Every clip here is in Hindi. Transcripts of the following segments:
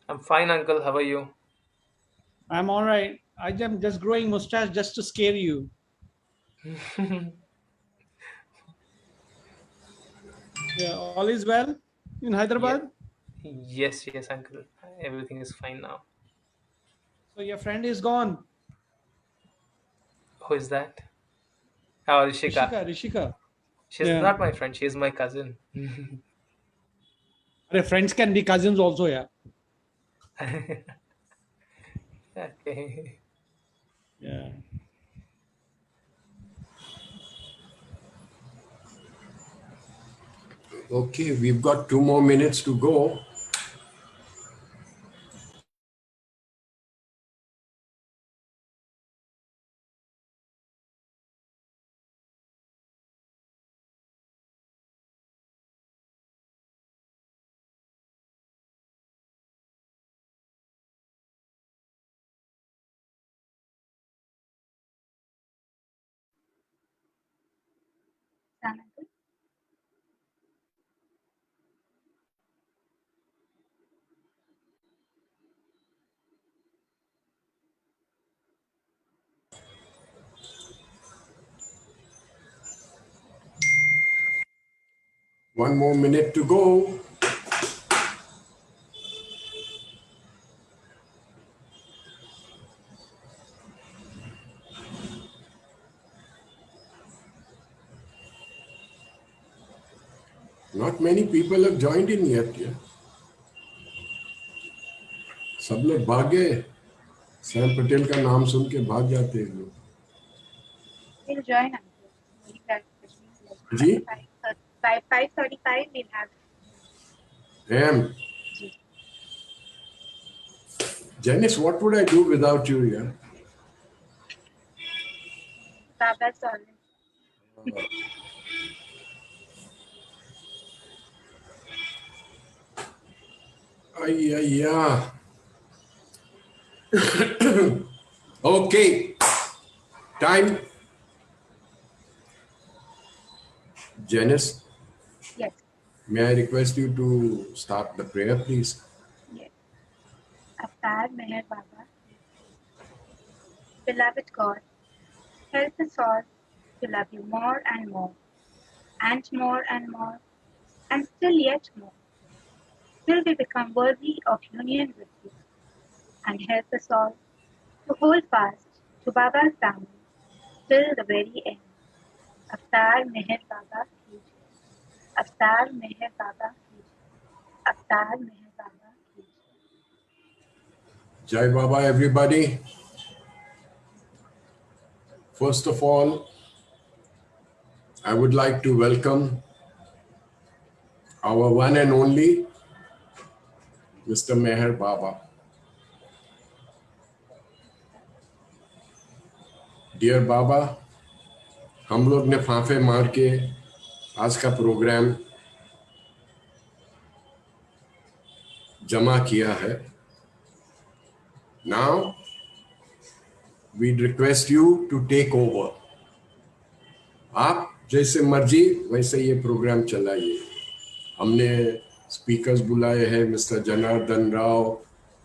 I'm fine, uncle. How are you? I'm all right. I am just growing mustache just to scare you. Yeah, all is well in Yeah. Hyderabad. Yes, yes, uncle. Everything is fine now. So your friend is gone, Who is that? Oh, Rishika. Rishika. Rishika. She's Yeah. not my friend. She's my cousin. Friends can be cousins also. Yeah. Okay. Yeah. Okay, we've got 2 more minutes to go. Sanathan? 1 more minute to go. Not many people have joined in yet. Yeah? सब लोग भाग गए. सैम पटेल का नाम सुन के भाग जाते हैं लोग. We'll join uncle. Very gradually, like ji, 5:35 we'll have Am, G. Janice, what would I do without you? Yeah? Baba's always Ay, ay, yeah. Okay, time. Janice, yes, may I request you to start the prayer, please? yes. Avatar Meher Baba, beloved God, help us all to love you more and more, and more and more, and still yet more, till we become worthy of union with you, and help us all to hold fast to Baba's family till the very end. Avatar Meher Baba ki jai. Avatar Meher Baba ki jai. Avatar Meher Baba ki jai. Jai Baba, everybody. First of all, I would like to welcome our one and only Mr. Meher Baba. Dear Baba, हम लोग ने फांफे मार के आज का प्रोग्राम जमा किया है. Now we request you to take over. आप जैसे मर्जी वैसे ये प्रोग्राम चलाइए. हमने स्पीकर्स बुलाए हैं, mister Janardan Rao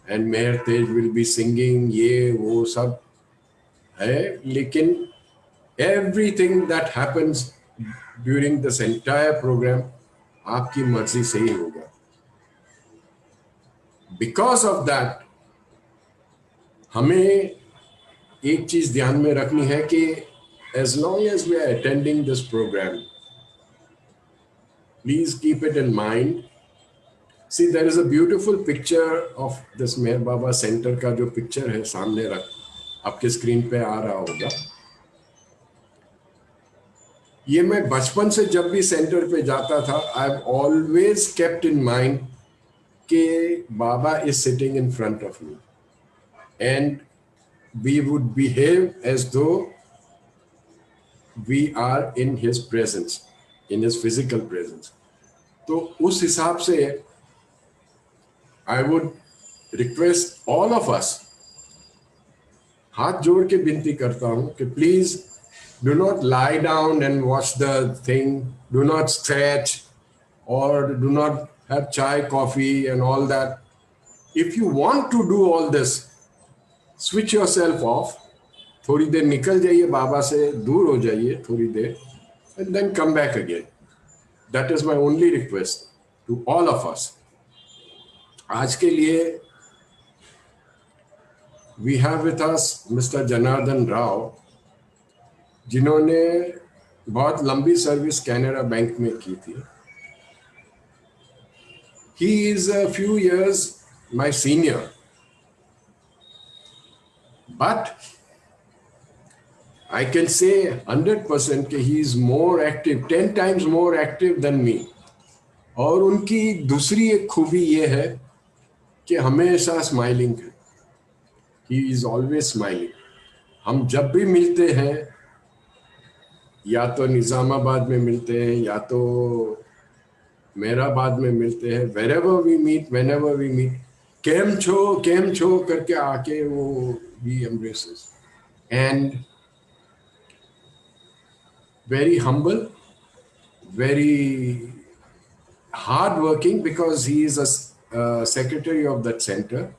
and Meher Tej will be singing, ये वो सब है, लेकिन everything that happens during this entire programme आपकी मर्जी से ही होगा. बिकॉज ऑफ दैट हमें एक चीज ध्यान में रखनी है कि as long as we are attending this program, please keep it in mind. See, there is a beautiful picture of this Meher Baba Center का जो picture है सामने रख आपके स्क्रीन पे आ रहा होगा. ये मैं बचपन से जब भी सेंटर पे जाता था, I have always kept in mind कि Baba is sitting in front of me and we would behave as though we are in his presence, in his physical presence. तो उस हिसाब से I would request all of us, हाथ जोड़ के विनती करता हूं कि please do not lie down and watch the thing, do not stretch or do not have chai, coffee and all that. if you want to do all this, switch yourself off. थोड़ी देर निकल जाइए, बाबा से दूर हो जाइए थोड़ी देर, and then come back again. That is my only request to all of us. आज के लिए we have with us Mr. Janardhan Rao, जिन्होंने बहुत लंबी सर्विस कैनरा बैंक में की थी. He is a few years my senior, but I can say 100% कि he is more active, 10 times more active than me. और उनकी दूसरी एक खूबी ये है कि हमेशा स्माइलिंग है. He is always smiling. हम जब भी मिलते हैं, या तो निजामाबाद में मिलते हैं या तो मेहराबाद में मिलते हैं, wherever we meet, whenever we meet, केम छो करके आके वो he embraces. And very humble, very hardworking, because he is a secretary of that center.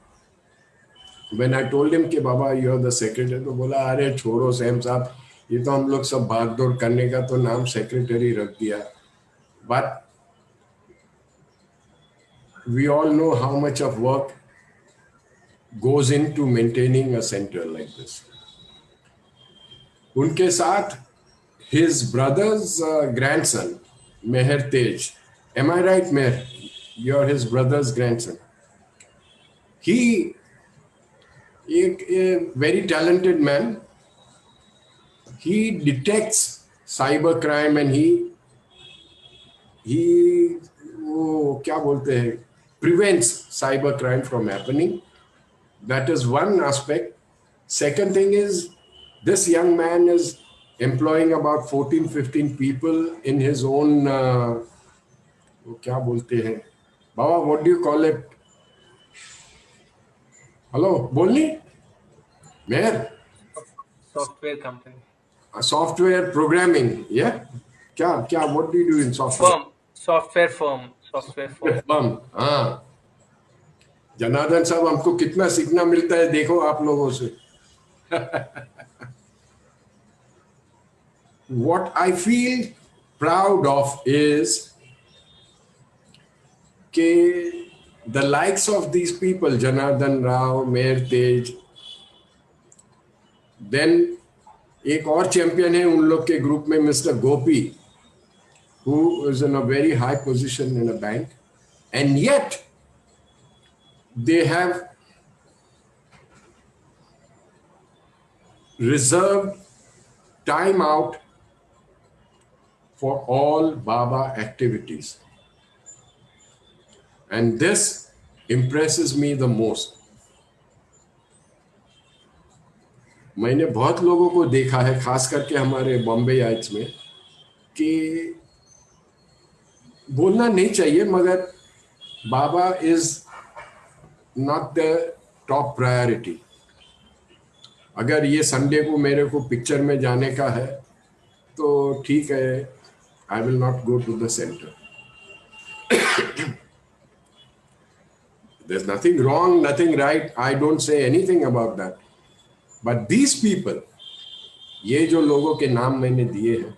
When I told him कि बाबा you are the secretary, तो बोला अरे छोड़ो सैम साहब, ये तो हम लोग सब भागदौड़ करने का तो नाम सेक्रेटरी रख दिया. But we all know how much of work goes into maintaining a center like this. उनके साथ his brother's grandson, Meher Tej. Am I right, Meher? You're his brother's grandson. He a very talented man. He detects cyber crime and he वो क्या बोलते हैं, prevents cyber crime from happening. That is one aspect. Second thing is, this young man is employing about 14-15 people in his own वो क्या बोलते हैं बाबा, what do you call it? Hello, बोलनी Meher? Software company. Software programming, yeah? क्या what do you do in software? Software firm. हाँ. जनार्दन साहब, हमको कितना सीखना मिलता है देखो आप लोगों से. What I feel proud of is कि the likes of these people, Janardhan Rao, Meher Tej, then एक और चैंपियन है उन लोग के ग्रुप में, mister Gopi, who is in a very high position in a bank, and yet they have reserved time out for all Baba activities. And this impresses me the most. मैंने बहुत लोगों को देखा है, खास करके हमारे बॉम्बे आइट्स में, कि बोलना नहीं चाहिए मगर Baba is not the top priority. अगर ये संडे को मेरे को पिक्चर में जाने का है तो ठीक है, I will not go to the centre. There's nothing wrong, nothing right. I don't say anything about that. But these people, ये जो लोगों के नाम मैंने दिए हैं,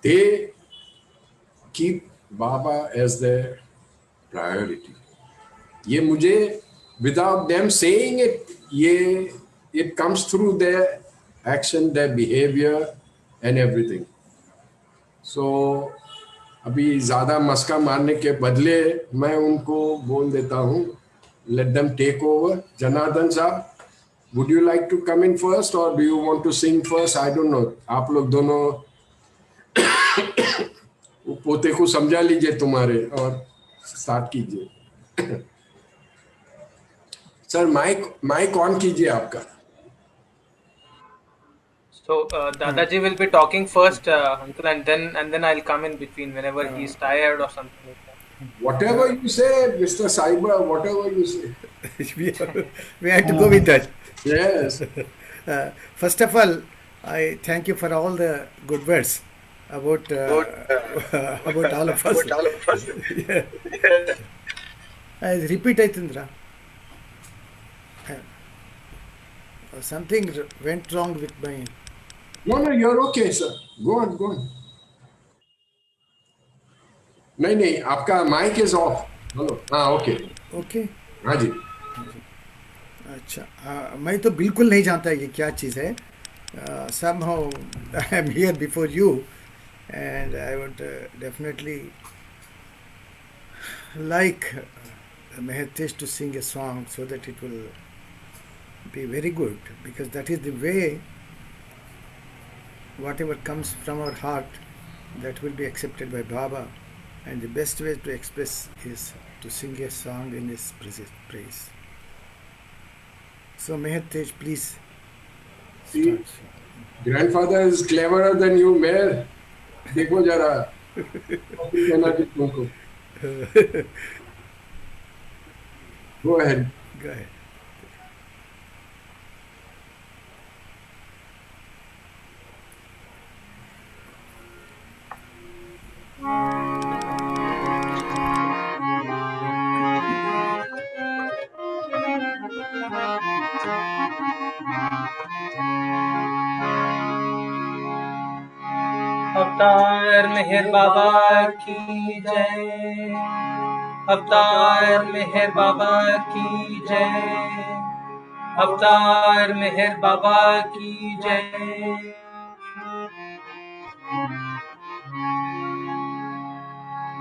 they keep Baba as their priority. ये मुझे, without them saying it, it comes through their action, their behavior and everything. So अभी ज़्यादा मस्का मारने के बदले मैं उनको बोल देता हूँ, let them take over. Janardan साहब, would you like to come in first or do you want to sing first? I don't know. आप लोग दोनों पोते को समझा लीजिए तुम्हारे और स्टार्ट कीजिए. सर माइक ऑन कीजिए आपका. So Dadaji will be talking first, uncle, and then I'll come in between whenever he's tired or something like that. Whatever you say, Mr. Cyber, whatever you say. We have to go with that. Yes. First of all, I thank you for all the good words about all of us. Yeah. Repeat, I think. something went wrong with my. No, you're okay, sir. Go on. नहीं, आपका माइक इज ऑफ. हेलो, हाँ, ओके. ओके. हाँ जी. अच्छा, मैं तो बिल्कुल नहीं जानता ये क्या चीज़ है. Somehow I am here before you, and I would definitely like Meher to sing a song so that it will be very good, because that is the way whatever comes from our heart, that will be accepted by Baba, and the best way to express is to sing a song in his praise. So Meher, please start. Grandfather is cleverer than you, Mayor. देखो जरा कहना जी तुमको. Go ahead. Go ahead. अवतार मेहर बाबा की जय. अवतार मेहर बाबा की जय. अवतार मेहर बाबा की जय.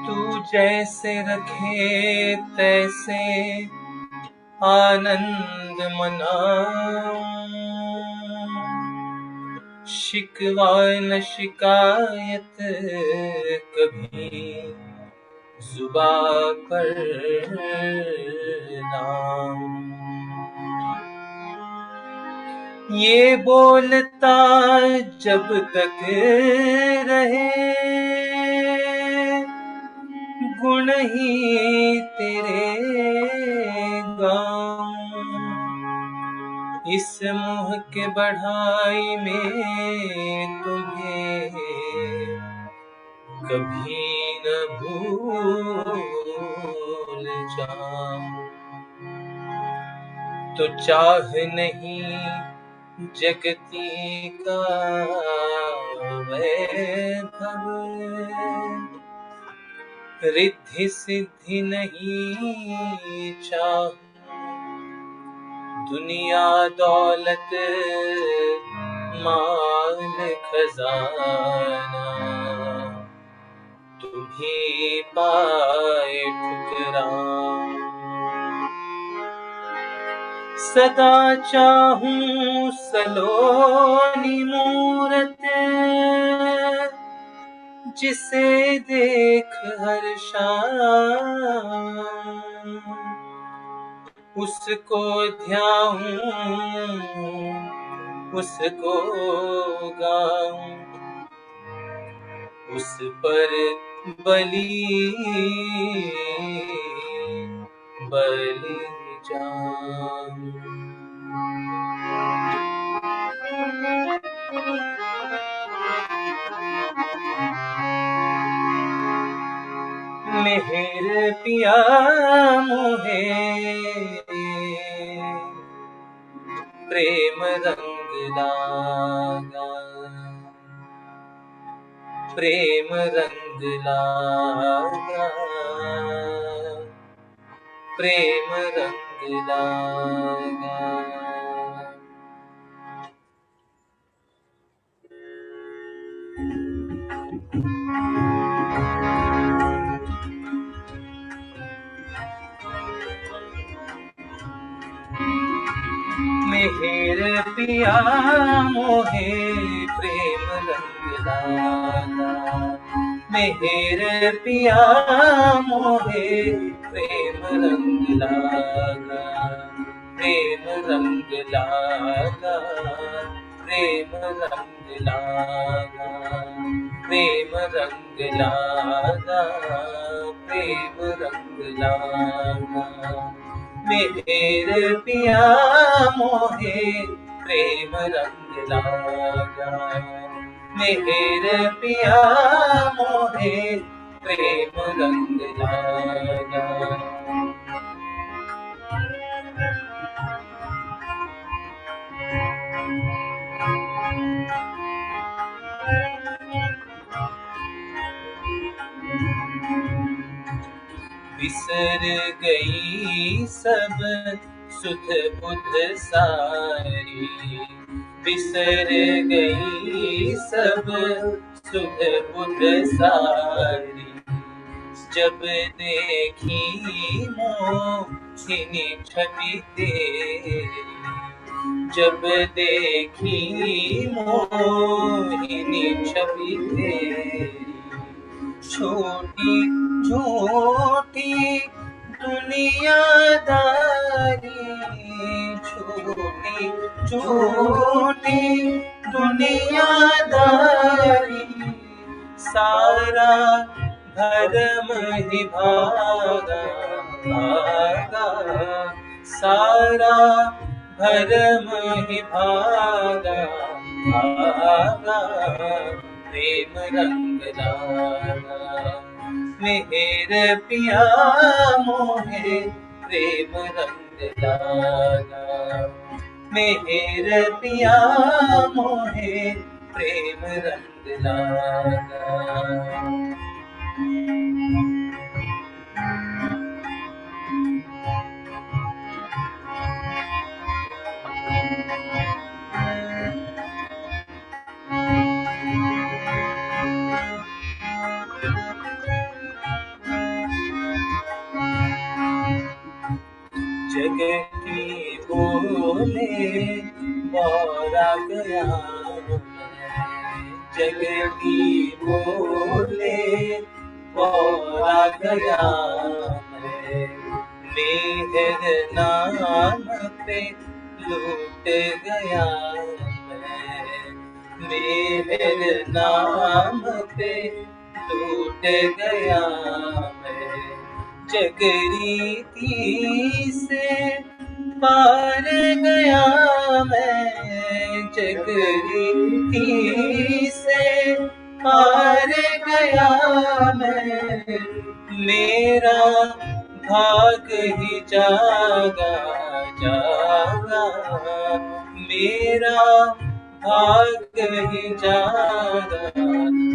तू जैसे रखे तैसे आनंद मना. शिकवा न शिकायत कभी जुबा पर ना. ये बोलता जब तक रहे गुण ही तेरे गाऊं. इस मुँह के बढ़ाई में तुझे कभी न भूल जाऊं. तो चाह नहीं जगती का वैभव, रिद्धि सिद्धि नहीं चाह. दुनिया दौलत माल खजाना तुम्ही पाए ठुकराऊं. सदा चाहूं सलोनी मूरत जिसे देख हर्षाऊं. उसको ध्याऊं उसको गाऊं. उस पर बलि जाऊं. मेहर पिया मोहे प्रेम रंग लागा. प्रेम रंग लागा. प्रेम रंग लागा. मेहर पिया मोहे प्रेम रंग लागा. मेहर पिया मोहे प्रेम रंग लागा. प्रेम रंग लागा. प्रेम रंग लागा. प्रेम रंग लागा. प्रेम रंग लागा. मेहर पिया मोहे प्रेम रंग लागा. मेहर पिया मोहे प्रेम रंग लागा. बिसर गई सब सुध बुध सारी, बिसर गई सब सुध बुध सारी। जब देखी मोहिनी छवि तेरी, जब देखी मोहिनी छवि तेरी। छोटी छोटी दुनियादारी, छोटी छोटी दुनियादारी। सारा भरम ही भागा भागा, सारा भरम ही भागा भागा। प्रेम रंग लागा मेरे पिया मोहे, प्रेम रंग लागा मेरे पिया मोहे, प्रेम रंग लागा। जग की बोले मोरा गया मैं, जग की बोले मोरा गया मैं। मेहर नाम पे लूट गया मैं, मेहर नाम पे लूट गया मैं। जगरीती से पार गया मैं, जगरीती से पार गया मैं। मेरा भाग ही जागा जागा, मेरा भाग ही जागा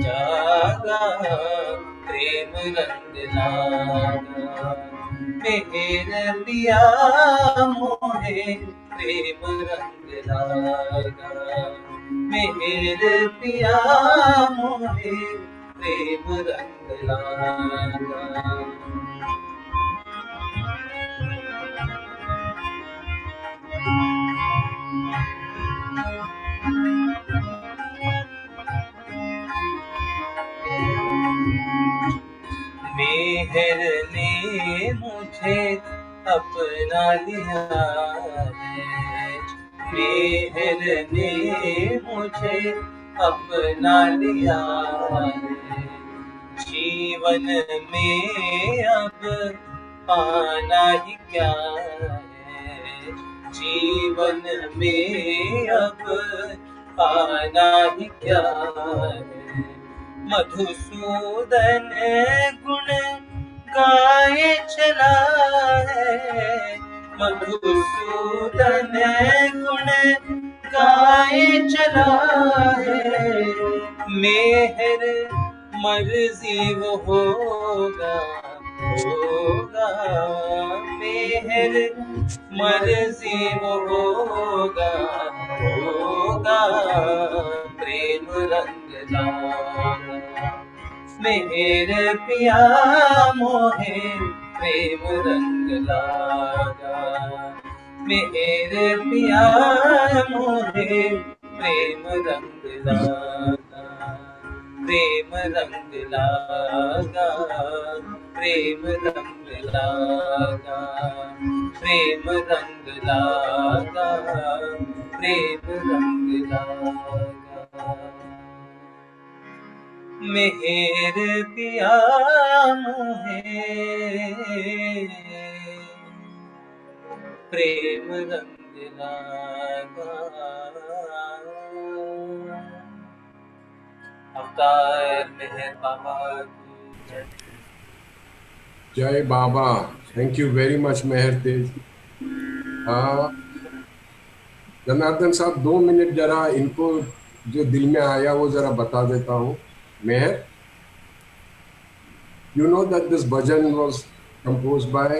जागा। प्रेम रंग लागा मेरे पिया मोहे, प्रेम रंग लागा मेरे पिया मोहे, प्रेम रंग लागा। मेहर ने मुझे अपना लिया है, मेहर ने मुझे अपना लिया है। जीवन में अब पाना ही क्या है, जीवन में अब पाना ही क्या है। मधुसूदन गुण गाए चला है, मधुसूदन गुण गाए चला है। मेहर मर्जी वो होगा होगा, मेहर मर्जी वो होगा होगा। प्रेम रंग लागा मेरे पिया मोहे, प्रेम रंग लागा मेरे पिया मोहे, प्रेम रंग लागा। प्रेम रंग लागा, प्रेम रंग लागा, प्रेम रंग लागा, प्रेम रंग लागा। मेहर पिया मोहे, प्रेम रंग लागा। अवतार मेहर बाबा की जय। जय बाबा। थैंक यू वेरी मच मेहर तेज। जनार्दन साहब 2 मिनट जरा इनको जो दिल में आया वो जरा बता देता हूँ। मेहर, you know that this bhajan was composed by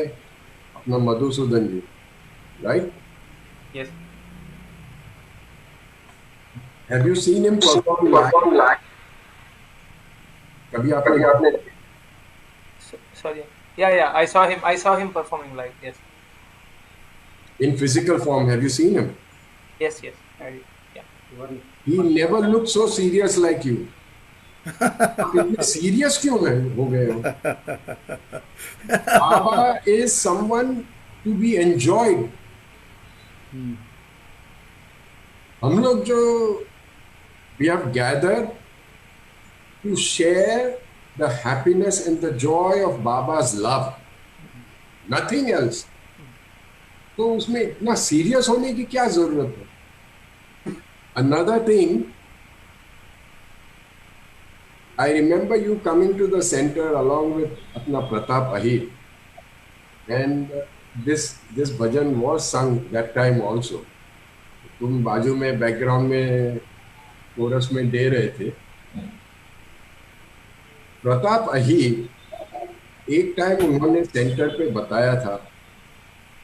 अपना मधुसूदन जी, right? Yes. Have you seen him perform live? कभी आपने Sorry. Yeah. I saw him. I saw him performing live. Yes. in physical form? Have you seen him? Yes. Yeah. He never looked so serious like you. आप इतने serious क्यों हो गए हो? Baba is someone to be enjoyed. हम लोग जो we have gathered to share the happiness and the joy of Baba's love. Nothing else. तो उसमें इतना सीरियस होने की क्या जरूरत है? Another thing, I remember you coming to the center along with अपना Pratap Ahir, and this bhajan was sung that time also. तुम बाजू में बैकग्राउंड में कोरस में दे रहे थे. प्रताप अहीर एक टाइम उन्होंने सेंटर पे बताया था.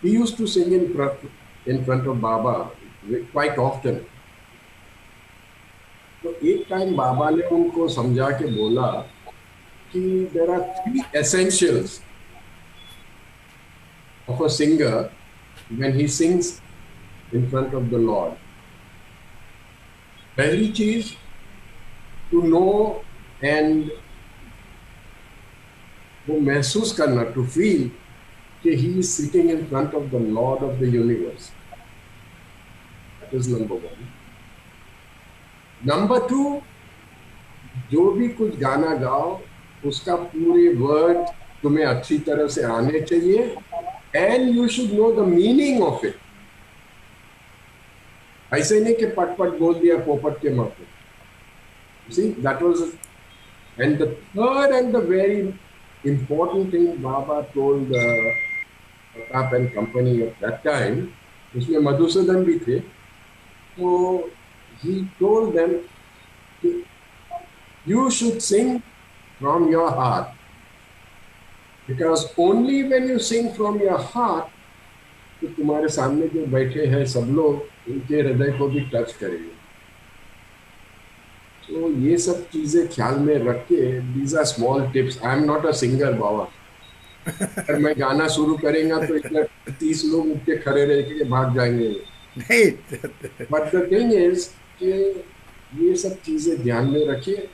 He used to sing in front of Baba quite often. तो एक टाइम बाबा ने उनको समझा के बोला कि there are 3 essentials of a singer when he sings in front of the Lord. पहली चीज, to know and वो महसूस करना, to feel कि he is sitting in front of the Lord of the universe. That is number 1. Number 2, जो भी कुछ गाना गाओ उसका पूरे वर्ड तुम्हें अच्छी तरह से आने चाहिए, and you should know the meaning of it. ऐसे नहीं कि पट बोल दिया पोपट के माथे. See, that was, and the third and the very important thing Baba told Pratap and company at that time, उसमें मधुसूदन भी थे, तो he told them, you should sing from your heart, because only when you sing from your heart, तो तुम्हारे सामने जो बैठे हैं सब लोग उनके हृदय को भी टच करेंगे. तो ये सब चीजें ख्याल में रख के, these are small tips. I am not a singer, बाबा. अगर मैं गाना शुरू करेंगे तो इतना 30 लोग उठ के खड़े रह के भाग जाएंगे. But the thing is कि ये सब चीजें ध्यान में रखिए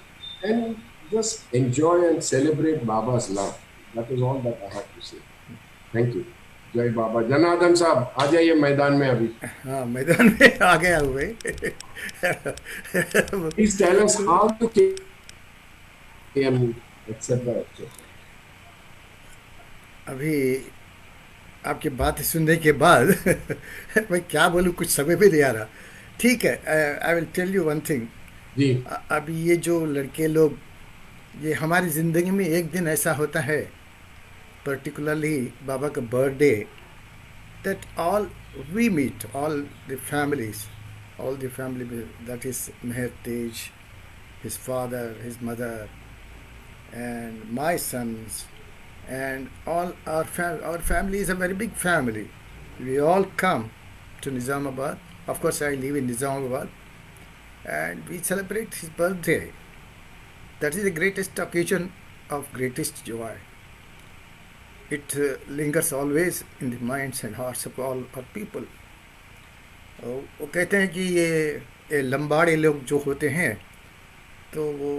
and just enjoy and celebrate Baba's love. That is all that I have to say. Thank you. जय बाबा. जनार्दन साहब आ जाइए मैदान में अभी. हाँ, मैदान में आ गया हुए. Please tell us how to came, etc. अभी आपकी बात सुनने के बाद मैं क्या बोलूँ, कुछ समझ में नहीं आ रहा. ठीक है, I will tell you one thing. जी. अभी ये जो लड़के लोग, ये हमारी ज़िंदगी में एक दिन ऐसा होता है, particularly Baba ka birthday, that all we meet, all the families, that is Meher Tej, his father, his mother, and my sons, and all our family is a very big family. We all come to Nizamabad. Of course, I live in Nizamabad, and we celebrate his birthday. That is the greatest occasion of greatest joy. It lingers always in the minds and hearts of all our people. वो कहते हैं कि ये लंबाड़े लोग जो होते हैं तो वो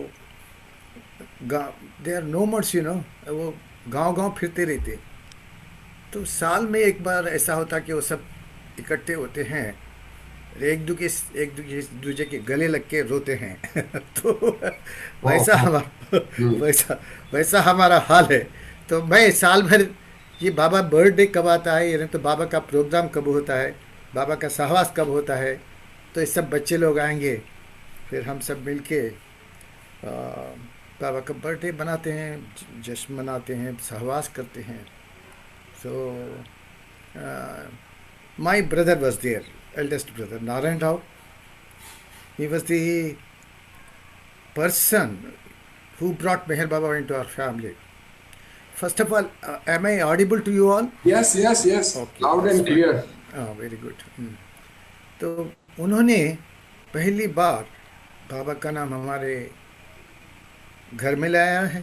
दे आर नोमड्स, यू नो, वो गांव फिरते रहते. तो साल में एक बार ऐसा होता कि वो सब इकट्ठे होते हैं, एक दूसरे के गले लग के रोते हैं. तो वैसा हमारा हाल है. तो मैं साल भर ये बाबा बर्थडे कब आता है, यानी तो बाबा का प्रोग्राम कब होता है, बाबा का सहवास कब होता है, तो ये सब बच्चे लोग आएंगे, फिर हम सब मिल के बाबा का बर्थडे बनाते हैं, जश्न मनाते हैं, सहवास करते हैं. So my brother was there, eldest brother, Narayan Rao. He was the person who brought Meher Baba into our family. first of all, am I audible to you all? Yes, yes, yes. Okay. Loud and clear. Very good. तो उन्होंने पहली बार बाबा का नाम हमारे घर में लाया है,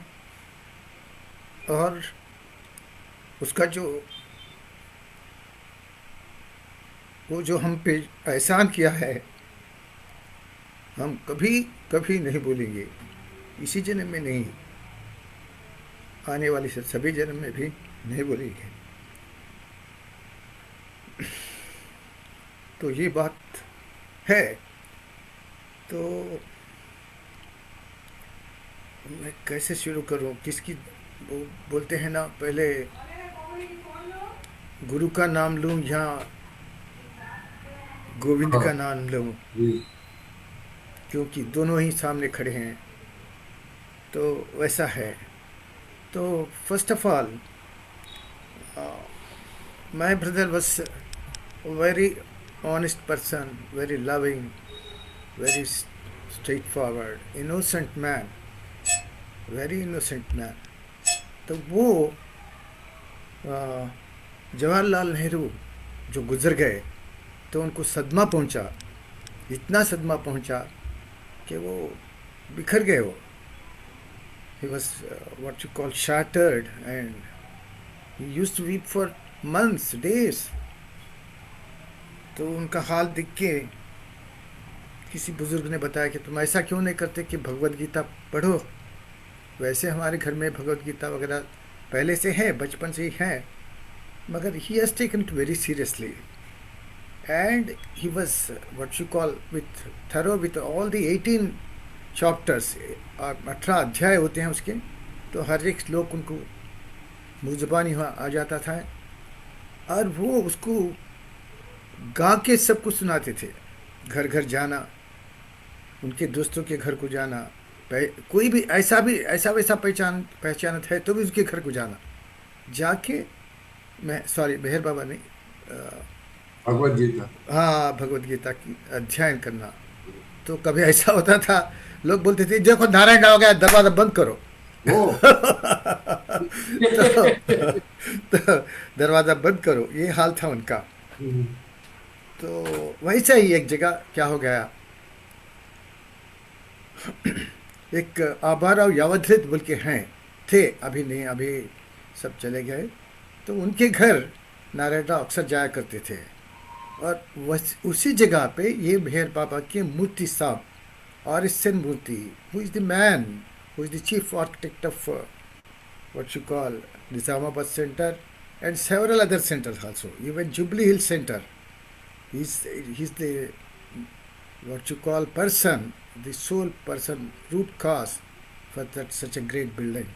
और उसका वो जो हम पे एहसान किया है, हम कभी कभी नहीं भूलेंगे। इसी जन्म में नहीं, आने वाली सभी जन्म में भी नहीं भूलेंगे। तो ये बात है। तो मैं कैसे शुरू करूं? किसकी वो बोलते हैं ना, पहले गुरु का नाम लूं या गोविंद का नाम लूं, क्योंकि दोनों ही सामने खड़े हैं। तो वैसा है। तो first of all, my brother was very honest person, very loving, very straightforward, innocent man, very innocent man. तो वो जवाहरलाल नेहरू जो गुजर गए, तो उनको सदमा पहुंचा, इतना सदमा पहुंचा कि वो बिखर गए। वो he was what you call shattered, and he used to weep for months, days. तो उनका हाल देख के किसी बुजुर्ग ने बताया कि तुम ऐसा क्यों नहीं करते कि भगवत गीता पढ़ो। वैसे हमारे घर में भगवत गीता वगैरह पहले से है, बचपन से ही है, मगर he has taken it very seriously, and he was what you call with thorough with all the 18 chapters, 18 अध्याय होते हैं उसके। तो हर एक श्लोक उनको मुँह ज़बानी आ जाता था, और वो उसको गा के सबको सुनाते थे। घर घर जाना, उनके दोस्तों के घर को जाना, कोई भी ऐसा वैसा पहचानत है तो भी उसके घर को जाना, जाके मेहर बाबा ने भगवत गीता, हाँ, भगवत गीता की अध्ययन करना। तो कभी ऐसा होता था, लोग बोलते थे देखो नारायण आ गया, दरवाजा बंद करो। तो दरवाजा बंद करो, ये हाल था उनका। तो वैसा ही एक जगह क्या हो गया, एक आबाराव यावधृत बोल के थे, अभी नहीं, अभी सब चले गए। तो उनके घर नारायण राव अक्सर जाया करते थे, और उसी जगह पे ये मेहर बाबा के मूर्ति साहब, आरिसन Murthy, who is the man, who is the chief architect of what you call Nizamabad centre and several other centres also, even Jubilee Hill centre. He's the what you call person, the sole person, root cause for that such a great building.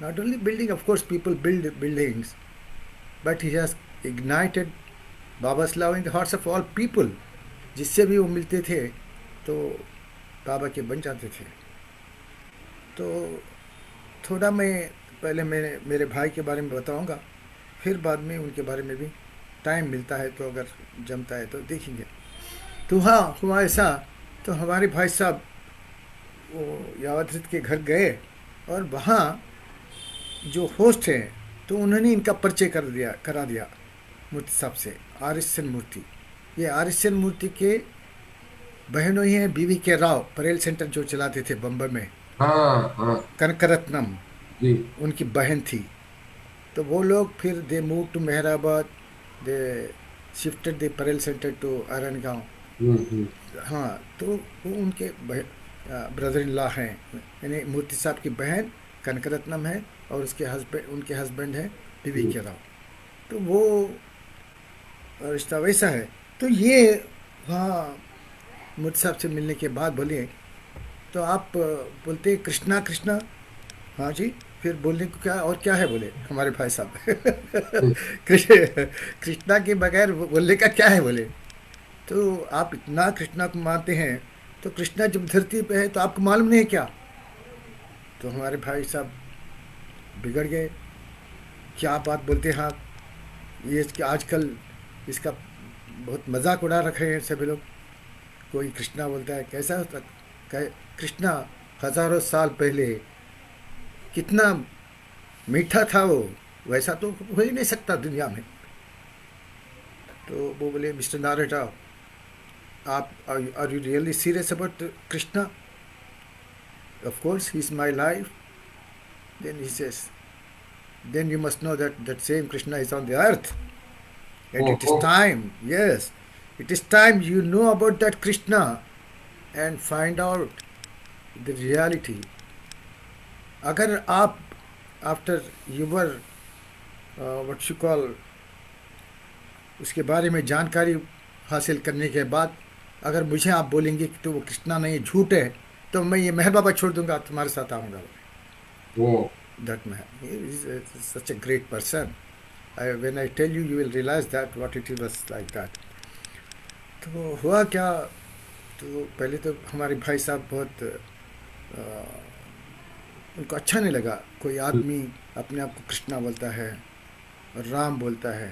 Not only building, of course, people build buildings, but he has ignited Baba's love in the hearts of all people. जिससे भी वो मिलते थे तो बाबा के बन जाते थे। तो थोड़ा मैं पहले मेरे भाई के बारे में बताऊंगा, फिर बाद में उनके बारे में भी टाइम मिलता है तो अगर जमता है तो देखेंगे। तो हाँ, हुआ ऐसा, तो हमारे भाई साहब वो यावधृत के घर गए, और वहाँ जो होस्ट हैं तो उन्होंने इनका परिचय करा दिया मूर्ति साहब से, आरिसन मूर्ति। ये आरिसन मूर्ति के बहनों ही हैं, बीवी के राव परेल सेंटर जो चलाते थे बम्बई में, कनकरत्नम उनकी बहन थी। तो वो लोग फिर they move to Meherabad, they shifted the Parel Center to Arangaon. हाँ, तो वो उनके ब्रदर इन लॉ हैं, यानी मूर्ति साहब की बहन कनकरत्नम है, और उनके हस्बैंड है बीवी के राव। तो वो रिश्ता वैसा है। तो ये वहाँ मूर्ति साहब से मिलने के बाद बोले, तो आप बोलते कृष्णा कृष्णा, हाँ जी, फिर बोलने को क्या है बोले हमारे भाई साहब। कृष्णा के बगैर बोलने का क्या है बोले। तो आप इतना कृष्णा को मानते हैं, तो कृष्णा जब धरती पे है तो आपको मालूम नहीं है क्या? तो हमारे भाई साहब बिगड़ गए, क्या बात बोलते हैं आप, ये आजकल इसका बहुत मजाक उड़ा रखे हैं सभी लोग। कोई कृष्णा बोलता है, कैसा होता कृष्णा हजारों साल पहले कितना मीठा था वो, वैसा तो हो ही नहीं सकता दुनिया में। तो वो बोले, मिस्टर नारेटा, आप are you really serious about Krishna? Of course he is my life. Then he says, then you must know that that same Krishna is on the earth. And Oh, it is oh. time, yes, it is time you know about that Krishna and find out the reality. अगर आप after your what you call उसके बारे में जानकारी हासिल करने के बाद अगर मुझे आप बोलेंगे कि तो वो कृष्णा नहीं झूठ है, तो मैं ये मेहर बाबा छोड़ दूंगा, तुम्हारे साथ आऊँगा। Oh. That man, he is such a great person. When I tell you, you will realize that what it was like that. तो हुआ क्या, तो पहले तो हमारे भाई साहब बहुत उनको अच्छा नहीं लगा कोई आदमी अपने आप को कृष्णा बोलता है और राम बोलता है,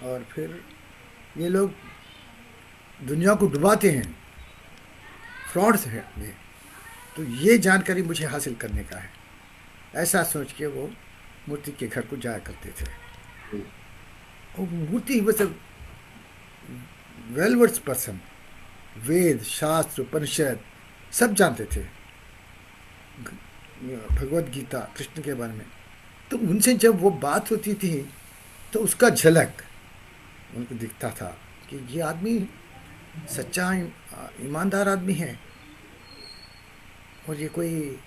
और फिर ये लोग दुनिया को डुबाते हैं, फ्रॉड्स हैं ये। तो ये जानकारी मुझे हासिल करने का है, ऐसा सोच के वो मूर्ति के घर को जाया करते थे। और Murthy was a well words person, Veda शास्त्र उपनिषद सब जानते थे, भगवत गीता कृष्ण के बारे में। तो उनसे जब वो बात होती थी तो उसका झलक उनको दिखता था कि ये आदमी सच्चा ईमानदार आदमी है और ये कोई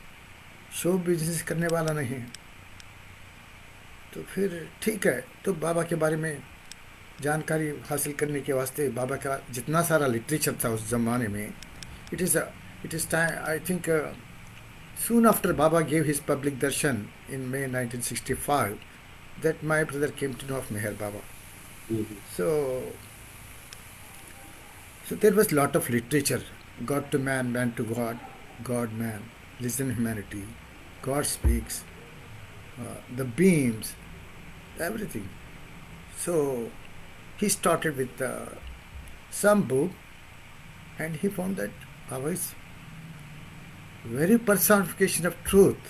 शो बिजनेस करने वाला नहीं है। तो फिर ठीक है, तो बाबा के बारे में जानकारी हासिल करने के वास्ते बाबा का जितना सारा लिटरेचर था उस ज़माने में, it is time, I think soon after Baba gave his public darshan in May 1965 that my brother came to know of Meher Baba. Mhm. So there was lot of literature, God to man, man to God, God man, listen humanity, God speaks, the beams, everything. So he started with some book, and he found that Baba is very personification of truth.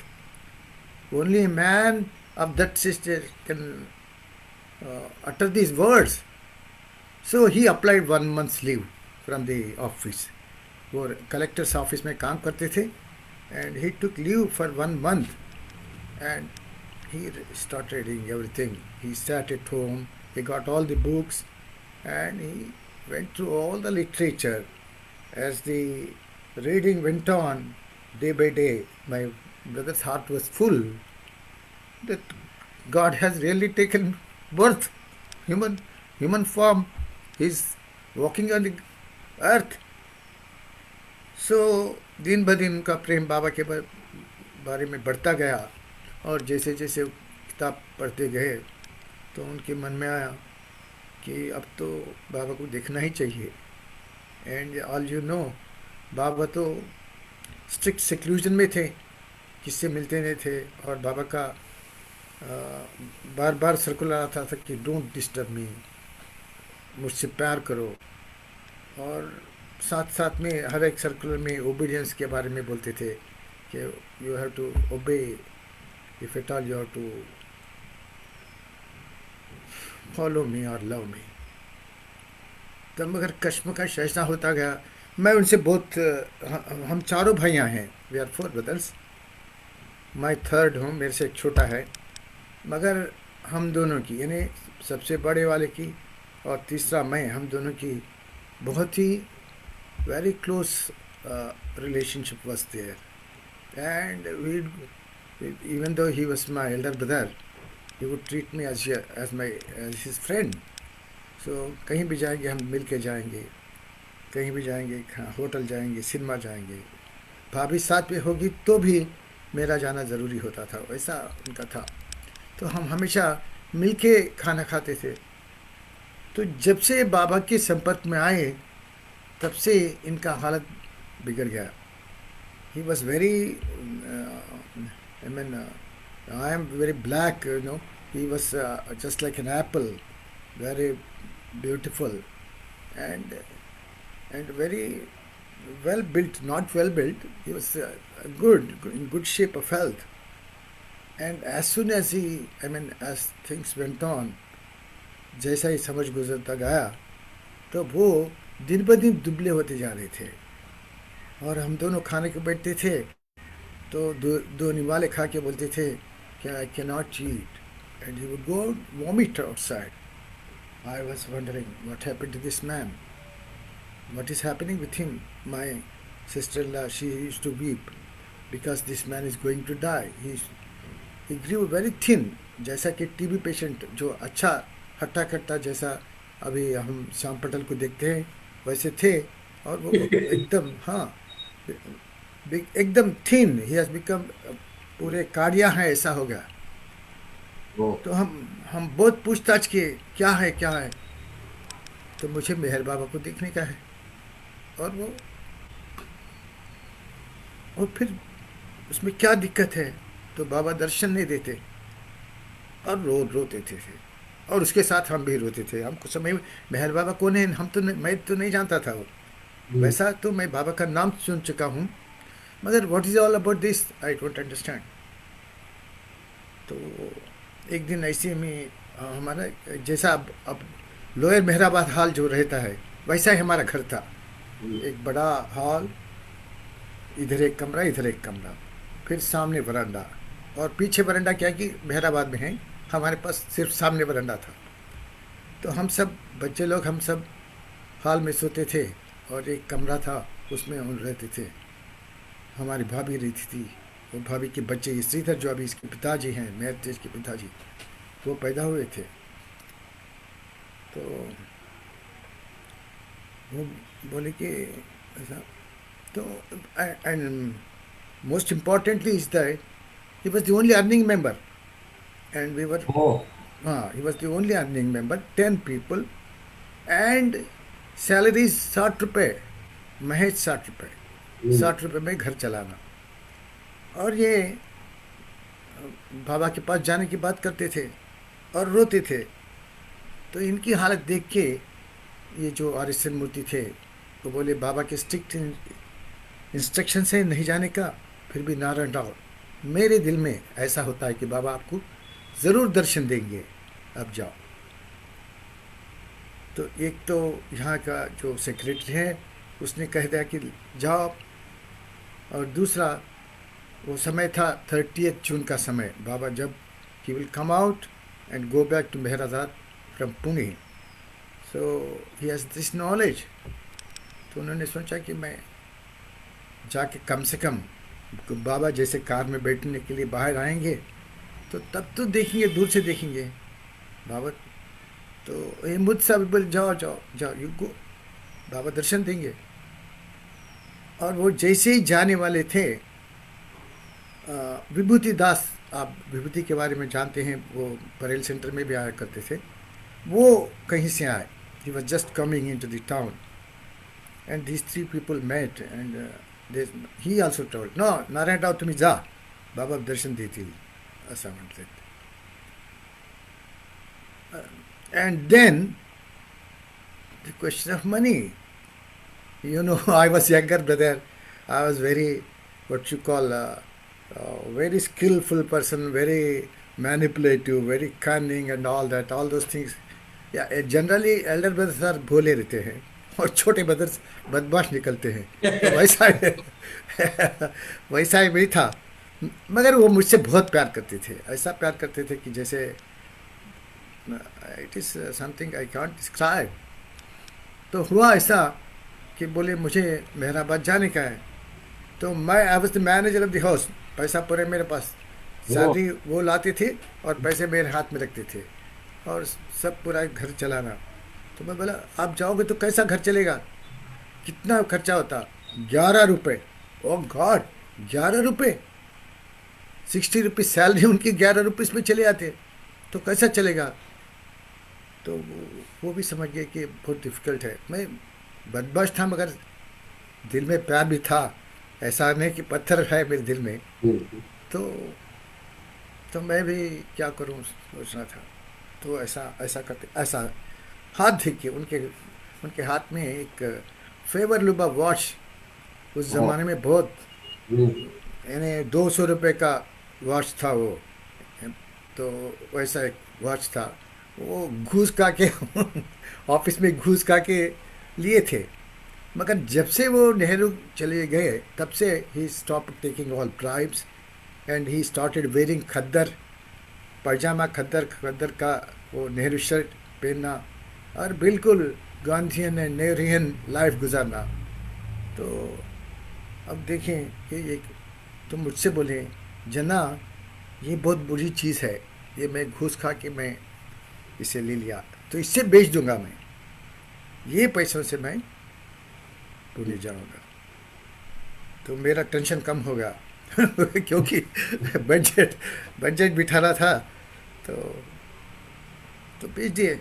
Only a man of that sister can utter these words. So he applied 1 month's leave from the office. वो कलेक्टर्स ऑफिस में काम करते थे, and he took leave for 1 month, and he started reading everything. He sat at home, he got all the books, and he went through all the literature. As the reading went on, day by day, my brother's heart was full that God has really taken birth, human form. He's walking on the earth. So दिन ब दिन उनका प्रेम बाबा के बारे में बढ़ता गया, और जैसे जैसे किताब पढ़ते गए तो उनके मन में आया कि अब तो बाबा को देखना ही चाहिए। एंड ऑल यू नो, बाबा तो स्ट्रिक्ट सेक्लूजन में थे, किससे मिलते नहीं थे, और बाबा का बार बार सर्कुलर आता था कि डोंट डिस्टर्ब मी, मुझसे प्यार करो। और साथ साथ में हर एक सर्कुलर में ओबीडियंस के बारे में बोलते थे कि you have to obey, if at all you have to follow me और लव मी। तब मगर कश्मकश ऐसा होता गया, मैं उनसे बहुत, हम चारों भाइयाँ हैं, वी आर 4 ब्रदर्स, मैं थर्ड हूँ, मेरे से एक छोटा है, मगर हम दोनों की, यानी सबसे बड़े वाले की और तीसरा मैं, हम दोनों की बहुत ही very close relationship was there. And even though he was my elder brother, he would treat me as his friend. So कहीं भी जाएंगे हम मिल के जाएंगे, कहीं भी जाएंगे, होटल जाएंगे, सिनेमा जाएंगे, भाभी साथ में होगी तो भी मेरा जाना ज़रूरी होता था, वैसा उनका था। तो हम हमेशा मिल के खाना खाते थे। तो जब से बाबा के संपर्क में आए तब से इनका हालत बिगड़ गया। He was very, I mean I am very black, you know, he was just like an apple, very beautiful and very well built, not well built, he was in good shape of health, And as soon as as things went on, जैसा ही समझ गुजरता गया, तो वो दिन ब दिन दुबले होते जा रहे थे। और हम दोनों खाने को बैठते थे, तो दो निवाले खा के बोलते थे कि I can not eat, and he would go vomit outside. I was wondering what happened to this man, what is happening with him. My sister-in-law, she used to weep because this man is going to die. He grew very thin, जैसा कि टीबी पेशेंट जो अच्छा हट्टा कट्टा जैसा अभी हम श्याम पटेल को देखते हैं वैसे थे। और वो एकदम हाँ एकदम थिन, ही हैज बिकम पूरे काड़िया हैं ऐसा हो गया। तो हम बहुत पूछताछ किए क्या है क्या है, तो मुझे मेहर बाबा को देखने का है। और फिर उसमें क्या दिक्कत है, तो बाबा दर्शन नहीं देते और रोते थे। और उसके साथ हम भी रोते थे। हमको समय मेहर बाबा कौन है मैं तो नहीं जानता था वो। वैसा तो मैं बाबा का नाम सुन चुका हूँ, मगर what is all about this I don't understand. तो एक दिन ऐसे में हमारा जैसा अब लोअर मेहराबाद हॉल जो रहता है वैसा ही हमारा घर था। एक बड़ा हॉल, इधर एक कमरा इधर एक कमरा, फिर सामने वरांडा, और पीछे वरांडा क्या कि मेहराबाद में है, हमारे पास सिर्फ सामने वरांडा था। तो हम सब बच्चे लोग हम सब हॉल में सोते थे, और एक कमरा था उसमें हम रहते थे। हमारी भाभी रहती थी, वो भाभी के बच्चे श्रीधर जो अभी इसके पिताजी हैं, मेहर तेज के पिताजी, वो पैदा हुए थे। तो वो बोले कि ऐसा, तो and most importantly is that he was the only earning member, and we were he was the only earning member, 10 people, एंड सैलरी 60 रुपये, महज 60 रुपये, 60 रुपये में घर चलाना। और ये बाबा के पास जाने की बात करते थे और रोते थे। तो इनकी हालत देख के ये जो आर.एस.एन. मूर्ति थे तो बोले बाबा के स्ट्रिक्ट इंस्ट्रक्शन से नहीं जाने का, फिर भी नारायण राव मेरे दिल में ऐसा होता है कि बाबा आपको ज़रूर दर्शन देंगे, अब जाओ। तो एक तो यहाँ का जो सेक्रेटरी है उसने कह दिया कि जाओ, और दूसरा वो समय था 30 जून का समय, बाबा जब he will come out and go back to Meherabad from Pune, so he has this knowledge. तो उन्होंने सोचा कि मैं जाके कम से कम बाबा जैसे कार में बैठने के लिए बाहर आएंगे तो तब तो देखेंगे, दूर से देखेंगे बाबा। तो ये मुझसे अभी बोल जाओ जाओ जाओ, यू गो, बाबा दर्शन देंगे। और वो जैसे ही जाने वाले थे, विभूति दास, आप विभूति के बारे में जानते हैं, वो परेल सेंटर में भी आया करते थे, वो कहीं से आए। He was just coming into the town, and these 3 people met, and he also told, no, Narayan Rao तुम्ही जा, बाबा दर्शन देतील, असं म्हटलं। And then the question of money, you know, I was younger brother, I was very, what you call, very skillful person, very manipulative, very cunning and all that, all those things. Yeah, generally elder brothers are भोले रहते हैं और छोटे ब्रदर्स बदमाश निकलते हैं। तो वैसा ही भी था, मगर वो मुझसे बहुत प्यार करते थे, ऐसा प्यार करते थे कि जैसे it is something I can't describe. तो हुआ ऐसा कि बोले मुझे मेहराबाद जाने का है, तो मैं I was the manager of the house, पैसा पूरे मेरे पास, सैलरी वो लाते थे और पैसे मेरे हाथ में रखते थे, और सब पूरा घर चलाना। तो मैं बोला आप जाओगे तो कैसा घर चलेगा, कितना खर्चा होता, 11 रुपये। ओह गॉड, 11 रुपये, 60 रुपये सैलरी उनकी 11 रुपये में चले आते, तो कैसा चलेगा। तो वो भी समझ गए कि बहुत डिफ़िकल्ट है। मैं बदमाश था मगर दिल में प्यार भी था, ऐसा नहीं कि पत्थर है मेरे दिल में। तो मैं भी क्या करूं सोचना था। तो ऐसा करते, ऐसा हाथ देखिए उनके हाथ में एक फेवर लुबा वॉच, उस ज़माने में बहुत, यानी 200 रुपये का वॉच था वो, तो वैसा एक वॉच था, वो घूस खा के ऑफिस में घूस खा के लिए थे। मगर जब से वो नेहरू चले गए तब से ही stop taking all bribes and he started wearing khaddar pyjama, khaddar khaddar का वो नेहरू शर्ट पहनना और बिल्कुल गांधीयन एंड नेहरियन लाइफ गुजारना। तो अब देखें कि एक तुम मुझसे बोले जना ये बहुत बुरी चीज़ है, ये मैं घूस खा के मैं इसे ले लिया, तो इससे बेच दूंगा मैं, ये पैसों से मैं पुणे जाऊंगा, तो मेरा टेंशन कम होगा क्योंकि बजट बिठाना था, तो बेच दिए।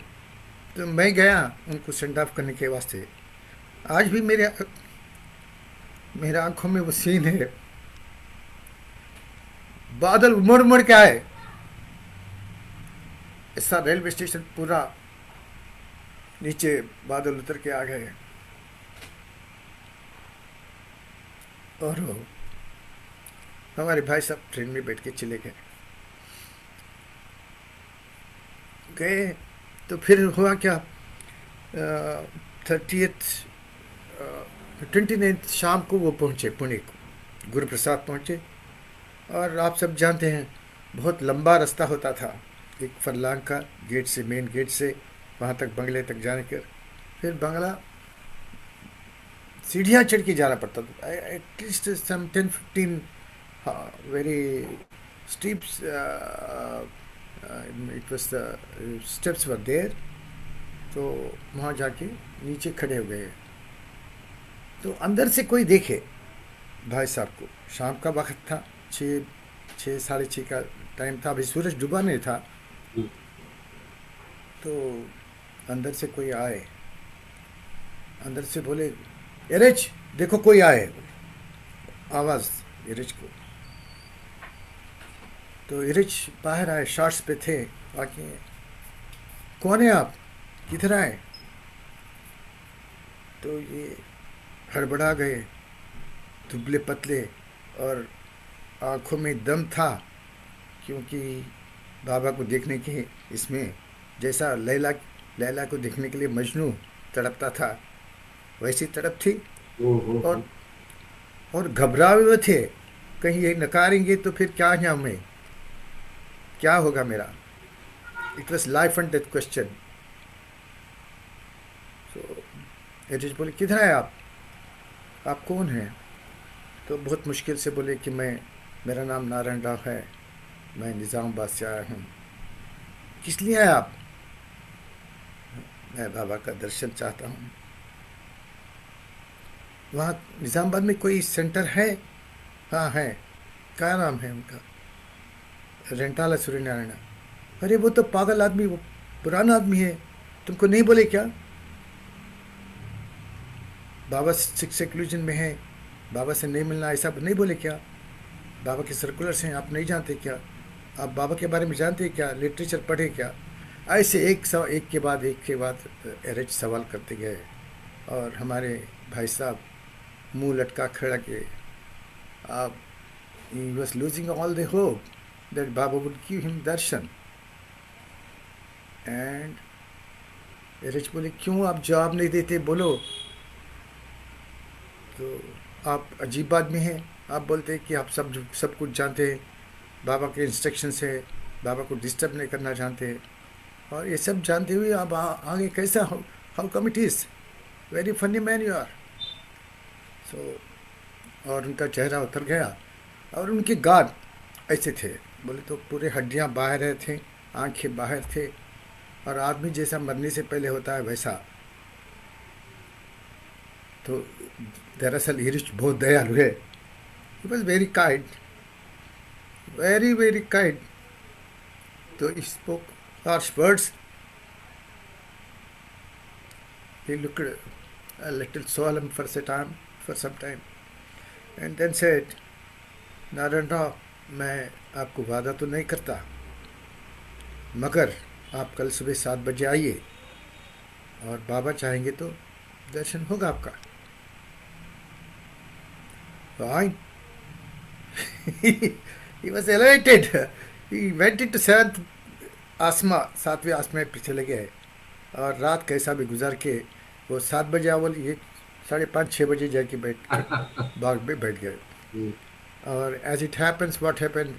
तो मैं गया उनको सेंड ऑफ करने के वास्ते। आज भी मेरे आंखों में वो सीन है, बादल उमड़ उमड़ के आए, ऐसा रेलवे स्टेशन पूरा नीचे बादल उतर के आ गए और हमारे भाई साहब ट्रेन में बैठ के चले गए। तो फिर हुआ क्या, 29 शाम को वो पहुँचे पुणे को, गुरु प्रसाद पहुँचे। और आप सब जानते हैं बहुत लंबा रास्ता होता था, एक फरलांग का, गेट से, मेन गेट से वहाँ तक बंगले तक जाने के, फिर बंगला सीढ़ियाँ चढ़ के जाना पड़ता था, at least some 10-15 very steeps, it was the steps were there. तो वहाँ जाके नीचे खड़े हो गए, तो अंदर से कोई देखे भाई साहब को। शाम का वक्त था, 6-6:30 का टाइम था, अभी सूरज डूबा नहीं था। तो अंदर से कोई आए, अंदर से बोले एरेच देखो कोई आए, आवाज़ एरेच को। तो एरेच बाहर आए, शॉर्ट्स पे थे, आके कौन है आप, किधर आए? तो ये हड़बड़ा गए, दुबले पतले, और आँखों में दम था, क्योंकि बाबा को देखने के इसमें जैसा लैला को देखने के लिए मजनू तड़पता था, वैसी तड़प थी। और घबराए हुए थे, कहीं ये नकारेंगे तो फिर क्या है, हमें क्या होगा मेरा। It was life and death question. तो एजेज बोले किधर है आप कौन हैं? तो बहुत मुश्किल से बोले कि मेरा नाम नारायण राव है, मैं निज़ामाबाद से आया हूँ। किस लिए आए आप? मैं बाबा का दर्शन चाहता हूँ। वहाँ निज़ामाबाद में कोई सेंटर है? हाँ है। क्या नाम है उनका? रेंटाला सूर्यनारायण। अरे वो तो पागल आदमी, वो पुराना आदमी है, तुमको नहीं बोले क्या? बाबा सेक्लूजन में है, बाबा से नहीं मिलना, ऐसा नहीं बोले क्या? बाबा के सर्कुलर्स हैं, आप नहीं जानते क्या? आप बाबा के बारे में जानते हैं क्या? लिटरेचर पढ़े क्या? ऐसे एक के बाद एरेच सवाल करते गए, और हमारे भाई साहब मुंह लटका खड़ा के, आप he was losing all the hope that Baba would give him darshan. And एरेच बोले क्यों आप जवाब नहीं देते, बोलो। तो आप अजीब आदमी हैं, आप बोलते हैं कि आप सब कुछ जानते हैं, बाबा के इंस्ट्रक्शन से बाबा को डिस्टर्ब नहीं करना जानते, और ये सब जानते हुए आप आगे कैसा, how come it is, very funny man you are. So और उनका चेहरा उतर गया, और उनके गाल ऐसे थे, बोले तो पूरे हड्डियाँ बाहर थे, आंखें बाहर थे, और आदमी जैसा मरने से पहले होता है वैसा। तो दरअसल एरेच बहुत दयालु है, he was very kind, very very kind. तो he spoke harsh words. He looked a little solemn for some time, and then said, Narayan Rao, मैं आपको वादा तो नहीं करता, मगर आप कल सुबह 7 बजे आइए, और बाबा चाहेंगे तो दर्शन होगा आपका। Fine. He was elated. He went into seventh आसमा, 7वें आसमान पे चले गए, और रात कैसा भी गुजार के वो 7 बजे आवल, ये 5:30-6 बजे जाके बैठ के बाग में बैठ गए. और as it happens, what happened,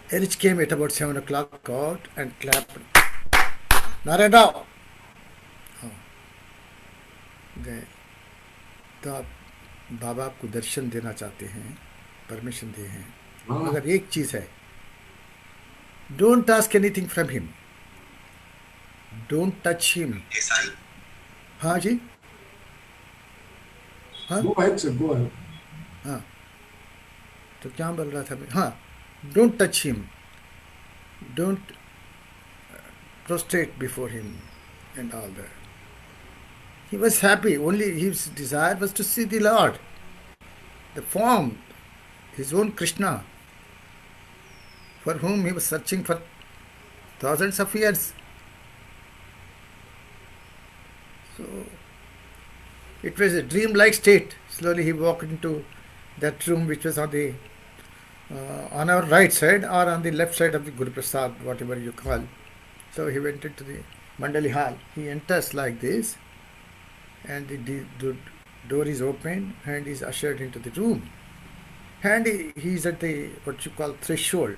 Erich came at about 7 o'clock out and clapped. Narayan Rao! गए. तो आप बाबा आपको दर्शन देना चाहते हैं, परमिशन दे हैं, मगर एक चीज है, don't ask anything from him, don't touch him. हाँ जी, हाँ Go ahead, sir. Go ahead. हाँ, तो क्या बोल रहा था मैं, हाँ, don't touch him, don't prostrate before him and all that. He was happy, only his desire was to see the Lord, the form, his own Krishna, for whom he was searching for thousands of years. So it was a dream-like state. Slowly he walked into that room which was on our right side or on the left side of the Guru Prasad, whatever you call. So he went into the Mandali Hall. He enters like this, and the door is open, and he is ushered into the room. And he is at the, what you call, threshold.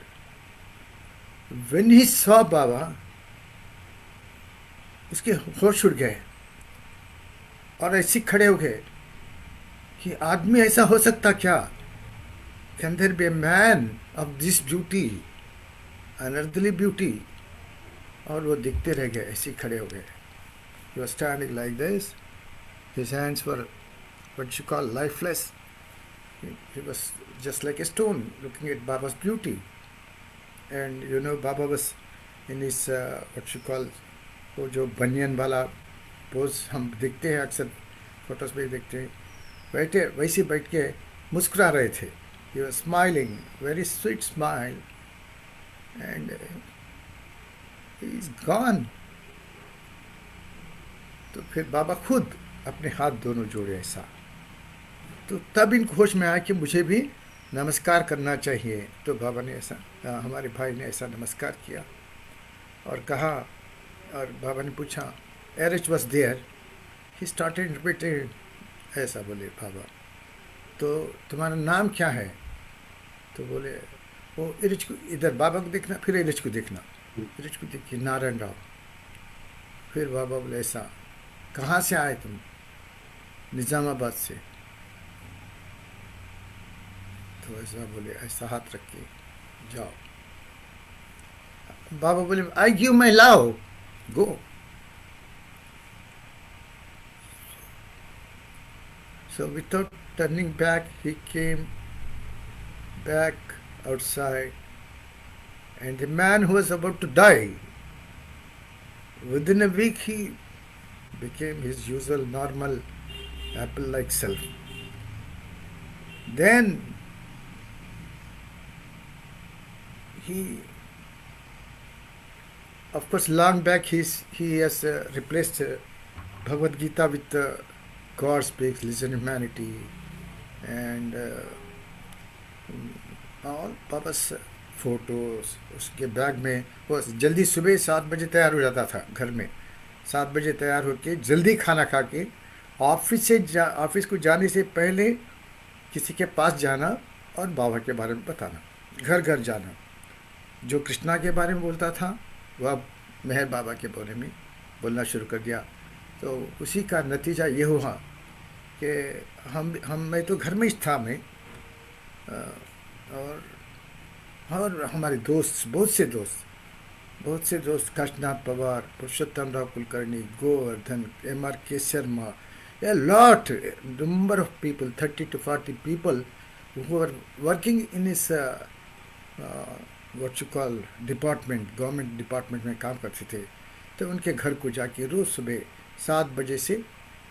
When he saw Baba, उसके होश उड़ गए और ऐसे खड़े हो गए कि आदमी ऐसा हो सकता क्या? Can there be a man of this beauty, unearthly beauty? और वो दिखते रह गए, ऐसे खड़े हो गए. He was standing like this. His hands were what you call lifeless. He was just like a stone looking at Baba's beauty. And you know, Baba was in his what you call, वो जो बनियन वाला पोज हम देखते हैं अक्सर फोटोज में देखते हैं, बैठे वैसे बैठ के मुस्कुरा रहे थे. He was smiling, very sweet smile, and he is gone. तो फिर बाबा खुद अपने हाथ दोनों जोड़े ऐसा. तो तब इनको होश में आया कि मुझे भी नमस्कार करना चाहिए. तो बाबा ने ऐसा, हमारे भाई ने ऐसा नमस्कार किया और कहा, और बाबा ने पूछा, Erich was there. He started repeating, ऐसा बोले बाबा, तो तुम्हारा नाम क्या है? तो बोले, वो एरिच को, इधर बाबा को देखना, फिर एरिच को देखना. एरिच को देखिए, नारायण राव. फिर बाबा बोले, ऐसा, कहाँ से आए तुम? निज़ामाबाद से. तो ऐसा बोले, ऐसा हाथ रख के जाओ. बाबा बोले, I give my love, go. So without turning back, he came back outside, and the man who was about to die, within a week he became his usual normal apple-like self. Then he, of course, long back he has replaced Bhagavad Gita with God speaks, listen humanity, and all Baba's photos. उसके बैग में वो जल्दी सुबह 7 बजे तैयार हो जाता था, घर में 7 बजे तैयार होके जल्दी खाना खा के ऑफिस को जाने से पहले किसी के पास जाना और बाबा के बारे में बताना, घर घर जाना. जो कृष्णा के बारे में बोलता था वह मेहर बाबा के बारे में बोलना शुरू कर दिया. तो उसी का नतीजा ये हुआ कि मैं तो घर में ही था मैं, और हमारे दोस्त, बहुत से दोस्त, Kashinath Pawar, Purushottam Rao Kulkarni, Govardhan, M.R.K. Sharma, a lot, number of people, 30 to 40 people who were working in his what you call department, government department में काम करते थे. तो उनके घर को जाके रोज़ सुबह 7 बजे से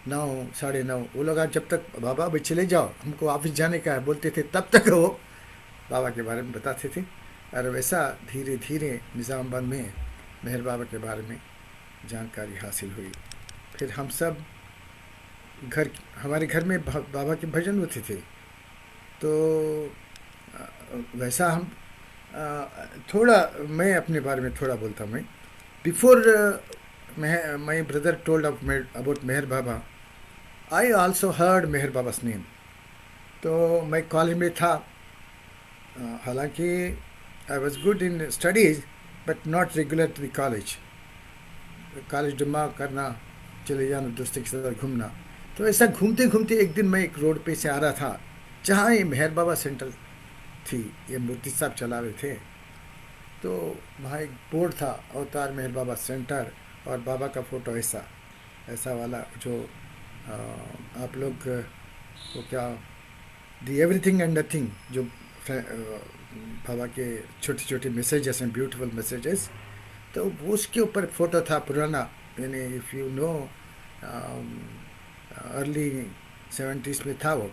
9, 9:30, वो लोग आज जब तक बाबा अभी चले जाओ, हमको ऑफिस जाने का है बोलते थे, तब तक वो बाबा के बारे में बताते थे. और वैसा धीरे धीरे निज़ामाबाद में मेहर बाबा के बारे में जानकारी हासिल हुई. फिर हम सब हमारे घर में बाबा के भजन होते थे. तो वैसा हम थोड़ा मैं अपने बारे में थोड़ा बोलता हूँ। मैं before my brother told about Meher Baba, I also heard Meher बाबा's नेम। तो मैं कॉलेज में था, हालांकि I was good in studies but not regular to the college जुम्मा करना, चले जाना, दोस्तों के साथ घूमना। तो ऐसा घूमते घूमते एक दिन मैं एक रोड पे से आ रहा था जहाँ ये मेहर बाबा सेंटर थी, ये मूर्ति साहब चला रहे थे। तो वहाँ एक बोर्ड था, अवतार मेहर बाबा सेंटर, और बाबा का फ़ोटो ऐसा ऐसा वाला, जो आप लोग वो क्या, दी एवरीथिंग एंड नथिंग, जो बाबा के छोटे छोटे मैसेजेस हैं, ब्यूटीफुल मैसेजेस। तो वो उसके ऊपर फ़ोटो था पुराना, यानी if you know early 70s में था वो।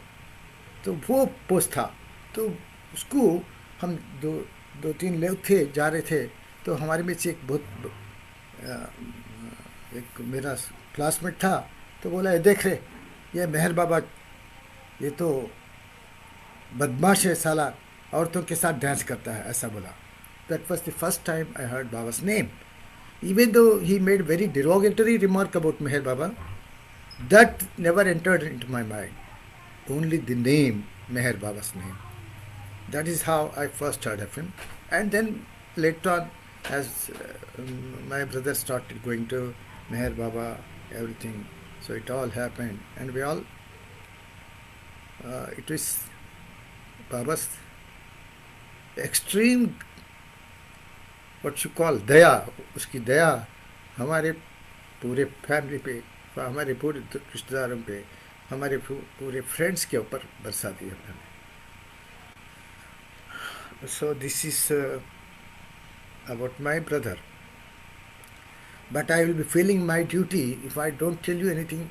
तो वो पोस्ट था। तो उसको हम दो तीन लोग थे, जा रहे थे। तो हमारे में से एक मेरा क्लासमेट था, तो बोला, ये देख रहे, ये मेहर बाबा, ये तो बदमाश है साला, औरतों के साथ डांस करता है, ऐसा बोला। That was the first time I heard बाबा's name, even though he made very derogatory remark about Meher Baba. That never entered into my mind. Only the name, Meher Baba's name. That is how I first heard of him. And then later on, as my brother started going to Meher Baba, everything, so it all happened. And we all, it was Baba's extreme, what you call, दया, उसकी दया हमारे पूरे फैमिली पे, हमारे पूरे रिश्तेदारों पे, हमारे पूरे फ्रेंड्स के ऊपर बरसा दी हमने। So this is about my brother. But I will be feeling my duty if I don't tell you anything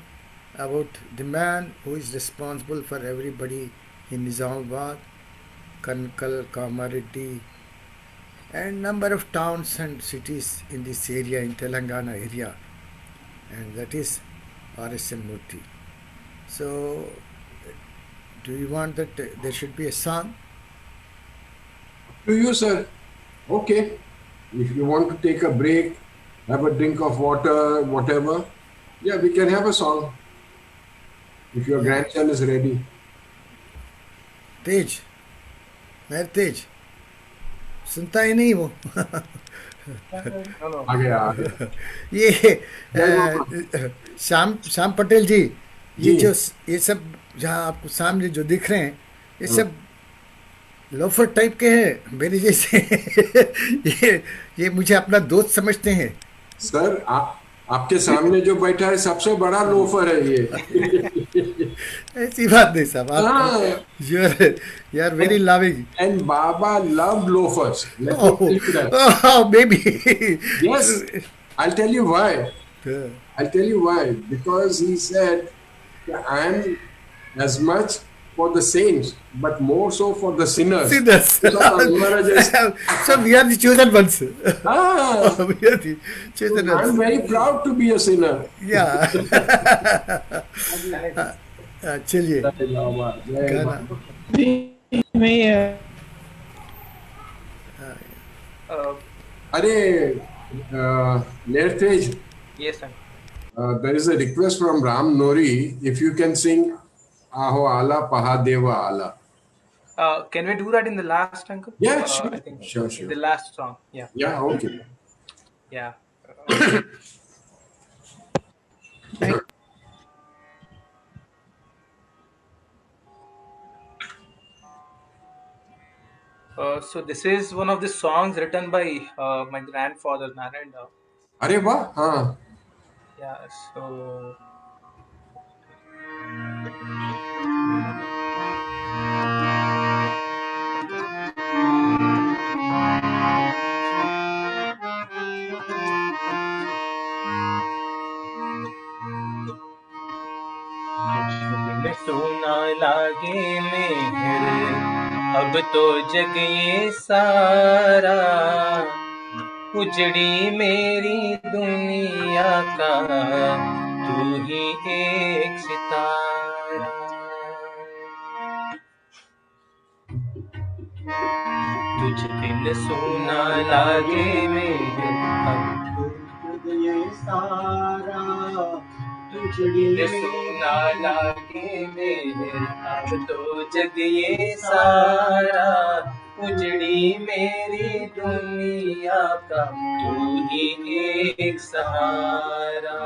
about the man who is responsible for everybody in Nizamabad, Kankal, Kamareddy, and number of towns and cities in this area, in Telangana area, and that is RSN Murthy. So, do you want that there should be a song? To you, sir. Okay. If you want to take a break, have a drink of water, whatever, yeah, we can have a song. If your grandson is ready. तेज, मेहर तेज, सुनता ही नहीं वो। No, no. आ गया। ये श्याम पटेल जी, ये जी। जो ये सब जहाँ आपको सामने जो दिख रहे हैं, ये सब लोफर टाइप के हैं मेरे जैसे। ये मुझे अपना दोस्त समझते हैं। सर, आपके सामने जो बैठा है सबसे बड़ा लोफर है ये। ऐसी बात नहीं साहब, आप you are very loving. And Baba loved loafers. Let me tell you that. Oh, maybe. Yes, I'll tell you why. I'll tell you why. Because he said, I'm as much for the saints, but more so for the sinners. Sinners. So we are the chosen ones. Ah, We are the chosen I'm ones. very proud to be a sinner. Yeah. चलिए गाना। मैं Arey, Nertej, Yes, sir. there is a request from Ram Nori. If you can sing Aho Ala Pahadeva Ala. Can we do that in the last, uncle? Yeah, I sure. think Sure. the last song. Yeah, Yeah, okay. yeah. So this is one of the songs written by my grandfather Narayan Rao. Arey wah, हाँ. Yeah, so बिन सुना लागे मेरे अब तो जग ये सारा, उजड़ी मेरी दुनिया का तू ही एक सितारा। तू कुछ दिन सोना लागे मेरे अब खुद ये सारा कुछ दिन सोना लागे मेरे अब तो जग ये सारा उजड़ी मेरी दुनिया का तू ही एक सहारा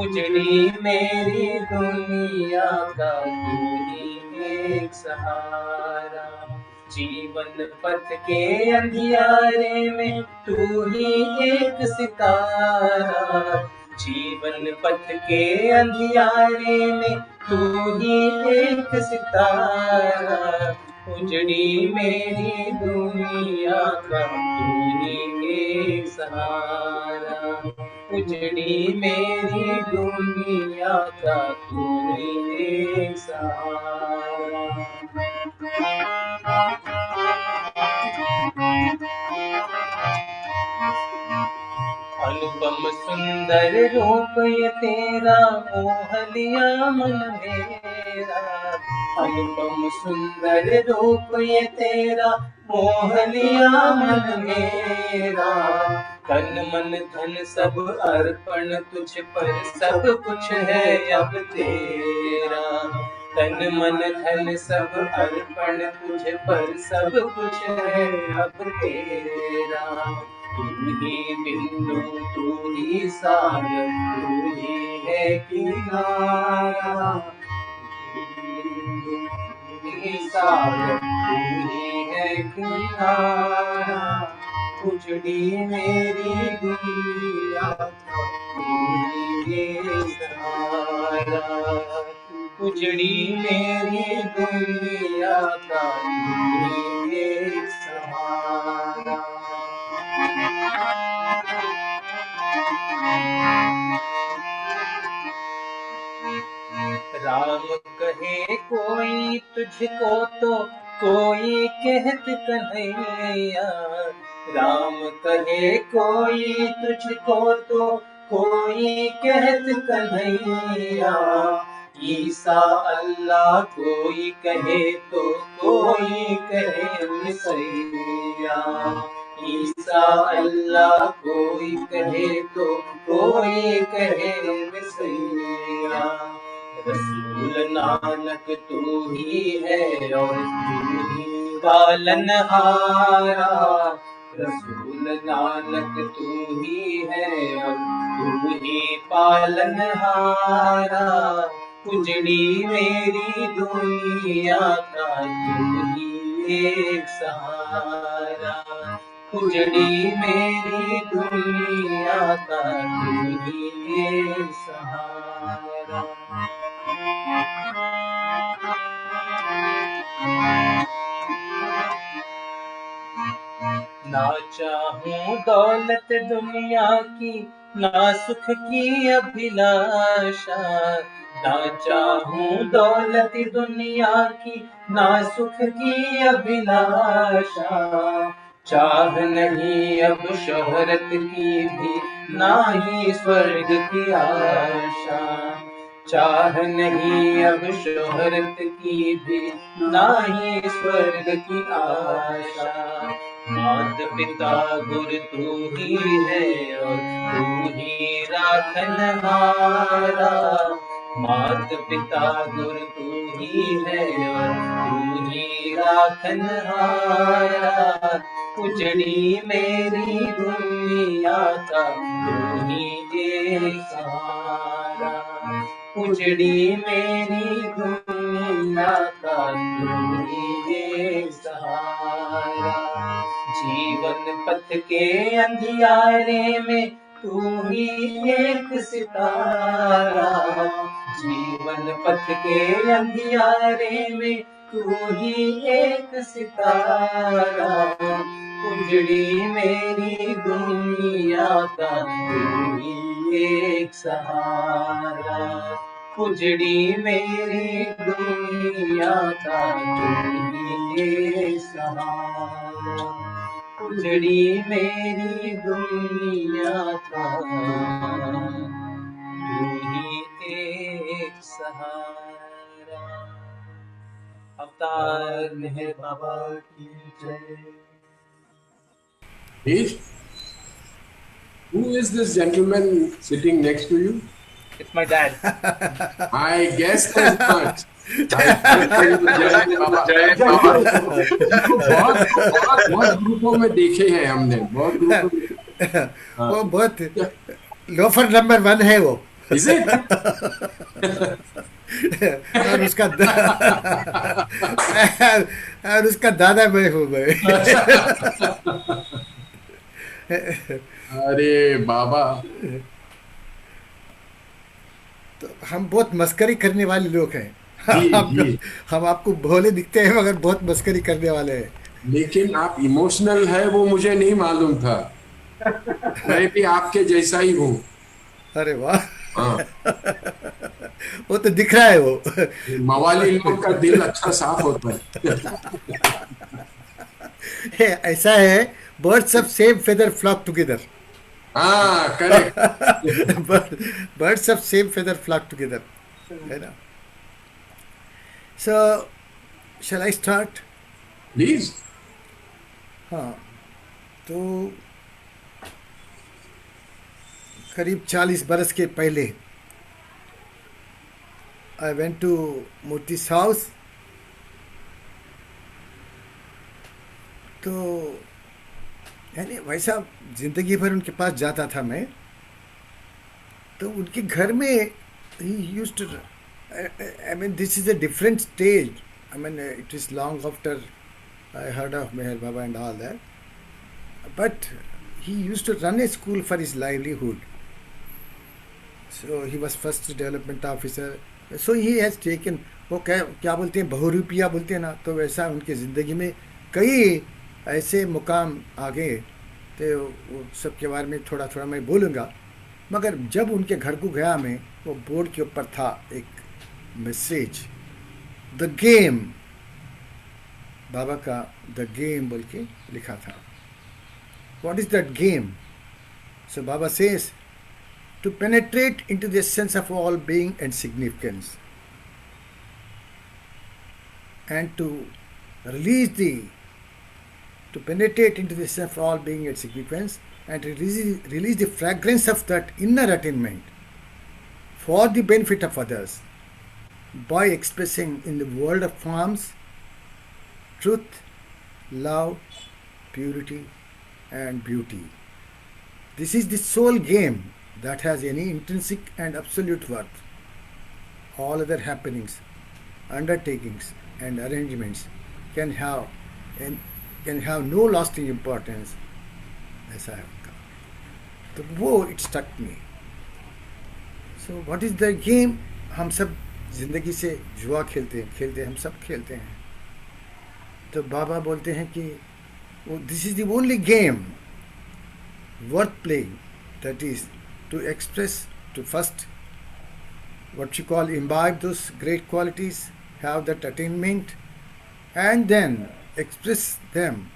उजड़ी मेरी दुनिया का तू ही एक सहारा जीवन पथ के अंधियारे में तू ही एक सितारा जीवन पथ के अंधियारे में तू ही एक सितारा उजड़ी मेरी दुनिया का तू ही एक सहारा उजड़ी मेरी दुनिया का तू ही एक सहारा अनुपम सुंदर रूप ये तेरा मोह लिया मन मेरा अनुपम सुंदर रूप ये तेरा मोह लिया मन मेरा तन मन धन सब अर्पण तुझ पर सब कुछ है अब तेरा तन मन धन सब अर्पण तुझ पर सब कुछ है अब तेरा तू ही बिंदु तू ही सागर तू ही है किनारा तू ही सागर तू ही है किनारा उजड़ी मेरी दुनिया का तू ही है सहारा उजड़ी मेरी दुनिया का तू ही है सहारा राम कहे कोई तुझको तो कोई कहत कन्हैया राम कहे कोई तुझको तो कोई कहत कन्हैया ईसा अल्लाह कोई कहे तो कोई कहे मसीहा ईसा अल्लाह कोई कहे तो कोई कहे मसीहा रसूल नानक तू ही है और तू ही पालनहारा रसूल नानक तू ही है और तू ही पालनहारा उजड़ी मेरी दुनिया का तू ही एक सहारा उजड़ी मेरी दुनिया का तू ही एक सहारा ना चाहूं दौलत दुनिया की ना सुख की अभिलाषा ना चाहूं दौलत दुनिया की ना सुख की अभिलाषा चाह नहीं अब शोहरत की भी ना ही स्वर्ग की आशा चाह नहीं अब शोहरत की भी ना ही स्वर्ग की आशा मात पिता गुरु तू ही है और तू ही राखनहारा मात पिता गुरु तू ही है और तू ही राखनहारा उजड़ी मेरी दुनिया का तू ही एक सहारा उजड़ी मेरी दुनिया का तू ही एक सहारा जीवन पथ के अंधियारे में तू ही एक सितारा जीवन पथ के अंधियारे में तू ही एक सितारा उजड़ी मेरी दुनिया का तू ही एक सहारा उजड़ी मेरी दुनिया का तू ही एक सहारा उजड़ी मेरी दुनिया का तू ही एक सहारा अवतार मेहर बाबा की जय। Please. Who is this gentleman sitting next to you? It's my dad. I guessed as much. बहुत ग्रुपों में देखे हैं हमने, बहुत ग्रुपों में. वो बहुत लोफर नंबर 1 है वो. Is it? और उसका और उसका दादा मैं हूँ मैं. अरे बाबा. तो हम बहुत मस्करी करने वाले लोग हैं. जी, जी. हम आपको भोले दिखते हैं मगर बहुत मस्करी करने वाले हैं. लेकिन आप इमोशनल है वो मुझे नहीं मालूम था. मैं भी आपके जैसा ही हूँ. अरे वाह. हाँ. वो तो दिख रहा है वो. मवाली लोग का दिल अच्छा साफ होता है. ऐसा है, birds of same feather flock together. हाँ, correct. Birds of same feather flock together, है ना. So shall I start? Please. हाँ, तो करीब 40 बरस के पहले I went to Murthy's house. तो यानी वैसा जिंदगी भर उनके पास जाता था मैं. तो उनके घर में he used to, I mean, this is a different stage. I mean, it is long after I heard of Meher Baba and all that. But he used to run a school for his livelihood. So he was first development officer. So he has taken, वो क्या बोलते हैं, बहुरूपिया बोलते हैं ना. तो वैसा उनकी ज़िंदगी में कई ऐसे मुकाम आ गए. तो वो सब के बारे में थोड़ा थोड़ा मैं बोलूँगा. मगर जब उनके घर को गया मैं, वो बोर्ड के ऊपर था एक मैसेज, द गेम. बाबा का द गेम बोल के लिखा था. What is that game? So Baba says, to penetrate into the essence of all being and significance and to release the, to penetrate into the essence of all being and significance and release the fragrance of that inner attainment for the benefit of others by expressing in the world of forms truth, love, purity and beauty. This is the sole game that has any intrinsic and absolute worth. All other happenings, undertakings and arrangements can have no lasting importance. ऐसा है उनका. तो वो it stuck me. So what is the game? हम सब जिंदगी से जुआ खेलते हैं, हम सब खेलते हैं. तो बाबा बोलते हैं कि this is the only game worth playing, that is to express, to first what you call imbibe those great qualities, have that attainment, and then express them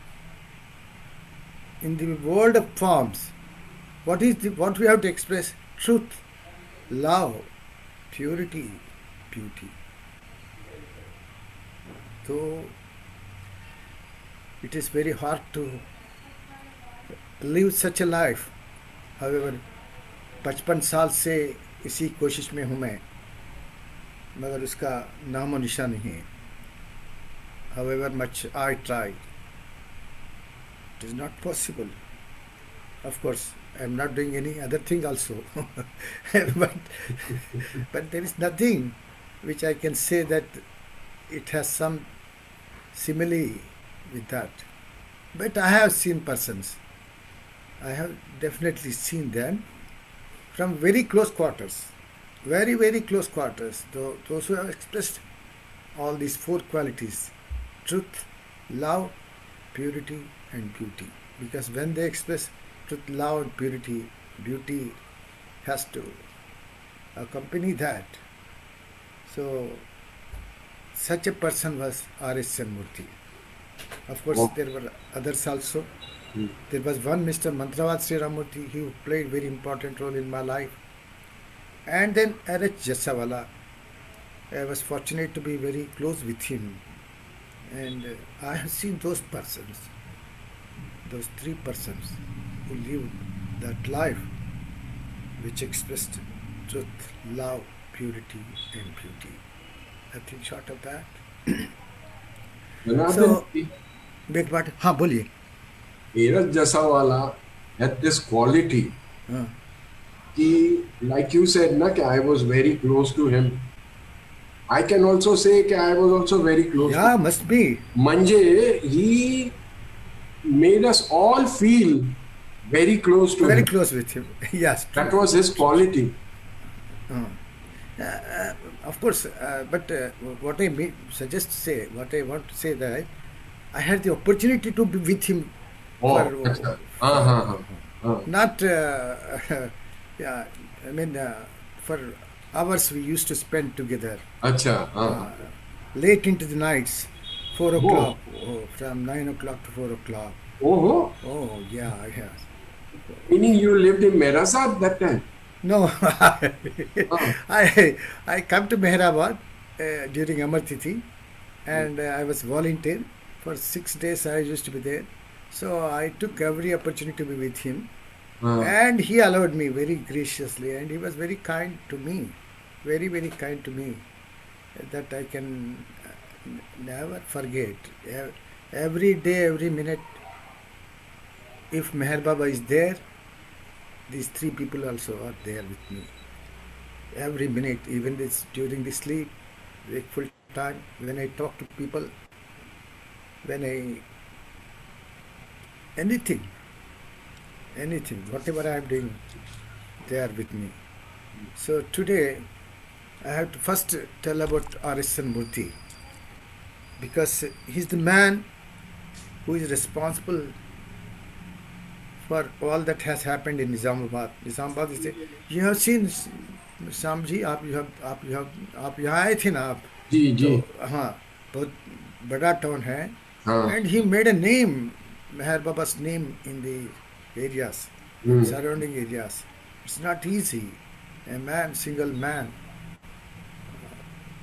in the world of forms. What we have to express? Truth, love, purity, beauty. So it is very hard to live such a life. However, 55 साल से इसी कोशिश में हूँ मैं, मगर उसका नामो निशान नहीं है. However much I tried, it is not possible. Of course, I am not doing any other thing also. but there is nothing which I can say that it has some simile with that. But I have seen persons. I have definitely seen them from very close quarters. Very, very close quarters. Those who have expressed all these 4 qualities: truth, love, purity and beauty. Because when they express truth, love and purity, beauty has to accompany that. So such a person was R.S. Murthy. Of course, there were others also. There was one Mr. Mantravad Sri Ramurthy, who played very important role in my life. And then R.H. Jassawala. I was fortunate to be very close with him. And I have seen those persons. those three persons who lived that life which expressed truth, love, purity, and beauty. Nothing short of that. Janabe, So, big part. हाँ बोलिए. Neeraj Jasawala had this quality हाँ. कि, like you said, na, कि I was very close to him. I can also say कि I was also very close Yeah, to must be. Manje. He made us all feel very close to Very him. close with him. Yes. That was his quality. Of course, but what I suggest to say, what I want to say that I had the opportunity to be with him Oh, for, अच्छा. not, yeah, I mean, for hours we used to spend together, अच्छा. late into the nights, 4 o'clock, from 9 o'clock to 4 o'clock. Oh, Oh, yeah, yeah. meaning you lived in Mehrabad that time? No, I come to Mehrabad during Amar Tithi, and I was volunteer for 6 days. I used to be there, so I took every opportunity to be with him, and he allowed me very graciously, and he was very kind to me, very very kind to me, that I can never forget. Every day, every minute, if Meher Baba is there, these three people also are there with me. Every minute, even this during the sleep, wakeful time, when I talk to people, when I anything, whatever I am doing, they are with me. So today, I have to first tell about R.S.N. Murthy, because he's the man who is responsible for all that has happened in Nizamabad. Nizamabad is you have seen Sam ji, आप यहाँ आए थे ना आप? जी. तो हाँ, बहुत बड़ा टाउन है. हाँ. And he made a name, Meher Baba's name in the areas, surrounding areas. It's not easy. A man, single man.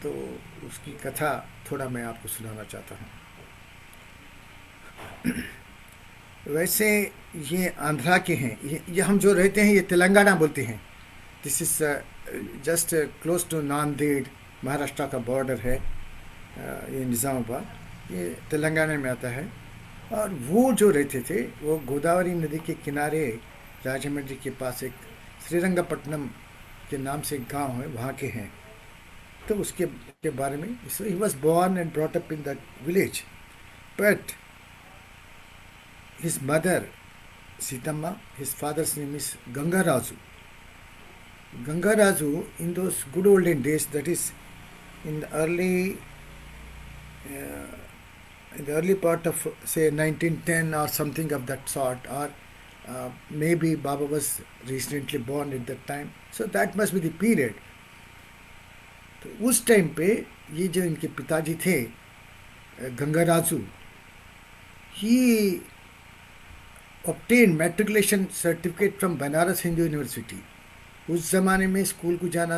तो उसकी कथा थोड़ा मैं आपको सुनाना चाहता हूँ. वैसे ये आंध्रा के हैं, ये हम जो रहते हैं ये तेलंगाना बोलते हैं. This is just close to Nanded, Maharashtra का बॉर्डर है. ये निज़ामाबाद, ये तेलंगाना में आता है. और वो जो रहते थे वो गोदावरी नदी के किनारे राजमंड्री के पास एक श्रीरंगपट्टनम के नाम से एक गांव है, वहाँ के हैं. तो उसके के बारे में, so he was born and brought up in that village, but his mother Sitamma, his father's name is Gangaraju. Gangaraju, in those good olden days, that is in the early part of say 1910 or something of that sort, or maybe Baba was recently born at that time, so that must be the period. तो उस टाइम पे ये जो इनके पिताजी थे गंगाराजू, ही obtained matriculation certificate from Banaras Hindu university. उस ज़माने में स्कूल को जाना,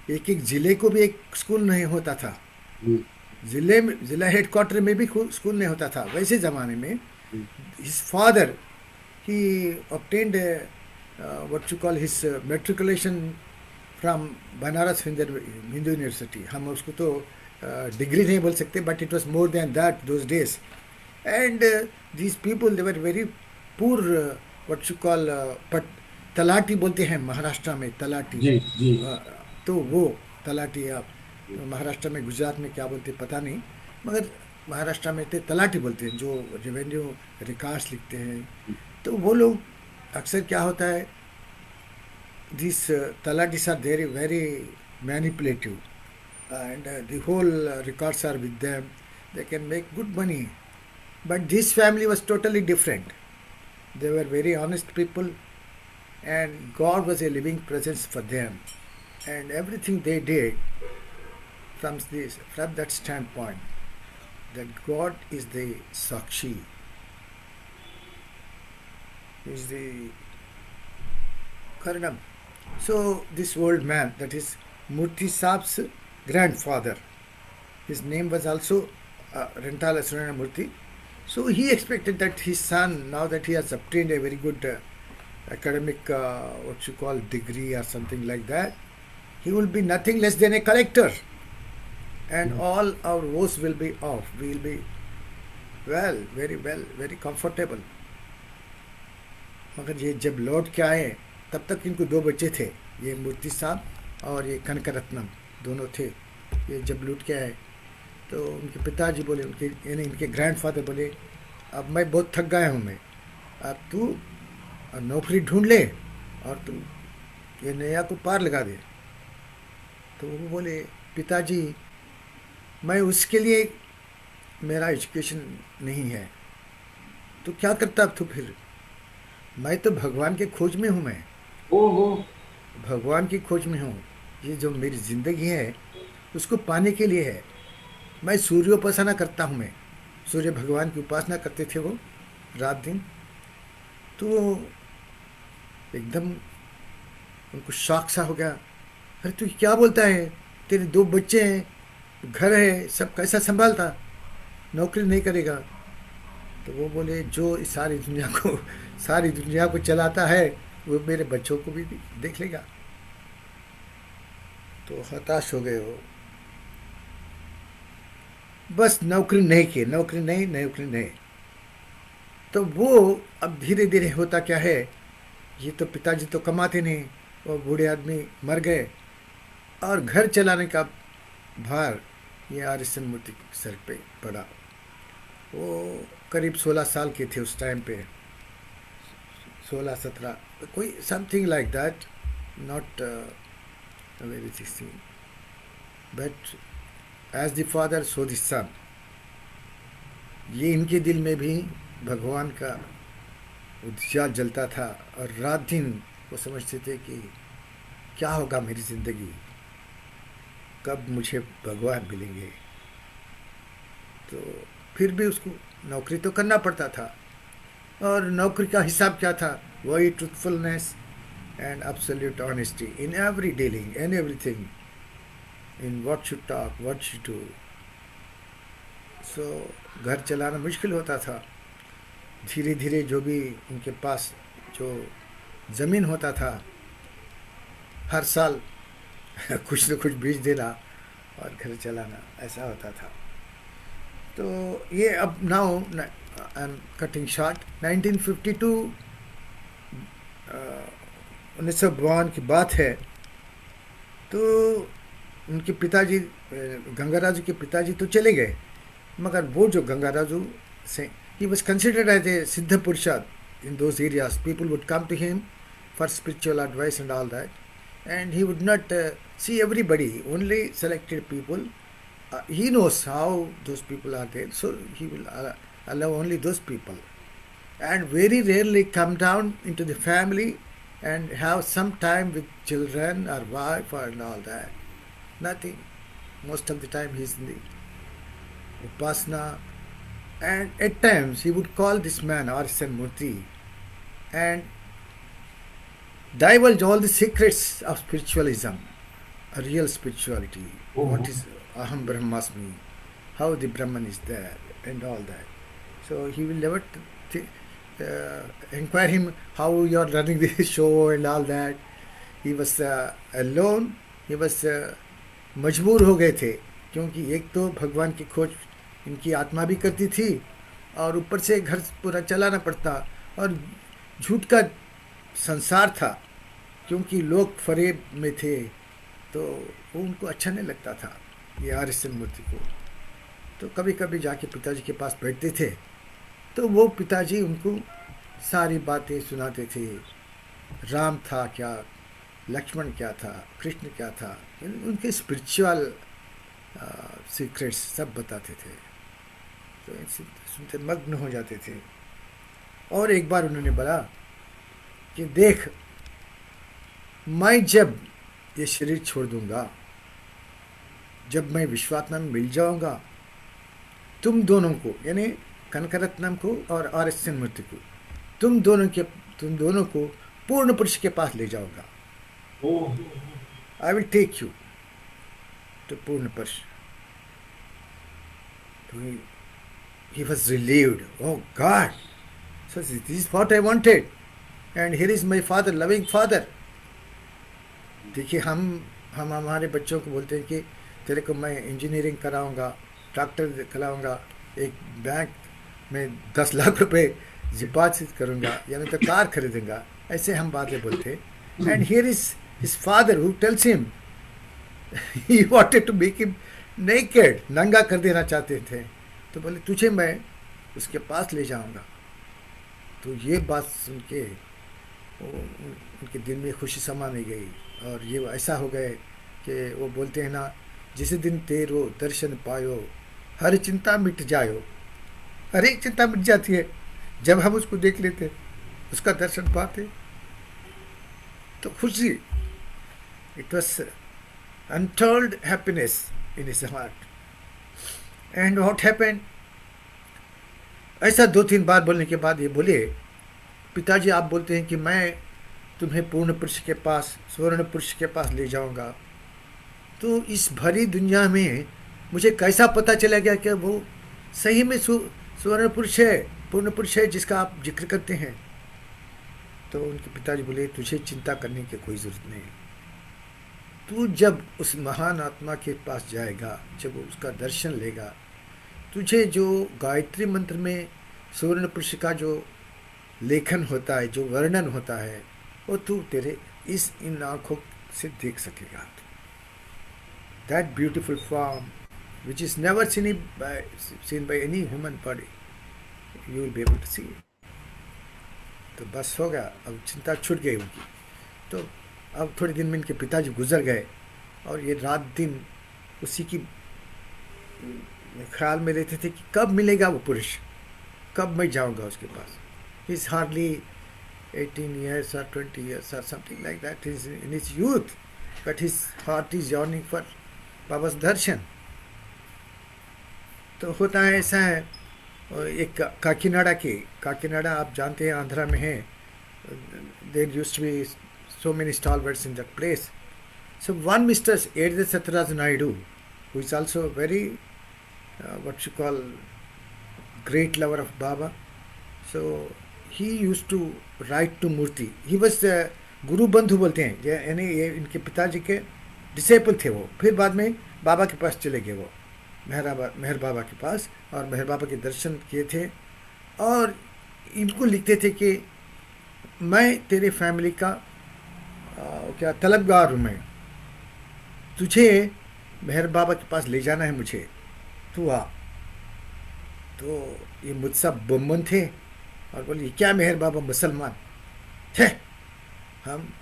एक एक ज़िले को भी एक स्कूल नहीं होता था. ज़िला हेडक्वार्टर में भी स्कूल नहीं होता था वैसे ज़माने में. his father, he obtained what you call his matriculation from Banaras Hindu university. हम उसको तो डिग्री नहीं बोल सकते, but it was more than that those days. And these people they were very poor, what you call, talati बोलते हैं महाराष्ट्र में, तलाटी. जी. तो वो तलाटी, आप महाराष्ट्र में, गुजरात में क्या बोलते पता नहीं, मगर महाराष्ट्र में तो तलाटी बोलते हैं, जो रेवेन्यू रिकॉर्ड्स लिखते हैं. तो वो लोग अक्सर क्या होता है, these talatis are very very manipulative, and the whole records are with them. They can make good money, but this family was totally different. They were very honest people, and God was a living presence for them, and everything they did from that standpoint, that God is the Sakshi, is the Karanam. So this old man, that is Murthy Saab's grandfather, his name was also Rentala Surana Murthy. So he expected that his son, now that he has obtained a very good academic, what you call degree or something like that, he will be nothing less than a collector, and all our woes will be off. We will be well, very comfortable. मगर ये जब लौट के आए तब तक इनको दो बच्चे थे, ये मूर्ति साहब और ये कनकरत्नम दोनों थे। ये जब लौट के आए तो उनके पिताजी बोले, उनके यानी इनके ग्रैंडफादर बोले, अब मैं बहुत थक गया हूँ, मैं अब तू नौकरी ढूंढ ले और तू ये नैया को पार लगा दे। तो वो बोले, पिताजी मैं उसके लिए, मेरा एजुकेशन नहीं है, तो क्या करता अब तू फिर? मैं तो भगवान के खोज में हूँ, मैं ओहो, भगवान की खोज में हूँ। ये जो मेरी ज़िंदगी है उसको पाने के लिए है। मैं सूर्योपासना करता हूँ, मैं सूर्य भगवान की उपासना करते थे वो रात दिन। तो एकदम उनको शौक सा हो गया, अरे तू क्या बोलता है, तेरे दो बच्चे हैं, घर है, सब कैसा संभालता, नौकरी नहीं करेगा? तो वो बोले, जो इस सारी दुनिया को चलाता है वो मेरे बच्चों को भी देख लेगा। तो हताश हो गए वो, बस नौकरी नहीं। तो वो अब धीरे धीरे होता क्या है, ये तो पिताजी तो कमाते नहीं, वो बूढ़े आदमी मर गए और घर चलाने का भार ये आर.एस.एन. मूर्ति के सर पे पड़ा। वो करीब 16 साल के थे उस टाइम पे, 16-17, कोई something like that, not very thing, but as the father so the son. ये इनके दिल में भी भगवान का उद्यान जलता था और रात दिन वो समझते थे कि क्या होगा मेरी ज़िंदगी, कब मुझे भगवान मिलेंगे। तो फिर भी उसको नौकरी तो करना पड़ता था, और नौकरी का हिसाब क्या था, वही truthfulness and absolute honesty in every dealing and everything, in what should talk, what should do. So घर चलाना मुश्किल होता था। धीरे धीरे जो भी उनके पास जो ज़मीन होता था, हर साल कुछ न कुछ बेच देना और घर चलाना, ऐसा होता था। तो ये अब now I am cutting short, 1952 1952 की बात है। तो उनके पिताजी, गंगाराजू के पिताजी तो चले गए, मगर वो जो गंगाराजू से, he was considered as a Siddha Purusha in those areas. People would come to him for spiritual advice and all that, and he would not see everybody, only selected people. He knows how those people are there, so he will allow only those people, and very rarely come down into the family and have some time with children or wife or and all that. Nothing. Most of the time he is in the Upasana, and at times he would call this man R.S.N. Murthy and divulge all the secrets of spiritualism, a real spirituality. What is Aham Brahmasmi, how the Brahman is there, and all that. So he will never inquire him how you are running the show and all that. He was alone. He was मजबूर हो गए थे, क्योंकि एक तो भगवान की खोज इनकी आत्मा भी करती थी और ऊपर से घर पूरा चलाना पड़ता, और झूठ का संसार था, क्योंकि लोग फरेब में थे, तो वो उनको अच्छा नहीं लगता था ये आर.एस.एन. मूर्ति को। तो कभी कभी जाके पिताजी के पास बैठते थे, तो वो पिताजी उनको सारी बातें सुनाते थे। राम था क्या, लक्ष्मण क्या था, कृष्ण क्या था, उनके स्पिरिचुअल सीक्रेट्स सब बताते थे। तो इनसे सुनते मग्न हो जाते थे। और एक बार उन्होंने बोला कि देख, मैं जब ये शरीर छोड़ दूंगा, जब मैं विश्वात्मा में मिल जाऊंगा, तुम दोनों को, यानी कनकरत्नम को और आर.एस.एन. मूर्ति को, तुम दोनों को पूर्ण पुरुष के पास ले जाऊंगा। I will take you to पूर्ण पुरुष। तो he was relieved. Oh God, so this is what I wanted, and here is my father, loving father. देखिए हम हमारे बच्चों को बोलते हैं कि तेरे को मैं इंजीनियरिंग कराऊंगा, डॉक्टर कराऊंगा, एक बैंक में 10 लाख रुपए डिपॉजिट करूंगा, या नहीं तो कार खरीदूंगा, ऐसे हम बातें बोलते हैं. And here is his father who tells him he wanted to make him naked, नंगा कर देना चाहते थे. तो बोले तुझे मैं उसके पास ले जाऊंगा. तो ये बात सुन के उनके दिल में खुशी समा नहीं गई, और ये ऐसा हो गए कि वो बोलते हैं ना, जिस दिन तेरो दर्शन पायो हर चिंता मिट जायो. हर एक चिंता मिट जाती है जब हम उसको देख लेते, उसका दर्शन पाते, तो खुशी. It was untold happiness in his heart. And what happened, ऐसा 2-3 बार बोलने के बाद ये बोले, पिताजी आप बोलते हैं कि मैं तुम्हें पूर्ण पुरुष के पास, स्वर्ण पुरुष के पास ले जाऊंगा, तो इस भरी दुनिया में मुझे कैसा पता चला गया कि वो सही में स्वर्ण पुरुष है, पूर्ण पुरुष है जिसका आप जिक्र करते हैं. तो उनके पिताजी बोले तुझे चिंता करने की कोई ज़रूरत नहीं. तू जब उस महान आत्मा के पास जाएगा, जब वो उसका दर्शन लेगा, तुझे जो गायत्री मंत्र में स्वर्ण पुरुष का जो लेखन होता है, जो वर्णन होता है, वो तू तेरे इन आँखों से देख सकेगा. That beautiful form which is never seen by any human body, you will be able to see it. तो बस हो गया, अब चिंता छूट गई उनकी. तो अब थोड़े दिन में इनके पिताजी गुजर गए, और ये रात दिन उसी की ख्याल में रहते थे कि कब मिलेगा वो पुरुष, कब मैं जाऊंगा उसके पास. He is hardly 18 years or 20 years or something like that. He is in his youth, but his heart is yearning for बाबा's दर्शन. तो होता है ऐसा है. एक काकीनाडा आप जानते हैं आंध्रा में है. There used to be so many stalwarts in that place. So one Mr. Edith Satyaraj Naidu, who is also a very what you call great lover of Baba. So he used to write to Murthy. He was गुरु बंधु बोलते हैं, यानी ये इनके पिताजी के डिसेपल थे वो. फिर बाद में बाबा के पास चले गए, वो मेहर बाबा के पास, और मेहर बाबा के दर्शन किए थे. और इनको लिखते थे कि मैं तेरे फैमिली का क्या तलबगार हूँ, मैं तुझे मेहर बाबा के पास ले जाना है मुझे, तू आ. तो ये मुझसे बम्बन थे, और बोले क्या मेहर बाबा मुसलमान थे, हम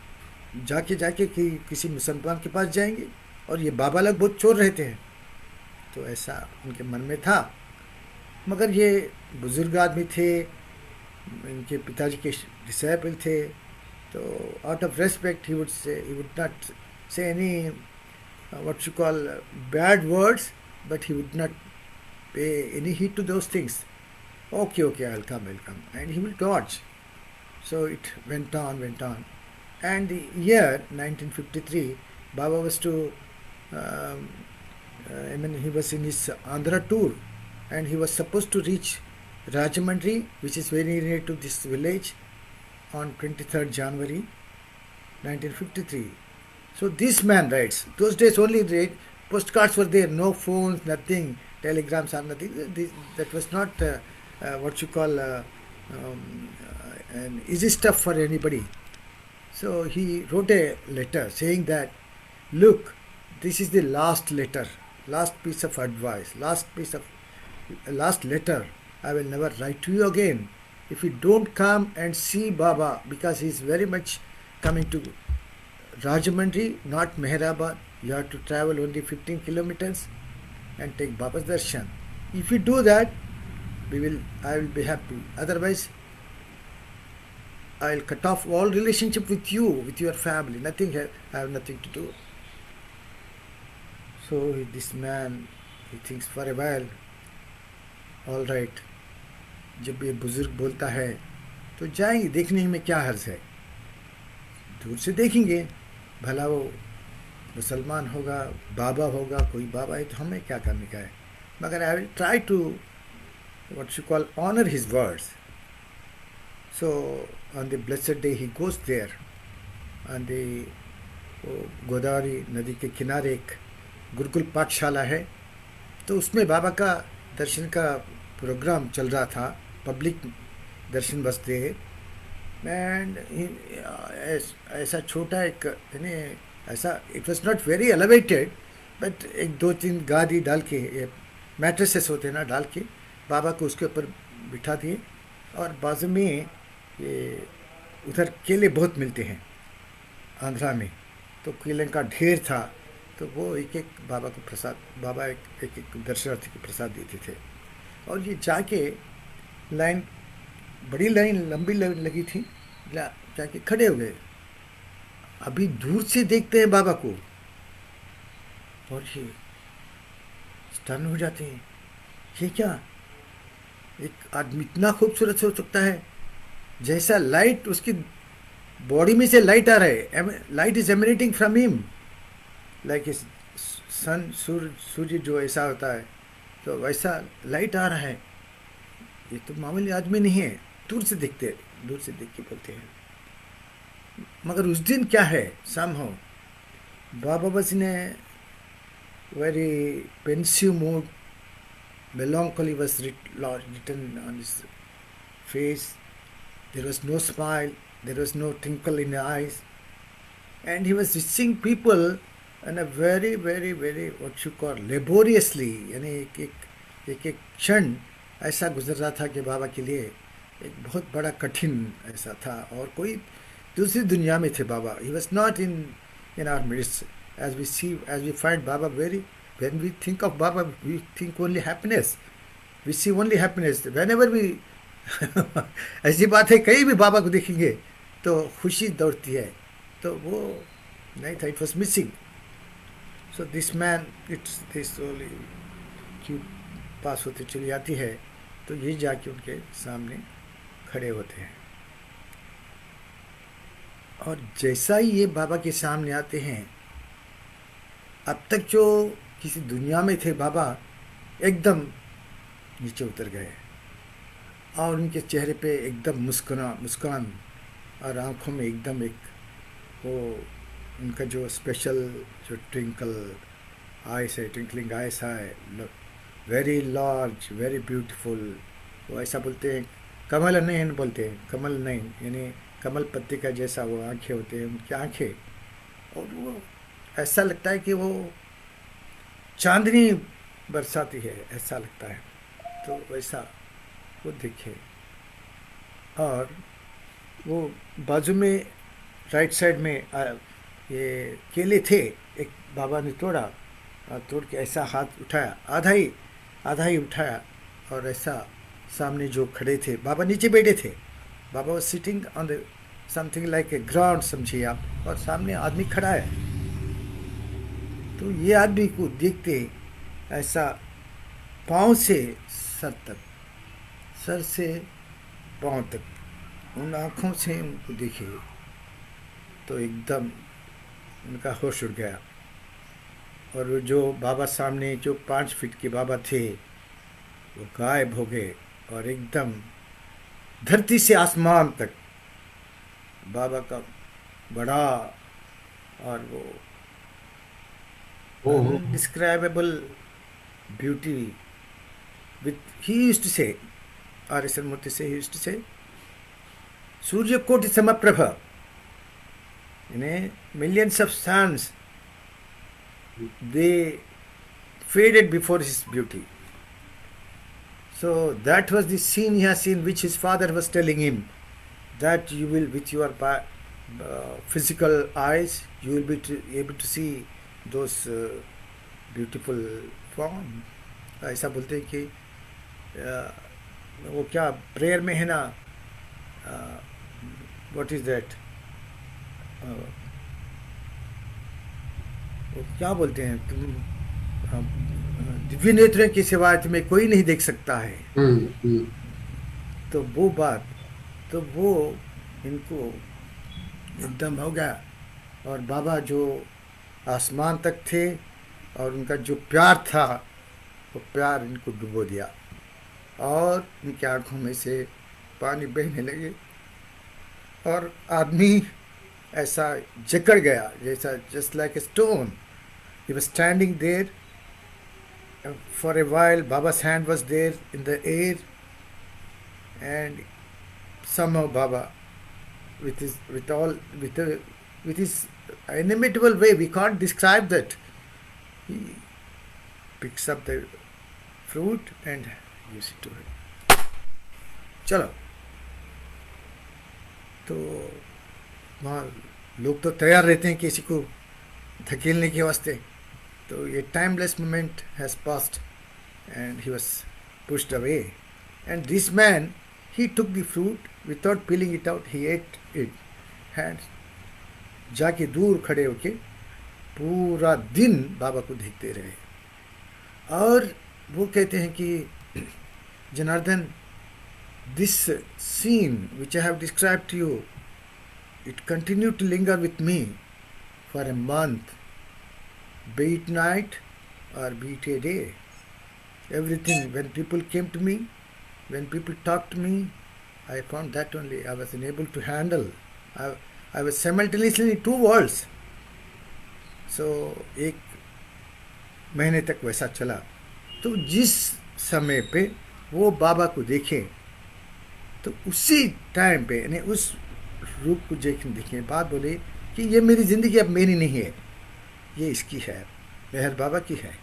जाके किसी मुसलमान के पास जाएंगे, और ये बाबा लोग बहुत चोर रहते हैं. तो ऐसा उनके मन में था. मगर ये बुजुर्ग आदमी थे, इनके पिताजी के डिसाइपल थे, तो out of respect he would not say any what you call bad words, but he would not pay any heed to those things. Okay, I'll come, and he will dodge. So it went on, and the year 1953, Baba was to he was in his Andhra tour, and he was supposed to reach Rajahmundry, which is very near to this village, on 23rd January 1953. So this man writes, those days only the postcards were there, no phones, nothing, telegrams or nothing. That was not what you call an easy stuff for anybody. So he wrote a letter saying that, look, this is the last letter, last piece of advice, last letter. I will never write to you again. If you don't come and see Baba, because he is very much coming to Rajahmundry, not Meherabad, you have to travel only 15 kilometers and take Baba's darshan. If you do that, I will be happy. Otherwise, I will cut off all relationship with you, with your family. I have nothing to do. So this man, he thinks for a while. All right. जब ये बुजुर्ग बोलता है तो जाएंगे, देखने में क्या हर्ज है, दूर से देखेंगे, भला वो मुसलमान होगा, बाबा होगा, कोई बाबा है, तो हमें क्या करने का है. मगर I will try to what you call, honor his words. So on the blessed day he goes there, on the Godavari नदी के किनारे एक गुरुकुल पाठशाला है, तो उसमें बाबा का दर्शन का प्रोग्राम चल रहा था, पब्लिक दर्शन बसते हैं। एंड ऐसा छोटा एक, यानी ऐसा, it was not very elevated, but एक दो तीन गादी डाल के, मैट्रेसेस होते हैं ना, डाल के बाबा को उसके ऊपर बिठा दिए, और बाजू में ये उधर केले बहुत मिलते हैं आंध्रा में, तो केले का ढेर था, तो वो एक एक बाबा को प्रसाद, बाबा एक एक दर्शनार्थी को प्रसाद देते थे। और ये जाके लाइन, बड़ी लाइन, लंबी लाइन लगी थी, जाके खड़े हो गए। अभी दूर से देखते हैं बाबा को और ये स्टन हो जाते हैं, ये क्या, एक आदमी इतना खूबसूरत हो सकता है, जैसा लाइट उसकी बॉडी में से लाइट आ रहा है, light is emanating from him, like sun, सूर्य जो ऐसा होता है, तो वैसा लाइट आ रहा है। ये तो मामूली आदमी नहीं है, दूर से देखते, दूर से देख के बोलते हैं। मगर उस दिन क्या है, somehow बाबा बस ने very pensive mood, melancholy was written on his face. There was no smile, there was no twinkle in the eyes, and he was reaching people in a very, very, very, what you call, laboriously. यानी एक क्षण ऐसा गुजर रहा था कि बाबा के लिए एक बहुत बड़ा कठिन ऐसा था, और कोई दूसरी दुनिया में थे बाबा. He was not in our midst. As we find Baba when we think of Baba, we think only happiness. We see only happiness. Whenever we ऐसी बात है, कहीं भी बाबा को देखेंगे तो खुशी दौड़ती है, तो वो नहीं था. It was missing. So this man, this only क्यों पास होते चली जाती है, तो ये जाके उनके सामने खड़े होते हैं. और जैसा ही ये बाबा के सामने आते हैं, अब तक जो किसी दुनिया में थे बाबा एकदम नीचे उतर गए, और उनके चेहरे पे एकदम मुस्कान और आंखों में एकदम एक वो उनका जो स्पेशल जो ट्विंकलिंग आइस है, वेरी लार्ज, वेरी ब्यूटीफुल. वो ऐसा बोलते हैं, कमल नयन बोलते हैं, कमल नयन यानी कमल पत्ती का जैसा वो आंखें होते हैं उनकी आंखें, और वो ऐसा लगता है कि वो चांदनी बरसाती है, ऐसा लगता है. तो वैसा वो दिखे. और वो बाजू में राइट साइड में ये केले थे, एक बाबा ने तोड़ा, और तोड़ के ऐसा हाथ उठाया, आधा ही उठाया, और ऐसा सामने जो खड़े थे, बाबा नीचे बैठे थे, Baba was sitting on the something like a ground समझिए आप, और सामने आदमी खड़ा है. तो ये आदमी को देखते ऐसा पाँव से सर तक, सर से पाँव तक उन आँखों से उनको देखे, तो एकदम उनका होश उड़ गया. और वो जो बाबा सामने जो 5 फीट के बाबा थे, वो गायब हो गए, और एकदम धरती से आसमान तक बाबा का बड़ा और वो indescribable beauty. He used to say, R.S. Murthy he used to say, Surya Koti Samaprabha, millions of suns, they faded before his beauty. So that was the scene he has seen, which his father was telling him, that you will, with your physical eyes, you will be able to see those beautiful form. ऐसा बोलते हैं कि वो क्या प्रेयर में है ना, व्हाट इज दैट, वो क्या बोलते हैं, तुम दिव्य नेत्रों की सिवाय तुम्हें कोई नहीं देख सकता है. तो वो बात, तो वो इनको एकदम हो गया. और बाबा जो आसमान तक थे, और उनका जो प्यार था, वो प्यार इनको डुबो दिया. और उनकी आंखों में से पानी बहने लगे और आदमी ऐसा जकड़ गया जैसा just like a stone. He was standing there. For a while, Baba's hand was there in the air, and somehow Baba, with his inimitable way, we can't describe that. He picks up the fruit and gives it to her. चलो, तो वहाँ लोग तो तैयार रहते हैं किसी को धकेलने के वास्ते. तो ये timeless moment has passed and he was pushed away. And this man, he took the fruit without peeling it out, he ate it. And जाके दूर खड़े होके पूरा दिन बाबा को देखते रहे. और वो कहते हैं कि Janardan, this scene which I have described to you, it continued to linger with me for a month, be it night or be it a day. Everything, when people came to me, when people talked to me, I found that only I was unable to handle. I was simultaneously in two worlds. So, एक महीने तक वैसा चला. तो जिस समय पे वो बाबा को देखे, तो उसी टाइम पे यानी उस रूप को देखे बात बोले कि ये मेरी ज़िंदगी अब मेरी नहीं है, ये इसकी है, मेहर बाबा की है.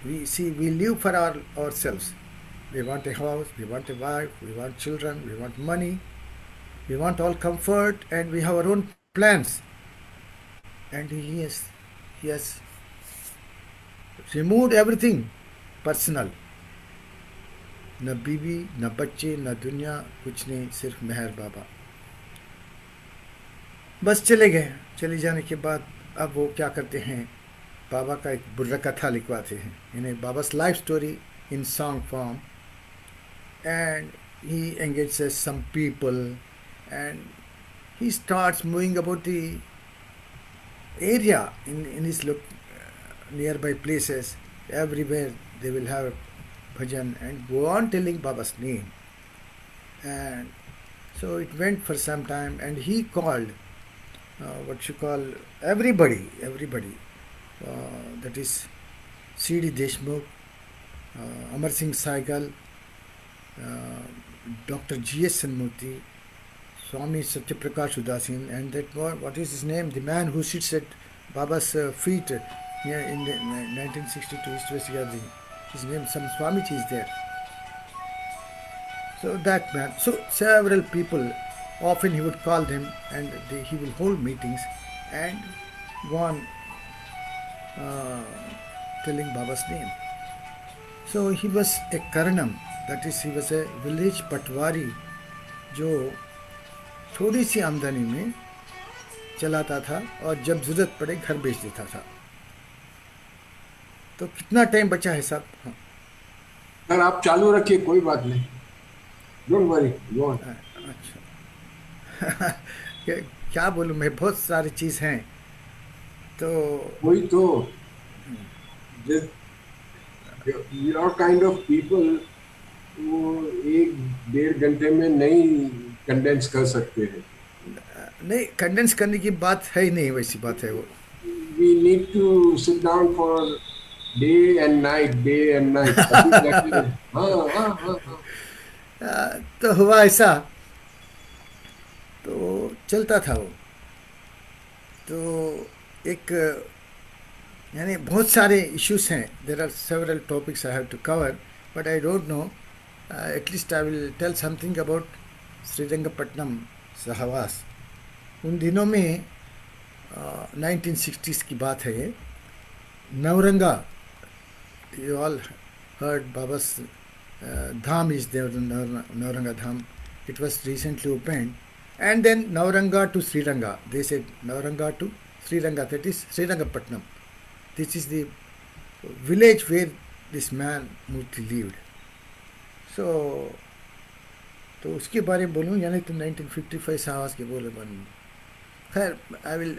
We live for ourselves. We want a house, we want a wife, we want children, we want money, we want all comfort, and we have our own plans. And he has removed everything personal. न बीवी, न बच्चे, न दुनिया, कुछ नहीं, सिर्फ मेहर बाबा. बस चले गए. चले जाने के बाद अब वो क्या करते हैं, बाबा का एक बुर्रा कथा लिखवाते हैं, यानी बाबा's life story in song form, and he engages some people and he starts moving about the area in his nearby places. Everywhere they will have bhajan and go on telling Baba's name. And so it went for some time, and he called everybody, that is C.D. Deshmukh, Amar Singh Saigal, Dr. G.S. Sanmurthy, Swami Satyaprakash Udasin, and that what is his name, the man who sits at Baba's feet in the 1962 East West Gathering. His name, some Swamiji is there. So that man, so several people, often he would call them, and he will hold meetings and go on telling Baba's name. So he was a Karanam, that is, he was a village patwari जो थोड़ी सी आमदनी में चलाता था और जब जरूरत पड़े घर बेच देता था. तो कितना टाइम बचा है साहब? हाँ. सर आप चालू रखिए, कोई बात नहीं, डोंट वरी, गो ऑन. अच्छा. क्या बोलूँ मैं, बहुत सारी चीज़ हैं. तो वही तो, योर काइंड ऑफ पीपल वो 1-1.5 घंटे में नहीं कंडेंस कर सकते हैं. नहीं, कंडेंस करने की बात है ही नहीं, वैसी बात है वो. We need to sit down for day and night. तो हुआ ऐसा, तो चलता था वो. तो एक यानी बहुत सारे इश्यूज हैं. There are several topics I have to cover, but I don't know, at least I will tell something about Srirangapatnam सहवास. उन दिनों में 1960s की बात है. Navranga, you all heard Baba's Dham is there, Navaranga Dham. It was recently opened. And then Navaranga to Sriranga. They said Navaranga to Sriranga, that is Srirangapatnam. This is the village where this man Murthy lived. So, तो उसके बारे में बोलूँ, यानी तो 1955 साहस के बोले बन. खैर, I will,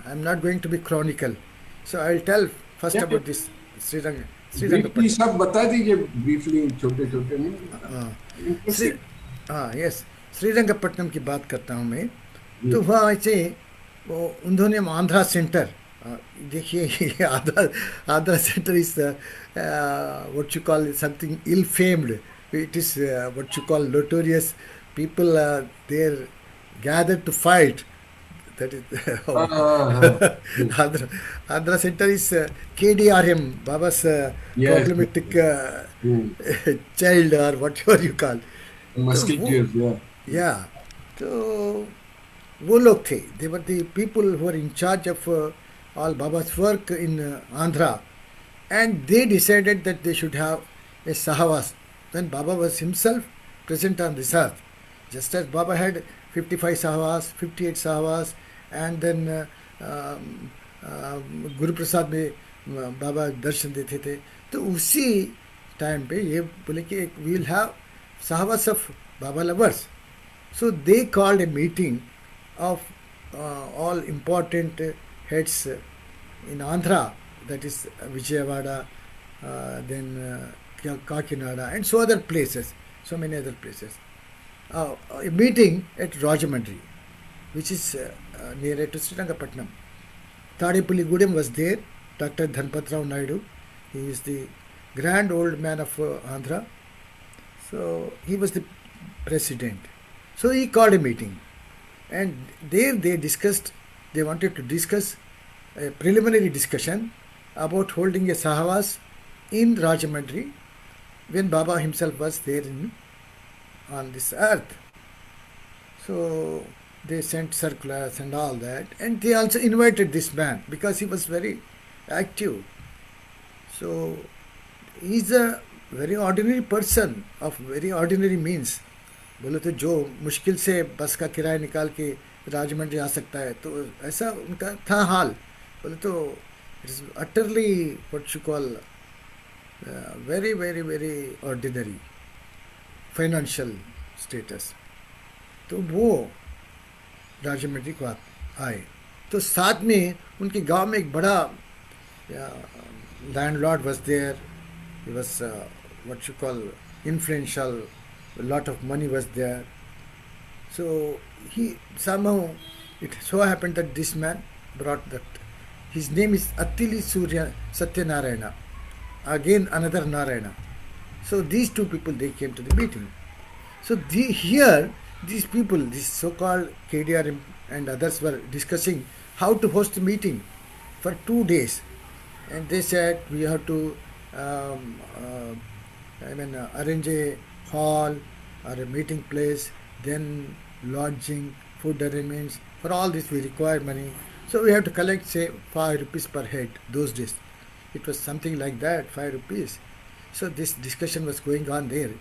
I'm not going to be chronicle. So I will tell first about this Srirangapattam. Briefly सब बता दीजिए, ब्रीफली, छोटे छोटे नहीं। हाँ श्री Interesting. हाँ यस, श्रीरंगपट्टम की बात करता हूँ मैं। जी। तो वहाँ ऐसे वो उन्होंने आंध्रा सेंटर, देखिए ये Andhra centre is what you call something ill famed, it is what you call notorious people there gathered to fight. That is हाँ हाँ हाँ। Andhra, Andhra Center is KDRM, Baba's Yes. problematic child or whatever you call. तो Musketeers, yeah. या तो वो लोग थे, they were the people who were in charge of all Baba's work in Andhra, and they decided that they should have a Sahawas when Baba was himself present on this earth. Just as Baba had 55 Sahawas, 58 Sahawas, and then Guru Prasad में बाबा दर्शन देते थे, तो उसी टाइम पे ये बोले कि we will have Sahawas of Baba lovers. So they called a meeting of all important heads in Andhra, that is Vijayawada, then Kakinada, and so other places, so many other places. A meeting at Rajahmundry, which is near to Srirangapatnam. Tadepulli Gudem was there, Dr. Dhanpat Rao Naidu. He is the grand old man of Andhra. So he was the president. So he called a meeting, and there they discussed, they wanted to discuss a preliminary discussion about holding a Sahawas in Rajahmundry when Baba himself was there on this earth. So they sent circulars and all that, and they also invited this man because he was very active. So he's a very ordinary person of very ordinary means. बोले तो जो मुश्किल से बस का किराया निकाल के राजमंड्री आ सकता है, तो ऐसा उनका था हाल. बोले तो it is utterly what you call very very very ordinary financial status. तो वो राजमंड्री को आए, तो साथ में उनके गांव में एक बड़ा landlord was there. He was what you call influential, a lot of money was there. So he somehow, it so happened that this man brought that, his name is Attili Surya Satyanarayana, again another Narayana. So these two people, they came to the meeting. So here these people, this so-called KDR and others, were discussing how to host a meeting for 2 days, and they said we have to arrange a hall or a meeting place, then lodging, food arrangements. For all this we require money. So we have to collect, say, 5 rupees per head. Those days it was something like that, 5 rupees. So this discussion was going on there.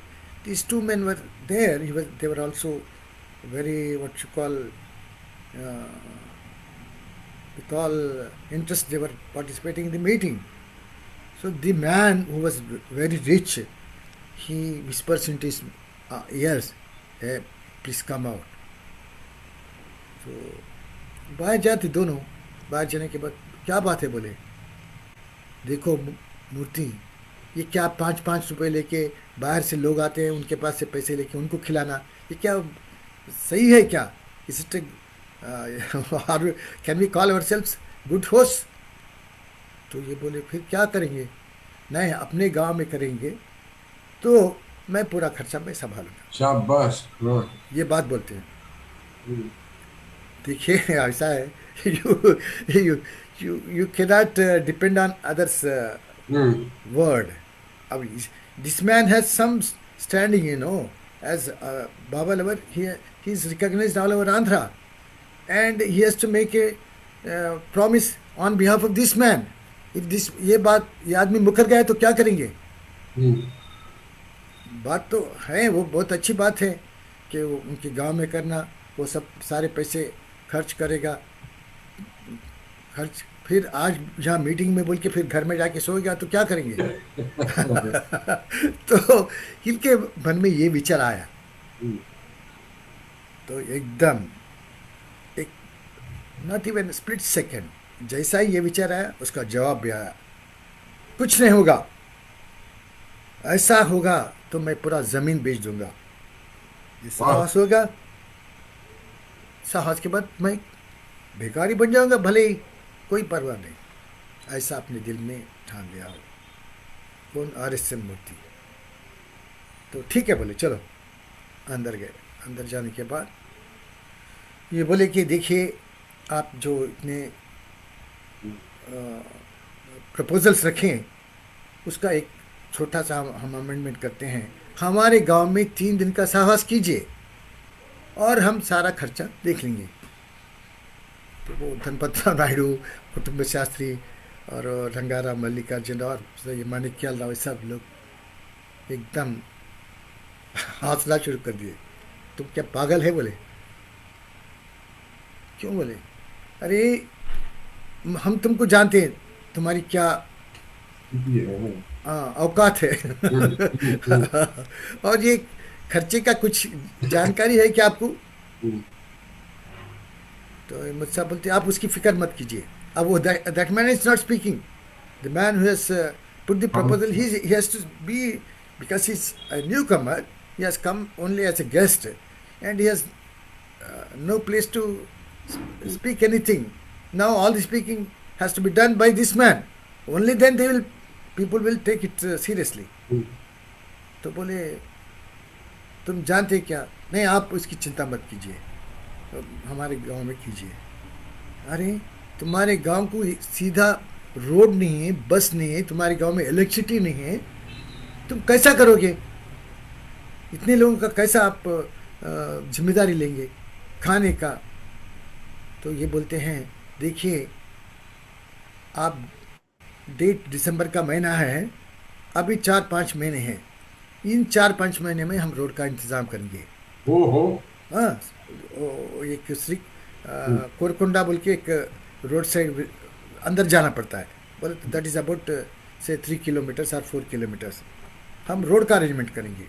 These two men were there. They were also very, what you call, with all interest they were participating in the meeting. So the man who was very rich, he whispers into his ears, hey, please come out. So बाहर जाते दोनों, बाहर जाने के बाद क्या बात है, बोले देखो मूर्ति, ये क्या 5-5 रुपए लेके बाहर से लोग आते हैं, उनके पास से पैसे लेके उनको खिलाना, ये क्या सही है क्या? Is can we call ourselves good host? तो ये बोले फिर क्या करेंगे? नहीं, अपने गांव में करेंगे तो मैं पूरा खर्चा मैं संभालूंगा. शाबाश. ये बात बोलते हैं. देखिए ऐसा है, you cannot depend on others word. अब this man has some standing, as Baba lover. He is recognized all over Andhra, and he has to make a promise on behalf of this man. If this ये आदमी मुकर गया तो क्या करेंगे? बात तो है, वो बहुत अच्छी बात है कि वो उनके गांव में करना, वो सब सारे पैसे खर्च करेगा. खर्च फिर आज यहाँ मीटिंग में बोल के फिर घर में जाके सोएगा तो क्या करेंगे? तो इनके मन में ये विचार आया. तो एकदम एक नॉट इवन स्प्लिट सेकेंड, जैसा ही ये विचार आया उसका जवाब भी आया. कुछ नहीं होगा, ऐसा होगा तो मैं पूरा ज़मीन बेच दूंगा। ये साहस होगा, साहस के बाद मैं भिखारी बन जाऊंगा, भले ही कोई परवाह नहीं। ऐसा अपने दिल में ठान लिया हो। कौन? RSM मूर्ति। तो ठीक है बोले, चलो अंदर गए। अंदर जाने के बाद ये बोले कि देखिए, आप जो इतने प्रपोजल्स रखें, उसका एक छोटा सा हम अमेंडमेंट करते हैं। हमारे गांव में 3 दिन का सहवास कीजिए और हम सारा खर्चा देख लेंगे। तो वो धनपतराव नायडू, कुटुंब शास्त्री और रंगाराम मल्लिकार्जुन और ये माणिक्याल राव, सब लोग एकदम हौसला शुरू कर दिए। तुम क्या पागल है? बोले क्यों? बोले अरे हम तुमको जानते हैं, तुम्हारी क्या औकात है। और ये खर्चे का कुछ जानकारी है क्या आपको? तो ये मुझसे बोलते आप उसकी फिक्र मत कीजिए। अब वो that man is not speaking, the man who has put the proposal, he has to be, because he is a newcomer, he has come only as a guest and he has no place to speak anything. Now all the speaking has to be done by this man, only then people will take it seriously. तो बोले तुम जानते क्या? नहीं, आप उसकी चिंता मत कीजिए, हमारे गांव में कीजिए। अरे तुम्हारे गांव को सीधा रोड नहीं है, बस नहीं है, तुम्हारे गांव में इलेक्ट्रिसिटी नहीं है, तुम कैसा करोगे? इतने लोगों का कैसा आप जिम्मेदारी लेंगे खाने का? तो ये बोलते हैं देखिए, आप डेट दिसंबर का महीना है, अभी 4-5 महीने हैं, इन 4-5 महीने में हम रोड का इंतज़ाम करेंगे। हाँ, एक श्री कोरकोंडा बोल के एक रोड साइड अंदर जाना पड़ता है, बोले दैट इज़ अबाउट से 3 किलोमीटर्स और 4 किलोमीटर्स, हम रोड का अरेंजमेंट करेंगे।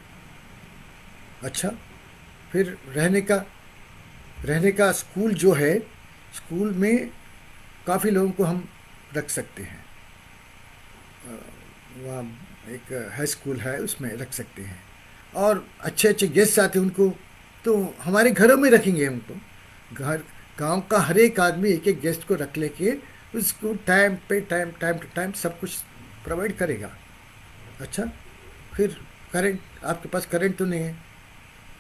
अच्छा, फिर रहने का स्कूल जो है, स्कूल में काफ़ी लोगों को हम रख सकते हैं। वहाँ एक हाई स्कूल है, उसमें रख सकते हैं। और अच्छे अच्छे गेस्ट आते हैं, उनको तो हमारे घरों में रखेंगे। हमको गांव का हर एक आदमी एक एक गेस्ट को रख लेके उसको टाइम टू टाइम सब कुछ प्रोवाइड करेगा। अच्छा, फिर करंट, आपके पास करंट तो नहीं है,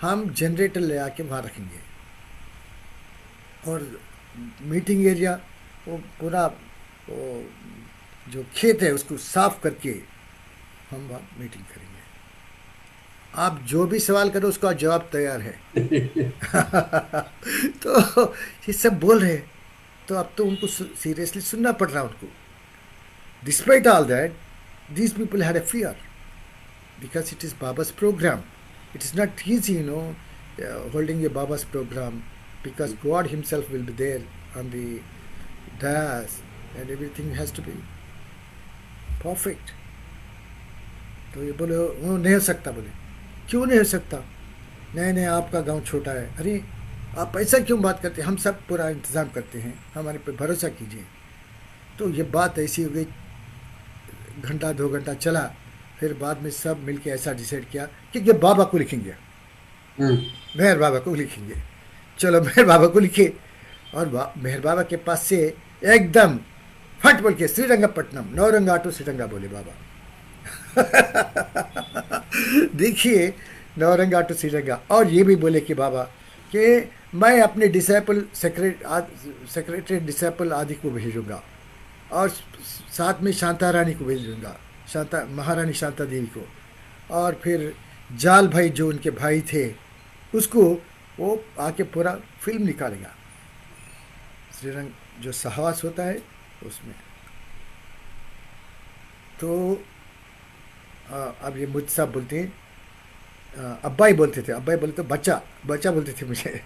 हम जनरेटर ले आके वहाँ रखेंगे। और मीटिंग एरिया, वो पूरा वो जो खेत है उसको साफ करके हम वहाँ मीटिंग करेंगे। आप जो भी सवाल करो उसका जवाब तैयार है। तो ये सब बोल रहे हैं, तो अब तो उनको सीरियसली सुनना पड़ रहा है उनको। Despite all that, these people had a fear, because it is Baba's program. It is not easy, holding a Baba's program, because God himself will be there on the dais and everything has to be perfect. तो ये बोले वो नहीं हो सकता। बोले क्यों नहीं हो सकता? नहीं, आपका गांव छोटा है। अरे आप ऐसा क्यों बात करते हैं? हम सब पूरा इंतज़ाम करते हैं, हमारे पे भरोसा कीजिए। तो ये बात ऐसी हो गई, घंटा 2 घंटा चला। फिर बाद में सब मिलके ऐसा डिसाइड किया कि ये बाबा को लिखेंगे, मेहर बाबा को लिखेंगे। चलो मेहर बाबा को लिखे, और मेहर बाबा के पास से एकदम फट बोल के श्रीरंगपट्टनम, नौरंगा टू श्रीरंगा बोले बाबा। देखिए, नौरंगा टू श्रीरंगा। और ये भी बोले कि बाबा कि मैं अपने डिसाइपल सेक्रेटरी डिसाइपल आदि को भेजूंगा, और साथ में शांता रानी को भेजूंगा, महारानी शांता देवी को, और फिर जाल भाई जो उनके भाई थे उसको, वो आके पूरा फिल्म निकालेगा, श्रीरंग जो सहवास होता है उसमें। तो अब ये मुझ साहब बोलते हैं, अब्बा ही बोलते थे, अब्बा ही बोलते बच्चा बोलते थे मुझे।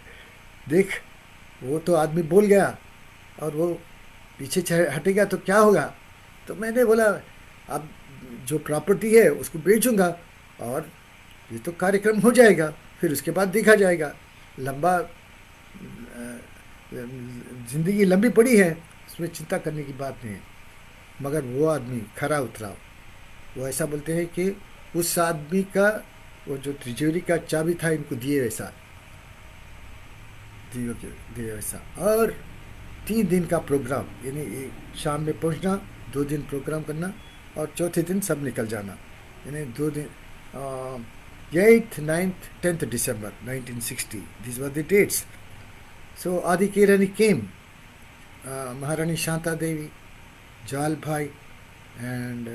देख, वो तो आदमी बोल गया और वो पीछे हटेगा तो क्या होगा? तो मैंने बोला अब जो प्रॉपर्टी है उसको बेचूंगा और ये तो कार्यक्रम हो जाएगा, फिर उसके बाद देखा जाएगा। लंबा ज़िंदगी लंबी पड़ी है, उसमें चिंता करने की बात नहीं है। मगर वो आदमी खरा उतरा, वो ऐसा बोलते हैं कि उस आदमी का वो जो तिजोरी का चाबी था इनको दिए वैसा, दिए वैसा। और 3 दिन का प्रोग्राम, यानी शाम में पहुंचना, 2 दिन प्रोग्राम करना और चौथे दिन सब निकल जाना, यानी 2 दिन। 8th, 9th, 10th December 1960, these were the dates. So Adi Kirani came, Maharani Shanta Devi, Jal Bhai, and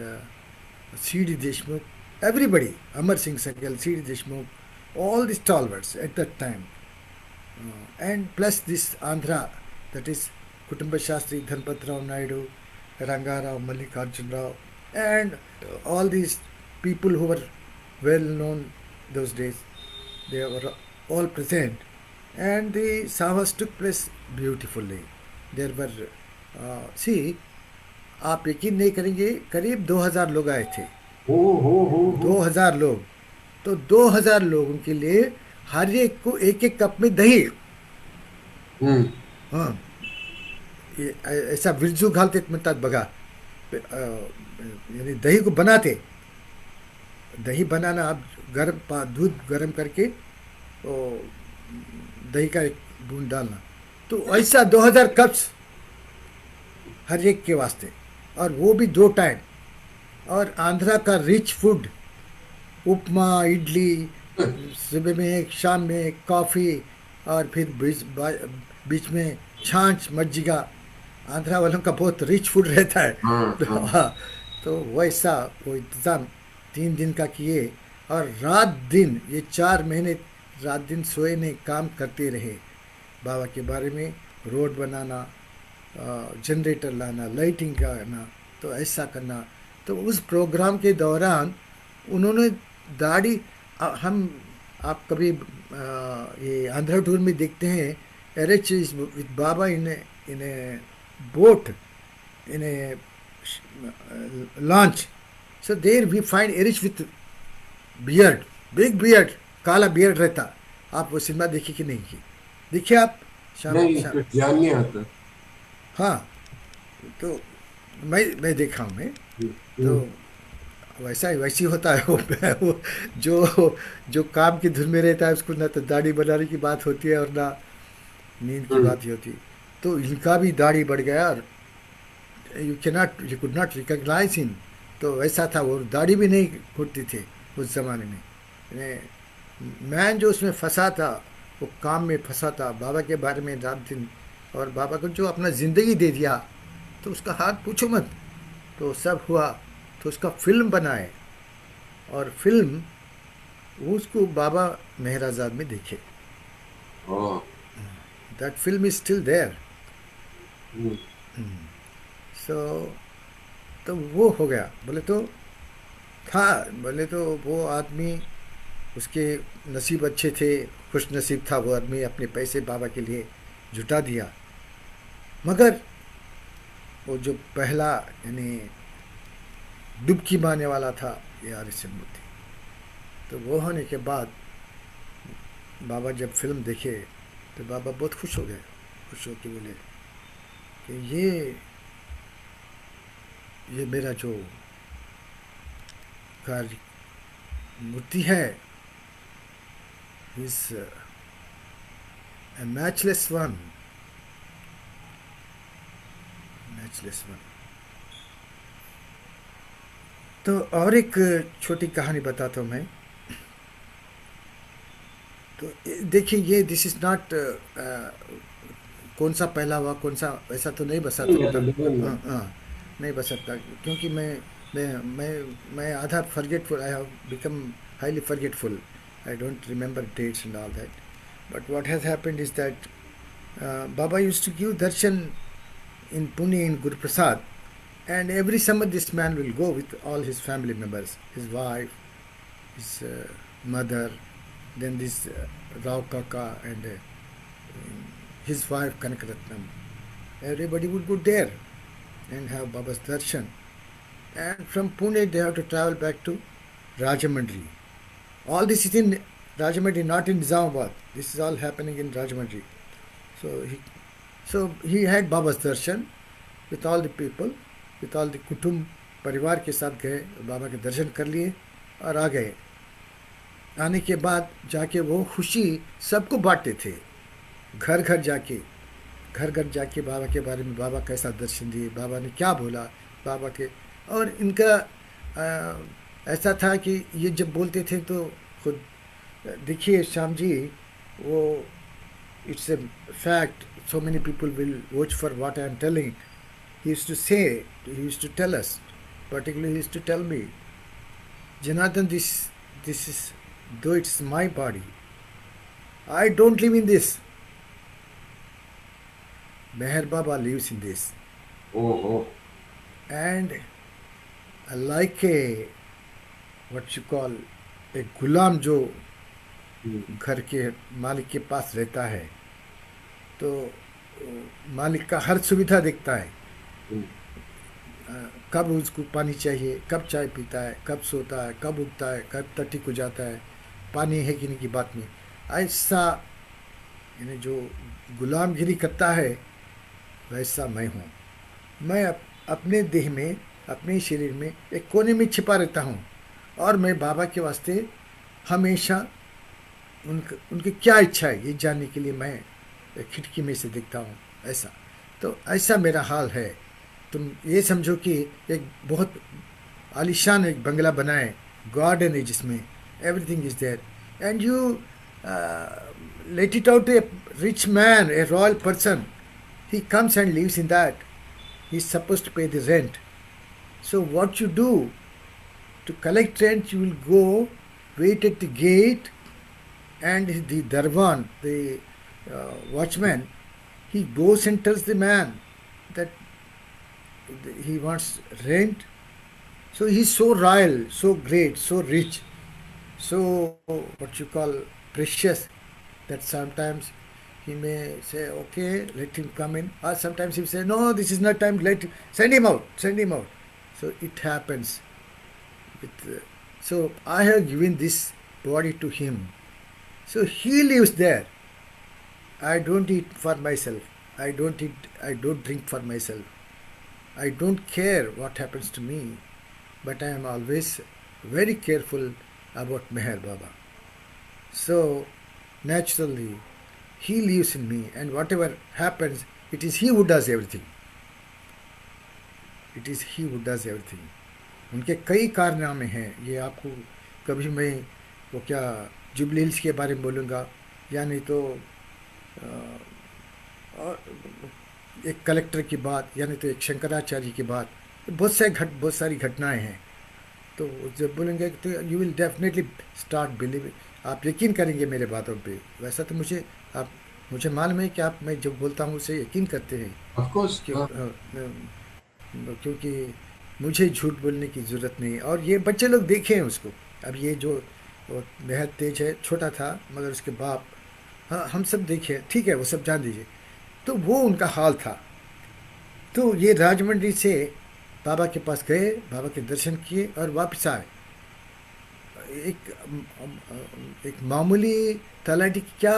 C.D. Deshmukh, everybody, Amar Singh Sahgal, C.D. Deshmukh, all the stalwarts at that time. And plus this Andhra, that is Kutumba Shastri, Dhanpat Rao Naidu, Ranga Rao, Mallikarjun Rao, and all these people who were well known those days, they were all present. And the Savas took place beautifully. There were, see, आप यकीन नहीं करेंगे, करीब 2000 लोग आए थे। 2000 लोग, तो 2000 लोगों के लिए हर एक को एक एक कप में दही, हाँ, ये ऐसा विरजू घालते म्हणतात बघा, यानी दही को बनाते, दही बनाना, आप दूध गर्म करके तो दही का एक बूंद डालना, तो ऐसा 2000 कप्स हर एक के वास्ते, और वो भी 2 टाइम। और आंध्रा का रिच फूड, उपमा, इडली, सुबह में एक, शाम में एक, कॉफ़ी, और फिर बीच में छाछ, मज्जिगा। आंध्रा वालों का बहुत रिच फूड रहता है। तो वैसा वो इंतज़ाम 3 दिन का किए, और रात दिन, ये 4 महीने रात दिन सोए नहीं, काम करते रहे बाबा के बारे में, रोड बनाना, जनरेटर लाना, लाइटिंग करना, तो ऐसा करना। तो उस प्रोग्राम के दौरान उन्होंने दाढ़ी, आप कभी ये आंध्रा टूर में देखते हैं, Eruch is with Baba in a boat, in a launch, so there we find Eruch with beard, big beard, काला बियर्ड रहता। आप वो सिनेमा देखिए कि नहीं की? देखिए आप? शाम ध्यान नहीं आता। हाँ, तो मैं देखा हूँ, मैं तो वैसी होता है वो जो काम की धुन में रहता है, उसको ना तो दाढ़ी बनाने की बात होती है और ना नींद की बात ही होती। तो इनका भी दाढ़ी बढ़ गया, और you could not recognise him. तो वैसा था, वो दाढ़ी भी नहीं खुटती थे उस ज़माने में। मैं जो उसमें फंसा था, वो काम में फंसा था, बाबा के बारे में रात दिन, और बाबा को जो अपना ज़िंदगी दे दिया, तो उसका हाथ पूछो मत। तो सब हुआ, तो उसका फिल्म बनाए, और फिल्म उसको बाबा मेहराजाद में देखे। That film is still there. So तो वो हो गया। बोले तो वो आदमी, उसके नसीब अच्छे थे, खुश नसीब था वो आदमी, अपने पैसे बाबा के लिए जुटा दिया। मगर वो जो पहला, यानी डुबकी मारने वाला था, ये आर.एस. मूर्ति, तो वो होने के बाद बाबा जब फिल्म देखे, तो बाबा बहुत खुश हो गए। खुश हो के बोले कि ये मेरा जो कार्य मूर्ति है, इज ए मैचलेस वन। तो और एक छोटी कहानी बताता हूँ मैं। तो देखिए, ये दिस इज नॉट कौन सा पहला हुआ, कौन सा, ऐसा तो नहीं बता सकता। हाँ, नहीं बता सकता, क्योंकि मैं आधा forgetful, I have become highly forgetful, I don't remember dates and all that. But what has happened is that Baba used to give darshan in Pune in Guru Prasad, and every summer this man will go with all his family members, his wife, his mother, then this Rao Kaka, and his wife Kanakaratnam. Everybody would go there and have Baba's darshan. And from Pune they have to travel back to Rajahmundry. All this is in Rajahmundry, not in Nizamabad. This is all happening in Rajahmundry. So he had Baba's darshan with all the people, with all the कुटुंब परिवार के साथ गए, बाबा के दर्शन कर लिए, और आ गए। आने के बाद जाके वो खुशी सबको बांटते थे, घर घर जाके बाबा के बारे में, बाबा कैसा दर्शन दिए, बाबा ने क्या बोला, बाबा के। और इनका ऐसा था कि ये जब बोलते थे तो खुद देखिए श्याम जी, वो it's a fact, so many people will watch for what I am telling. He used to say, he used to tell us, particularly he used to tell me, Janardhan, this is, though it's my body, I don't live in this. Meher Baba lives in this. Oh. And like a, what you call, a गुलाम जो घर के मालिक के पास रहता है, तो मालिक का हर सुविधा देखता है, कब उसको पानी चाहिए, कब चाय पीता है, कब सोता है, कब उठता है, कब टट्टी को जाता है, पानी है कि नहीं की बात में। ऐसा यानी जो गुलामगिरी करता है, वैसा मैं हूँ। मैं अपने देह में, अपने शरीर में एक कोने में छिपा रहता हूँ, और मैं बाबा के वास्ते हमेशा उनकी क्या इच्छा है ये जानने के लिए मैं खिड़की में से देखता हूँ। ऐसा तो ऐसा मेरा हाल है। तुम ये समझो कि एक बहुत आलिशान एक बंगला बनाए, गार्डन है जिसमें everything is there, and you let it out a rich man, a royal person, he comes and lives in that. He's supposed to pay the rent. So what you do to collect rent, you will go wait at the gate, and the darwan, the watchman, he goes and tells the man that he wants rent. So he's so royal, so great, so rich, so what you call precious, that sometimes he may say, okay, let him come in. Or sometimes he will say, no, this is not time, send him out. So it happens. So I have given this body to him. So he lives there. I don't eat for myself. I don't drink for myself. I don't care what happens to me. But I am always very careful about Meher Baba. So naturally, he lives in me, and whatever happens, it is he who does everything. It is he who does everything. उनके कई कारनामे हैं। ये आपको कभी मैं वो क्या जुबली हिल्स के बारे में बोलूँगा, या नहीं तो एक कलेक्टर की बात, या नहीं तो एक शंकराचार्य की बात, बहुत सारी घटनाएं हैं। तो जब बोलेंगे तो you will definitely start believing, आप यकीन करेंगे मेरे बातों पे। वैसा तो मुझे मालूम है कि आप, मैं जब बोलता हूँ उसे यकीन करते हैं। Of course, क्योंकि मुझे झूठ बोलने की ज़रूरत नहीं। और ये बच्चे लोग देखे हैं उसको। अब ये जो बेहद तेज है, छोटा था मगर उसके बाप, हाँ हम सब देखे, ठीक है, वो सब जान दीजिए। तो वो उनका हाल था। तो ये राजमंड्री से बाबा के पास गए, बाबा के दर्शन किए और वापस आए। एक मामूली तलाटी की क्या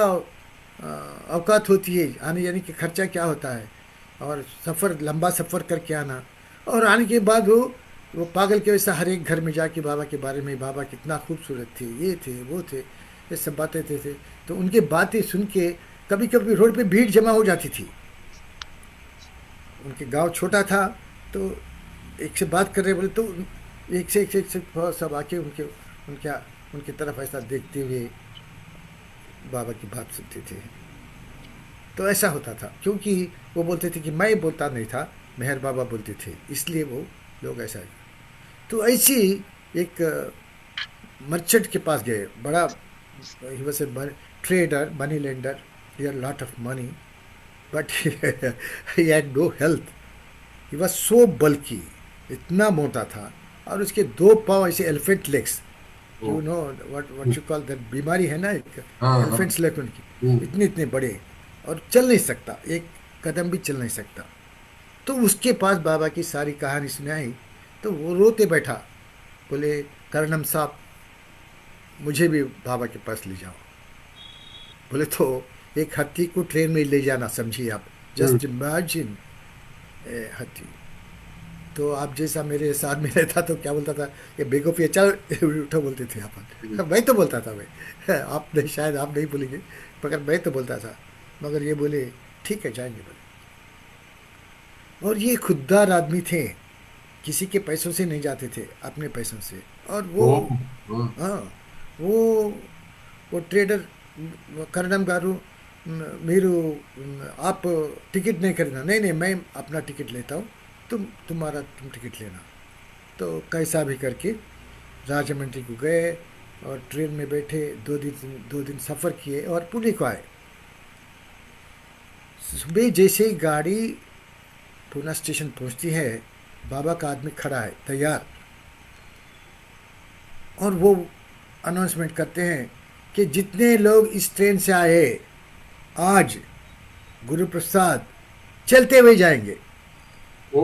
औकात होती है, आने जाने के खर्चा क्या होता है, और लंबा सफ़र करके आना, और आने के बाद वो पागल के वैसा हर एक घर में जाके बाबा के बारे में, बाबा कितना खूबसूरत थे, ये थे वो थे, ये सब बातें थे। तो उनके बातें सुन के कभी कभी रोड पे भीड़ जमा हो जाती थी। उनके गांव छोटा था, तो एक से बात कर रहे बोले तो एक से सब आके उनके तरफ ऐसा देखते हुए बाबा की बात सुनते थे। तो ऐसा होता था, क्योंकि वो बोलते थे कि मैं बोलता नहीं था, मेहर बाबा बोलते थे, इसलिए वो लोग ऐसा। तो ऐसी एक मर्चेंट के पास गए, बड़ा he was a trader, money lender, he had lot of money, but he had no health. He was so bulky, इतना मोटा था, और उसके 2 पाँव ऐसे elephant legs, you know what you call that, बीमारी है ना एक एलिफेंट्स लेग उनकी, इतने बड़े, और चल नहीं सकता, एक कदम भी चल नहीं सकता। तो उसके पास बाबा की सारी कहानी सुनाई, तो वो रोते बैठा, बोले कर्णम साहब मुझे भी बाबा के पास ले जाओ। बोले तो एक हाथी को ट्रेन में ले जाना, समझिए आप, जस्ट इमेजिन हाथी। तो आप जैसा मेरे साथ में रहता तो क्या बोलता था, ये बेवकूफ़ी है, चल उठो बोलते थे अपन। मैं तो बोलता था भाई, आप नहीं, शायद आप नहीं बोलेंगे, मगर मैं तो बोलता था। मगर ये बोले ठीक है जाएंगे बोले। और ये खुददार आदमी थे, किसी के पैसों से नहीं जाते थे, अपने पैसों से। और वो, ఓ हाँ, वो वो ट्रेडर करणम गारू, మీరు आप टिकट नहीं खरीदना, नहीं नहीं मैं अपना टिकट लेता हूँ, तुम टिकट लेना। तो कैसा भी करके राजमंड्री को गए और ट्रेन में बैठे, 2 दिन सफ़र किए और पुणे को आए। सुबह जैसे ही गाड़ी पूना स्टेशन पहुंचती है, बाबा का आदमी खड़ा है तैयार, और वो अनाउंसमेंट करते हैं कि जितने लोग इस ट्रेन से आए आज गुरु प्रसाद चलते हुए जाएंगे। ఓ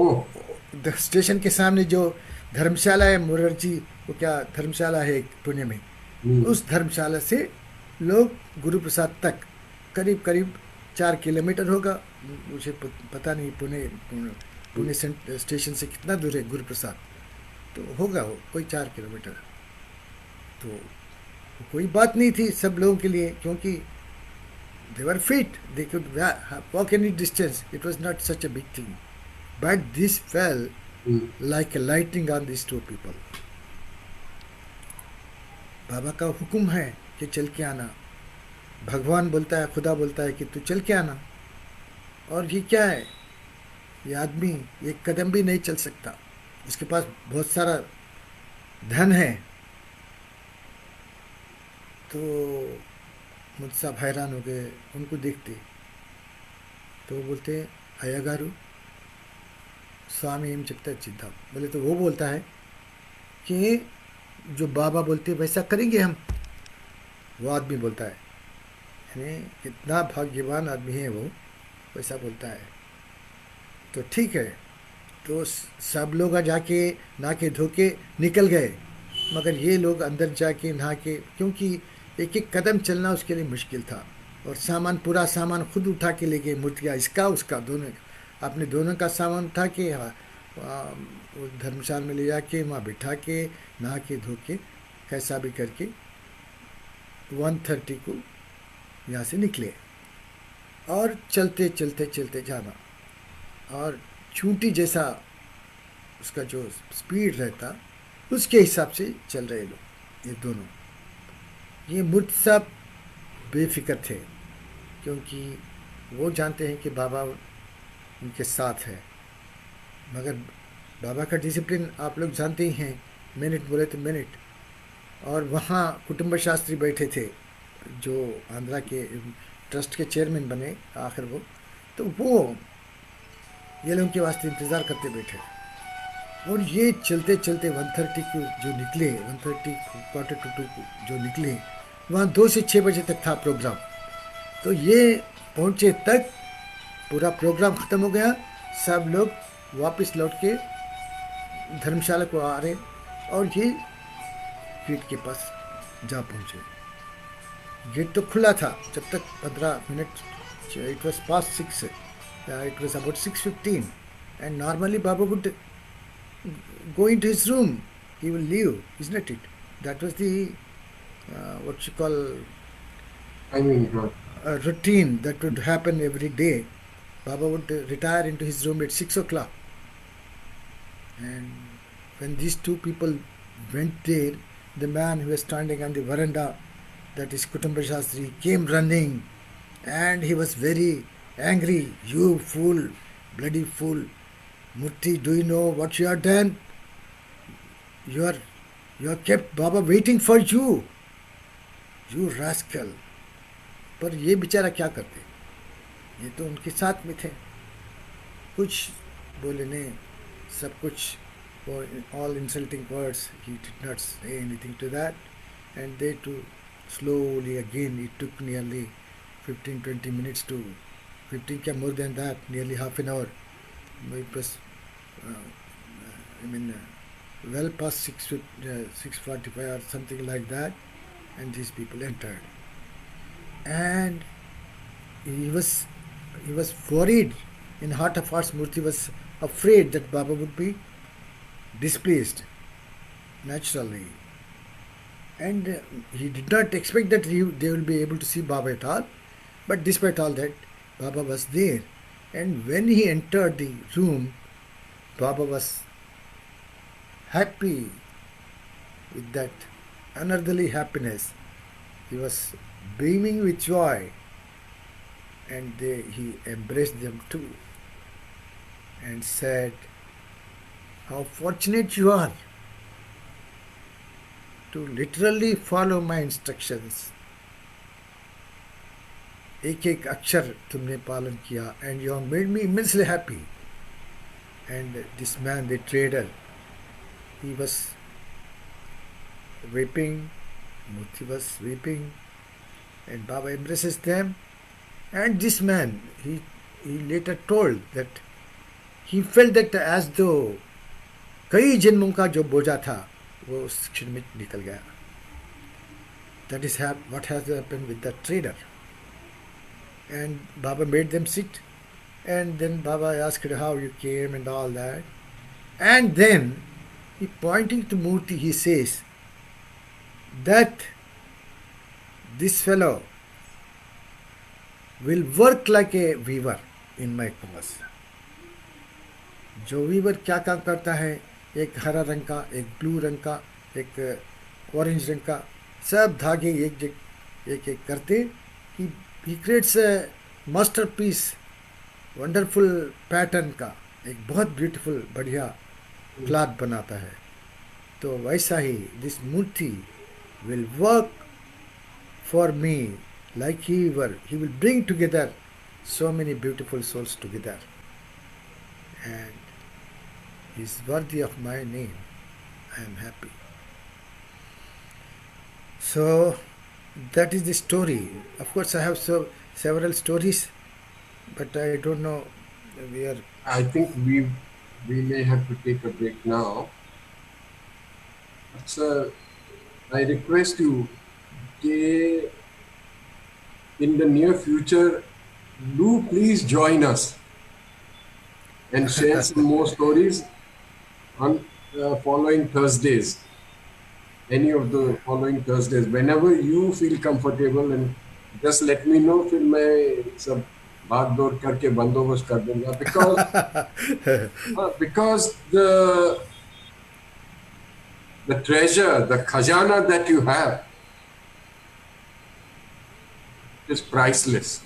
स्टेशन के सामने जो धर्मशाला है, मुरर्जी, वो क्या धर्मशाला है पुणे में, उस धर्मशाला से लोग गुरु प्रसाद तक करीब करीब 4 किलोमीटर होगा, मुझे पता नहीं पुणे स्टेशन से कितना दूर है गुरु प्रसाद, तो होगा वो कोई 4 किलोमीटर। तो कोई बात नहीं थी सब लोगों के लिए, क्योंकि they were fit, they could walk any distance, it was not such a big thing, but this fell like a lightning on these 2 people. बाबा का हुक्म है कि चल के आना, भगवान बोलता है, खुदा बोलता है कि तू चल के आना। और ये क्या है, ये आदमी एक कदम भी नहीं चल सकता, उसके पास बहुत सारा धन है। तो मुझ साहब हैरान हो गए उनको देखते, तो वो बोलते अय्यगारू स्वामी एम चक्ता चिद्धा, बोले तो वो बोलता है कि जो बाबा बोलते वैसा करेंगे हम। वो आदमी बोलता है, यानी कितना भाग्यवान आदमी है वो, वैसा बोलता है। तो ठीक है, तो सब लोग जाके नहा के धो के निकल गए, मगर ये लोग अंदर जाके नहा के, क्योंकि एक एक कदम चलना उसके लिए मुश्किल था, और सामान, पूरा सामान खुद उठा के ले गए, मूर्तियाँ इसका उसका दोनों, अपने दोनों का सामान उठा के धर्मशाला में ले जाके वहाँ बिठा के नहा के धो के कैसा भी करके 1:30 को यहाँ से निकले, और चलते चलते चलते जाना, और चूंटी जैसा उसका जो स्पीड रहता उसके हिसाब से चल रहे लोग ये दोनों। ये मूर्ति साहब बेफिक्र थे, क्योंकि वो जानते हैं कि बाबा उनके साथ है। मगर बाबा का डिसिप्लिन आप लोग जानते ही हैं, मिनट बोले तो मिनट। और वहाँ कुटुंब शास्त्री बैठे थे, जो आंध्रा के ट्रस्ट के चेयरमैन बने आखिर वो, तो वो ये लोगों के वास्ते इंतज़ार करते बैठे। और ये चलते चलते 1:30 को जो निकले, 1:30 1:45 को जो निकले, वहाँ 2 से 6 बजे तक था प्रोग्राम। तो ये पहुँचे तक पूरा प्रोग्राम ख़त्म हो गया, सब लोग वापस लौट के धर्मशाला को आ रहे, और ये गेट के पास जा पहुँचे। गेट तो खुला था जब तक 15 minute, it was pass 6, it was about 6:15, and normally Baba would go into his room, he will leave, isn't it? That was the what you call I mean, routine that would happen every day. Baba would retire into his room at 6 o'clock, and when these 2 people went there, the man who was standing on the veranda, that is Kutumba Shastri, came running, and he was very angry. You fool, bloody fool, Murthy, do you know what you have done? You are kept Baba waiting for you, you rascal. पर ये बेचारा क्या करते, ये तो उनके साथ में थे, कुछ बोले नहीं, सब कुछ, all insulting words, he did not say anything to that, and they too slowly again, it took nearly 15-20 minutes to 15, क्या more than that, nearly half an hour. It was, well past 6:45 or something like that, and these people entered, and he was worried in heart of hearts. Murthy was afraid that Baba would be displeased naturally, and he did not expect that they will be able to see Baba at all. But despite all that, Baba was there, and when he entered the room, Baba was happy with that unearthly happiness. He was beaming with joy, and he embraced them too and said, "How fortunate you are to literally follow my instructions. एक एक अक्षर तुमने पालन किया, and you have made me immensely happy." And this man, the trader, he was weeping, Murthy was weeping, and Baba embraces them. And this man, he later told that he felt that as though कई जन्मों का जो बोझा था वो उस क्षण में निकल गया. That is what has happened with the trader. And Baba made them sit, and then Baba asked how you came and all that. And then, he pointing to Murthy, he says that this fellow will work like a weaver in my cause. जो वीवर क्या काम करता है, एक हरा रंग का, एक ब्लू रंग का, एक ऑरेंज रंग का, सब धागे एक एक करते he creates a masterpiece, wonderful pattern का एक बहुत ब्यूटीफुल बढ़िया क्लॉथ बनाता है. तो वैसा ही this murti will work for me like he will bring together so many beautiful souls together, and he is worthy of my name. I am happy. So that is the story. Of course, I have several stories, but I don't know where. I think we may have to take a break now. So I request you, in the near future, do please join us and share some more stories on following Thursdays. Any of the following Thursdays, whenever you feel comfortable, and just let me know. फिर मैं सब भाग दौड़ करके बंदोबस्त कर दूंगा, because the treasure, the khajana that you have is priceless.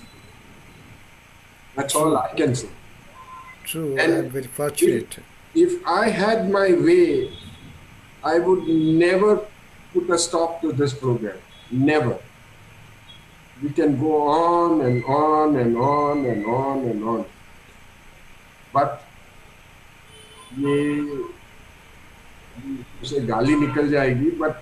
That's all I can say. True, And I am very fortunate. If I had my way, I would never put a stop to this program. Never. We can go on and on and on and on and on. But ये उसे गाली निकल जाएगी. But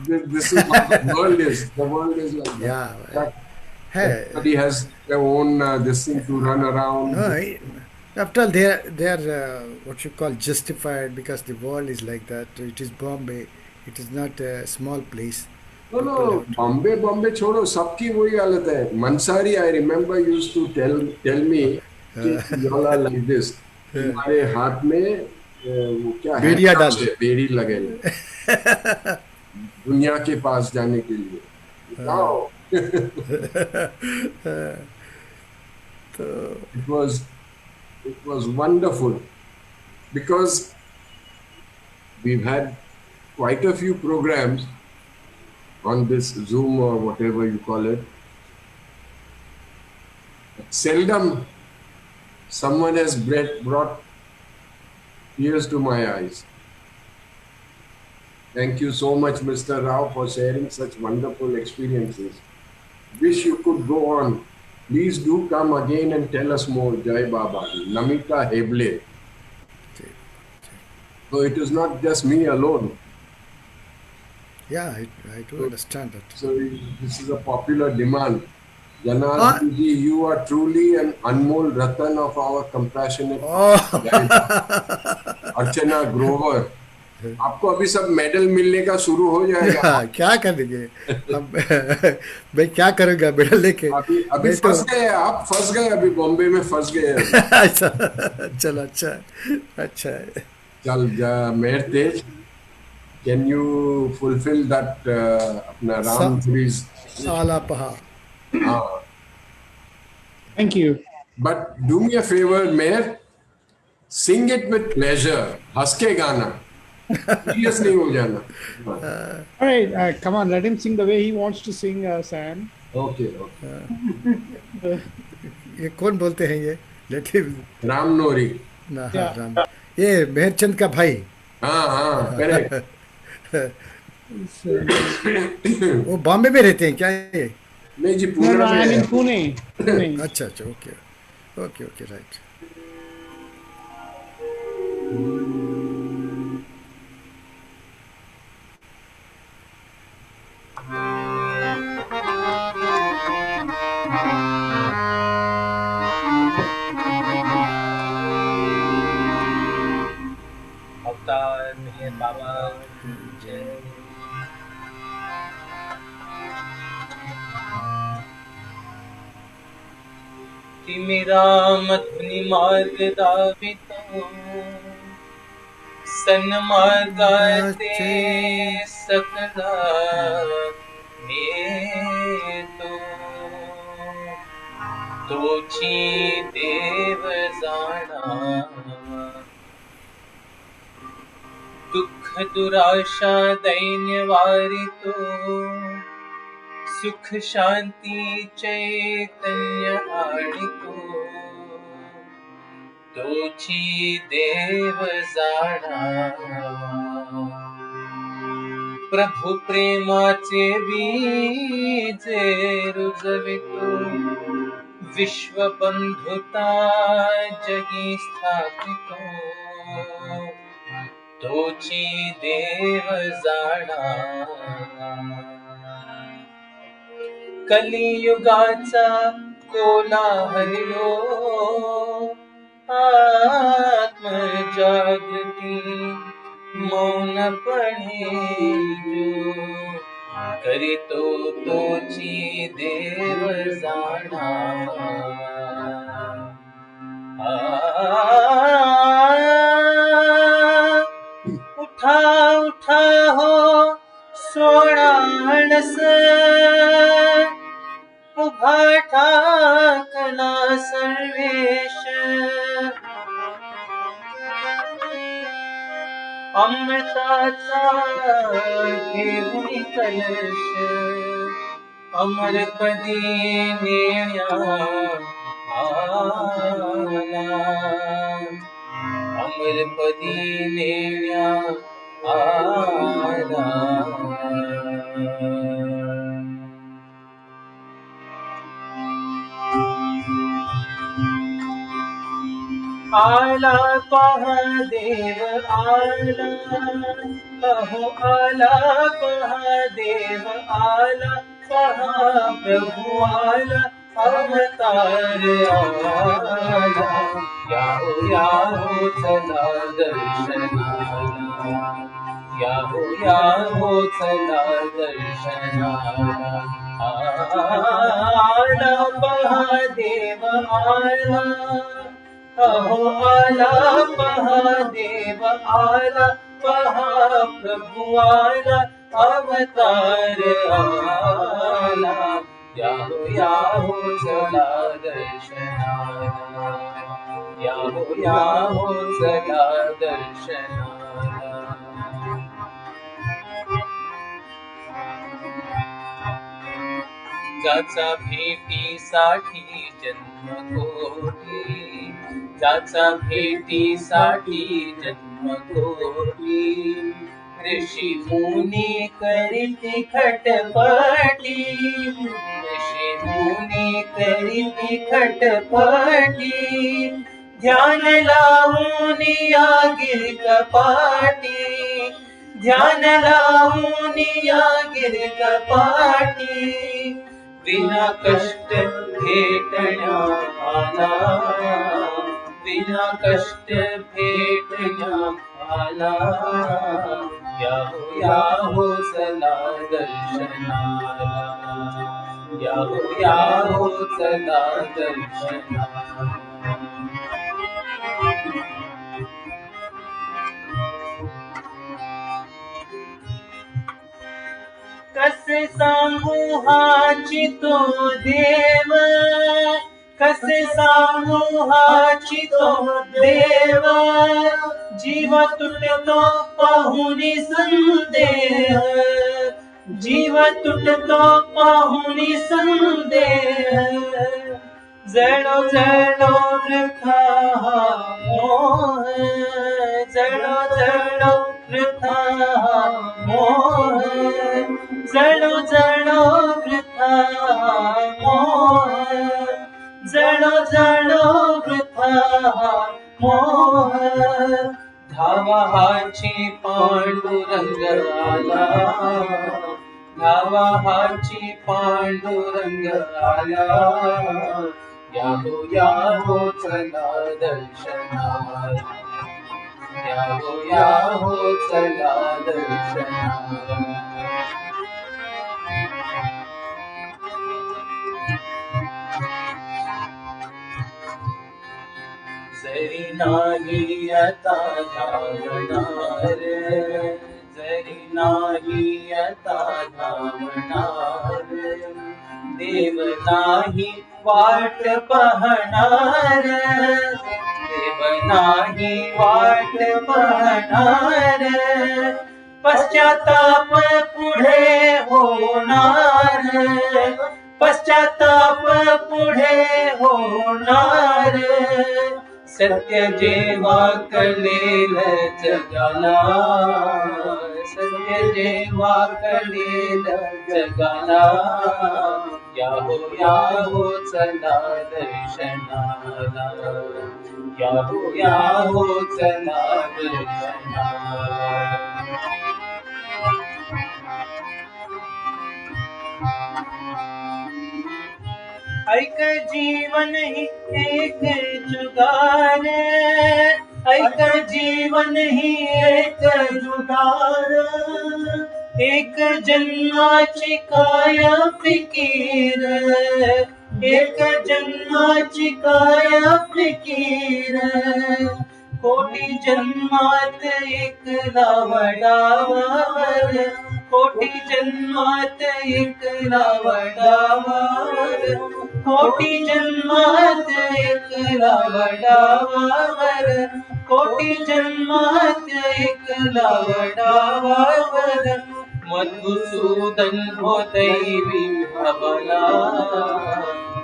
this is what the world is. The world is like Yeah. that. Hey, Everybody has their own this thing to run around. no, after all, they are what you call justified, because the world is like that. It is Bombay. It is not a small place. No, Bombay छोड़ो, सबकी वही हालत है. Mansari, I remember, used to tell me, you all are like this. तुम्हारे हाथ में वो क्या है? बेड़ियाँ डाल. बेड़ी लगे दुनिया के पास जाने के लिए. Wow. It was wonderful, because we've had quite a few programs on this Zoom or whatever you call it. Seldom someone has brought tears to my eyes. Thank you so much, Mr. Rao, for sharing such wonderful experiences. Wish you could go on. Please do come again and tell us more. Jai Baba. Namita Heble. So it is not just me alone. Yeah, I do understand that. So this is a popular demand. Janardhan ji, you are truly an Anmol Ratan of our compassionate. Archana Grover. आपको अभी सब मेडल मिलने का शुरू हो जाएगा. क्या करेंगे अब? मैं क्या करूँगा मेडल लेके? अभी फंस गए, आप फंस गए, अभी बॉम्बे में फंस गए. अच्छा, चलो, अच्छा है. चल मेहर तेज, can you fulfill that अपना रामपुरी's आला पहा. हाँ. Thank you. But do me a favor, Meher, sing it with pleasure. हंस के गाना, serious नहीं हो जाना. All right, come on, let him sing the way he wants to sing, Sam. Okay. ये कौन बोलते हैं ये? Let him. राम नोरी. ना, Yeah. राम. ये मेहरचंद का भाई. हाँ, correct. वो बॉम्बे में रहते हैं क्या ये? नहीं जी, No, पूना no, I'm में in है. Pune. Pune. अच्छा, ओके, राइट. अवतार मेहर बाबा जय. कि मेरा मधुनि मार्ग दावितो सन्मार्गाते सकला ने तोची देव जाणा दुःख दुराशा दैन्य वारितो सुख शांति चैतन्य आडितो तोची देव जाणा प्रभु प्रेमाचे बीजे रुजवितो विश्व बंधुता जगी स्थापितो तोची देव जाणा कलियुगाचा कोलाहलो आत्मजागृती मौनपणे जो करितो तोची देव जाणा उठा हो सोणाणस उभा ठाकला सर्वेश अमृताचा घेऊन कलश अमरपदी नेण्या आला अमरपदी नेण्या आला आला पहा देव आला अहो आला पहा देव आला पहा प्रभु आला अवतार आला याहो चला दर्शनाला याहो चला दर्शनाला आला पहा देव आला अहो आला पहा देव आला पहा प्रभु आला अवतार आला याहो चला दर्शनाला याहो चला दर्शनाला ज्याचा भेटीसाठी जन्मकोटी ज्याचा भेटीसाठी जन्मकोटी ऋषी मुनी करीती खटपटी ऋषी मुनी करीती खटपटी ध्यान लावून या गिर कपाटी ध्यान लावून या गिर कपाटी विना कष्ट भेटण्या आला विना कष्ट भेटण्या आला याहो चला दर्शनाला याहो चला दर्शनाला कसे सांगू हाची तो देव, कसे सांगू हाची तो देव, जीव तुटतो पाहुनी संदेह, जीव तुटतो पाहुनी संदेह, जळो जळो वृथा मोह, जळो जळो वृथा मोह, जळो जळो वृथा मोह, जळो जळो वृथा मोह, धावा हाची पांडुरंग आला, धावा हाची पांडुरंग आला, याहो याहो चला दर्शनाला, याहो याहो चला दर्शनाला. जरी नाही आता धावणार, जरी नाही आता धावणार, देव नाही वाट पाहणार, देव नाही वाट पाहणार, पश्चाताप पुढे होणार, पश्चाताप पुढे होणार, सत्य जेव्हा कळेल जगाला, सत्य जेव्हा कळेल जगाला, याहो याहो चला दर्शनाला, याहो याहो चला दर्शनाला. ऐक जीवन ही एक जुगार, ऐक जीवन ही एक जुगार, एक जन्माची काय फिकीर, एक जन्माची काय फिकीर, कोटी जन्मात एक वडावर, कोटी जन्मात एक वडावर, कोटी जन्मात एक वडावर, कोटी जन्मात एक वडावर, मधुसूदन हो दैवी भवला,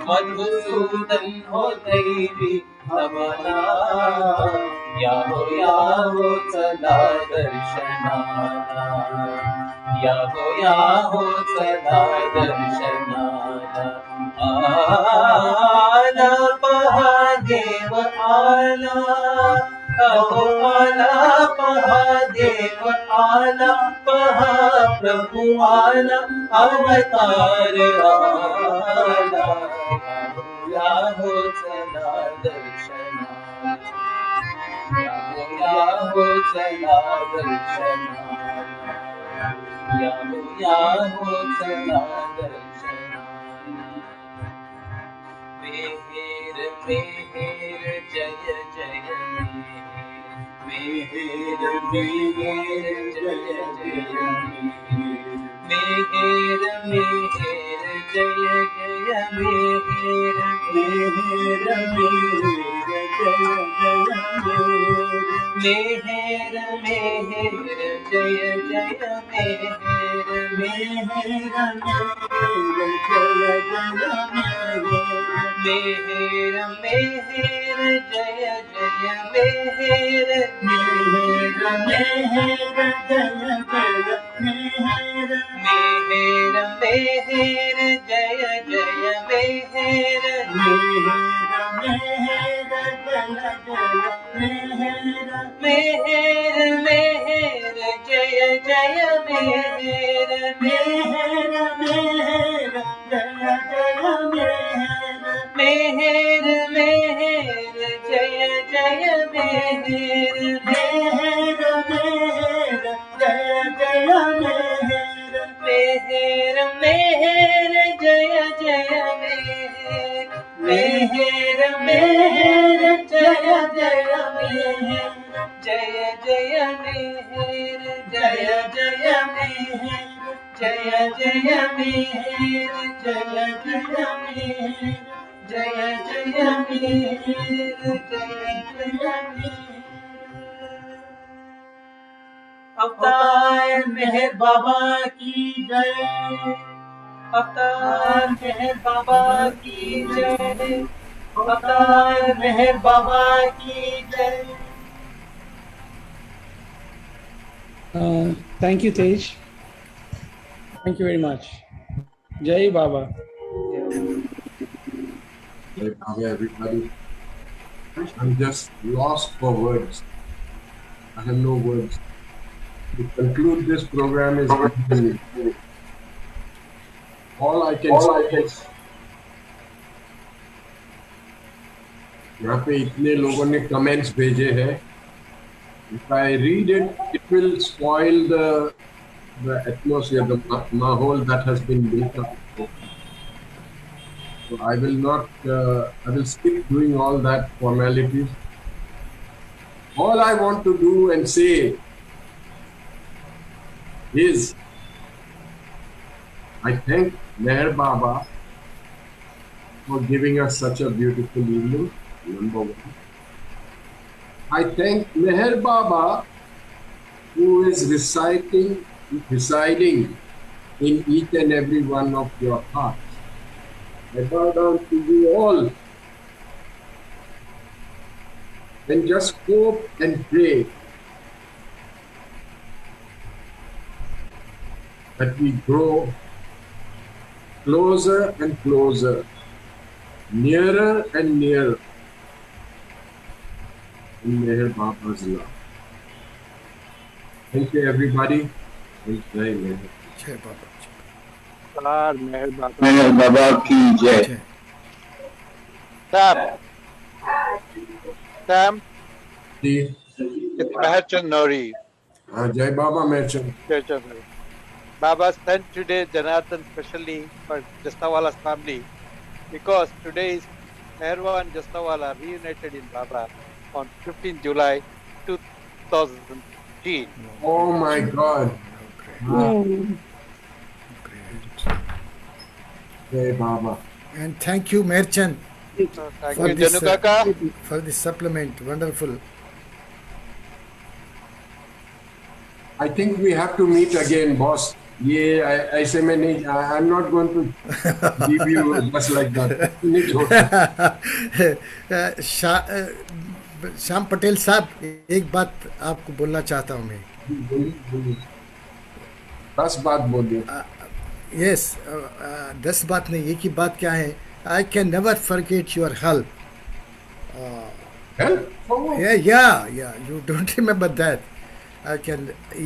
मधुसूदन हो दैवी भवला, याहो याहो चला दर्शनाला, याहो याहो चला दर्शनाला. आला पहा देव आला, अहो आला पहा देव आला, पहा प्रभू आला, अवतार आला, याहो चला दर्शनाला, याहो याहो चला दर्शनाला, याहो याहो चला दर्शनाला. मेहेर मेहेर जय जय मेहेर, मेहेर जय जय मेहेर, मेहेर जय जय मेहेर, मेहेर मेहेर जय जय मेहेर, मेहेर जय जय मेहेर, मेहेर मेहेर जय जय मेहेर, मेहेर जय जय मेहेर, मेहेर मेहेर जय जय मेहेर, मेहेर मेहेर जय जय मेहेर, मेहेर मेहेर जय जय मेहेर, मेहेर जय जय मेहेर, मेहेर मेहेर जय जय मेहेर, मेहेर मेहेर जय जय मेहेर, मेहेर मेहेर जय जय मेहेर, मेहेर मेहेर जय जय मेहेर, मेहेर मेहेर जय जय मेहेर, जय जय मेहेर, जय जय मेहेर, जय जय जय मेहर जय जय मेहर जय जय मेहर जय जय मेहर। अवतार मेहर बाबा की जय, अवतार मेहर बाबा की जय, अवतार मेहर बाबा की जय। Thank you, Tej. Thank you very much. Jai Baba. Hey, Baba, everybody. I'm just lost for words. I have no words. To conclude this program is all I can say is यहाँ पे इतने लोगों ने कमेंट्स भेजे हैं. If I read it, it will spoil the atmosphere, the mahol that has been built up. So I will not. I will skip doing all that formalities. All I want to do and say is, I thank Meher Baba for giving us such a beautiful evening. Number one. I thank Meher Baba, who is residing in each and every one of your hearts. I bow down to you all and just hope and pray that we grow closer and closer, nearer and nearer in Meher Baba's love. Thank you, everybody. And Jai Meher. जय बाबा अवतार मेहर बाबा मेहर बाबा की जय। जय। Sam, ji, it's Meherchand Nori. Jai Baba Meherchand. Baba sent today Janardhan specially for Jastawala's family because today is Meherwa and Jastawala reunited in Baba on 15 July 2003. Oh my God. Jai Baba. And thank you, Merchant, So thank For you, this, Janu Kaka. for this supplement. Wonderful. I think we have to meet again, boss. Yeah, I say I'm not going to leave you just like that. नहीं छोड़- श्याम पटेल साहब, एक बात आपको बोलना चाहता हूँ मैं. बोलिए. 10 बात बोलिए. यस, 10 बात नहीं, एक ही बात क्या है. I can never forget your help. Help? For what? Yeah, you don't remember that. I can,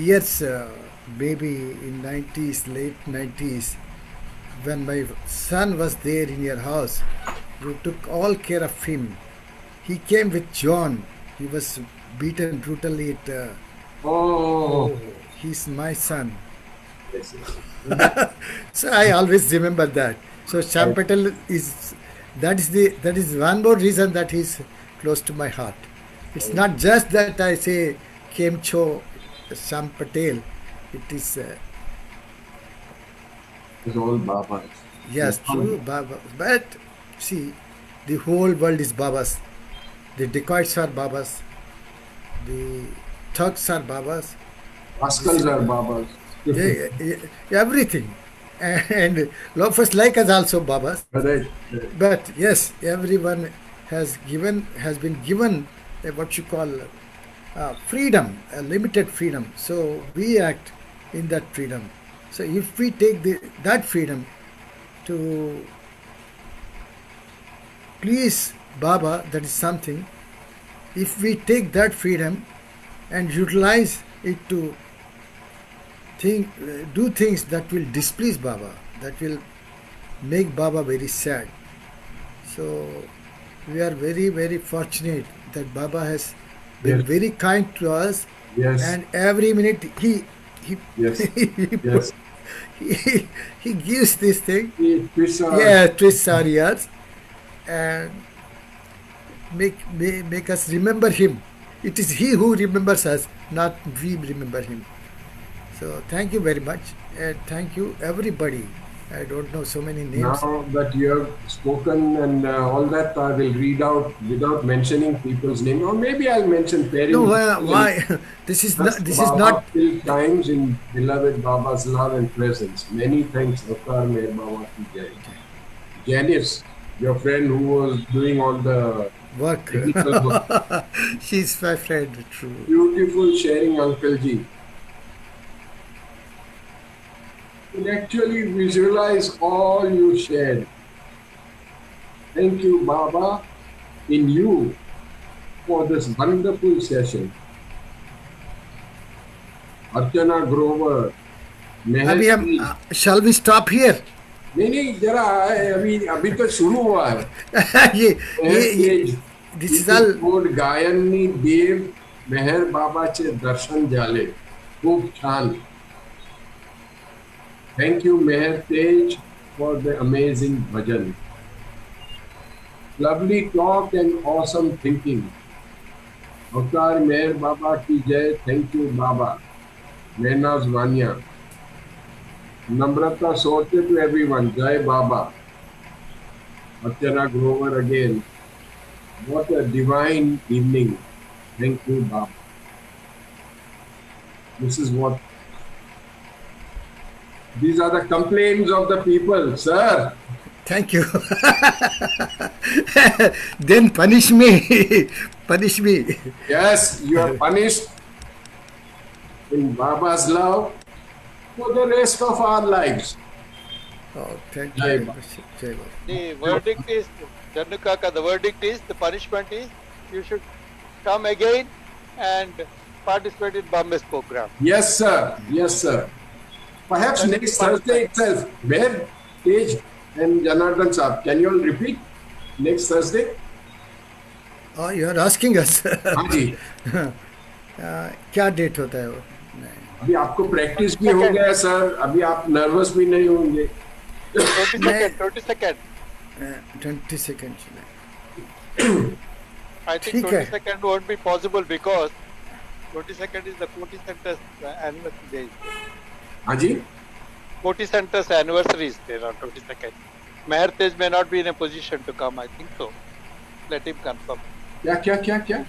years, maybe in 90s, late 90s, when my son was there in your house, you took all care of him. He came with John. He was beaten brutally at, Oh. he's my son. Yes, yes. So I always remember that. So Shyam Patel is, that is one more reason that he's close to my heart. It's not just that I say Kem Cho Shyam Patel. It is It's all Baba. yes, true Baba. But see, the whole world is Babas. The dacoits are Babas. The thugs are Babas. Rascals are Babas. Everything. And loafers like us also Babas. Correct. But yes, everyone has been given a, what you call freedom, a limited freedom. So we act in that freedom. So if we take that freedom to please Baba, that is something. If we take that freedom and utilize it to do things that will displease Baba, that will make Baba very sad. So we are very, very fortunate that Baba has been Yes. very kind to us, Yes. and every minute he Yes. Yes. he gives this thing, Twists are- twists our ears, and make us remember him. It is he who remembers us, not we remember him. So thank you very much, and thank you everybody. I don't know so many names. Now that you have spoken and all that, I will read out without mentioning people's name, or maybe I'll mention parents. No, why? This is not. This is not. Till times in beloved Baba's love and presence. Many thanks, Avtar Meher Baba ki jai. Janice, your friend who was doing all the Work. technical work. She's my friend, true. Beautiful sharing, Uncle Ji. You can actually visualize all you shared. Thank you, Baba, in you for this wonderful session. Archana Grover, अभी हम shall we stop here? नहीं जरा अभी तो शुरू हुआ है. ये this is all. गायननी देव मेहर बाबाचे दर्शन झाले खूप छान. Thank you, Meher Tej, for the amazing bhajan. Lovely talk and awesome thinking. Avtar Meher Baba ki jai. Thank you, Baba. Mehnaz Vanya. Namrata Sote to everyone. Jai Baba. Archana Grover again. What a divine evening. Thank you, Baba. This is what. These are the complaints of the people, sir. Thank you. Then punish me. Punish me. Yes, you are punished in Baba's love for the rest of our lives. Oh, thank you. Jai very Baba. much. Jai Baba. The verdict is, Jannu Kaka, the verdict is, the punishment is, you should come again and participate in Bombay's program. Yes, sir. Yes, sir. Perhaps next Thursday itself. Where Tej and Janardhan Saab, can you all repeat? Next Thursday? Oh, you are asking us. हाँ जी. क्या डेट होता है वो? अभी आपको प्रैक्टिस भी हो गया सर. अभी आप नर्वस भी नहीं होंगे. 22nd. 22nd July. I think ठीक है. 22nd won't be possible because 22nd is the Koti Center's anniversary day. हाँ जी. Koti Center's anniversary is there on 22nd. Meher Tej may not be in a position to come, I think so. Let him confirm. क्या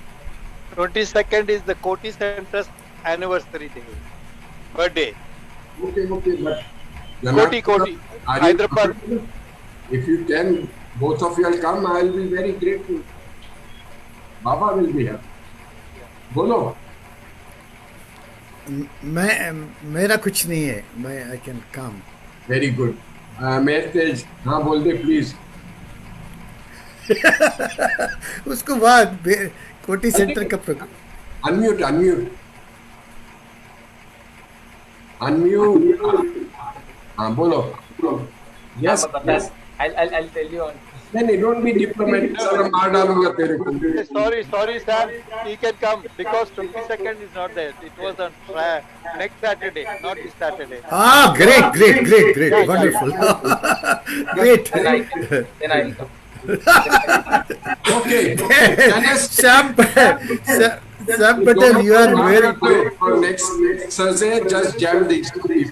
22nd is the Koti Center's anniversary day. Birthday. Okay, but Koti. are you- Hyderabad. If you can, both of you will come, I will be very grateful. Baba will be here. बोलो. मेरा कुछ नहीं है. I can come. Very good. मेहर तेज, हाँ बोल दे प्लीज. उसको बाद कोटी सेंटर का प्रोग्राम. Unmute. हाँ बोलो. Yes. I'll tell you on. नहीं, don't be diplomatic. सर मार डालूंगा तेरे को. Sorry, sir. He can come because 22nd is not there. It was on next Saturday, not this Saturday. Ah, great. Wonderful. Great. Then I'll come. Okay. Sam Patel, you are very good. For next Thursday, just jam these two.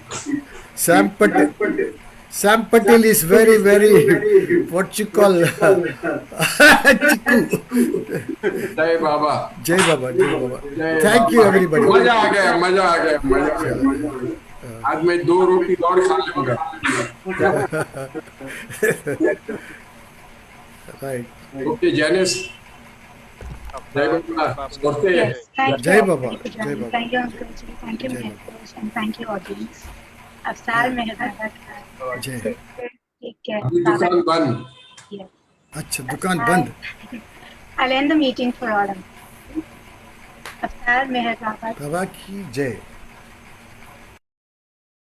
Sam Patel is very what you call Chiku. जय बाबा. Jai Baba. जय Thank you बाबा. everybody. मजा आ गया. आज मैं 2 रोटी और खा लूंगा. Right. Okay, Janice. जय बाबा. करते हैं. Thank Jai you. Baba. Thank you, Jai John. Baba. Thank you, Uncle Ji. Thank you, Jai Meher Tej, and thank you, audience. Afsar Meher Baba. Jai. Take care. अभी दुकान बंद. Yes. अच्छा दुकान बंद. I'll end the meeting for all. Afsar Meher Baba. बाबा की जय.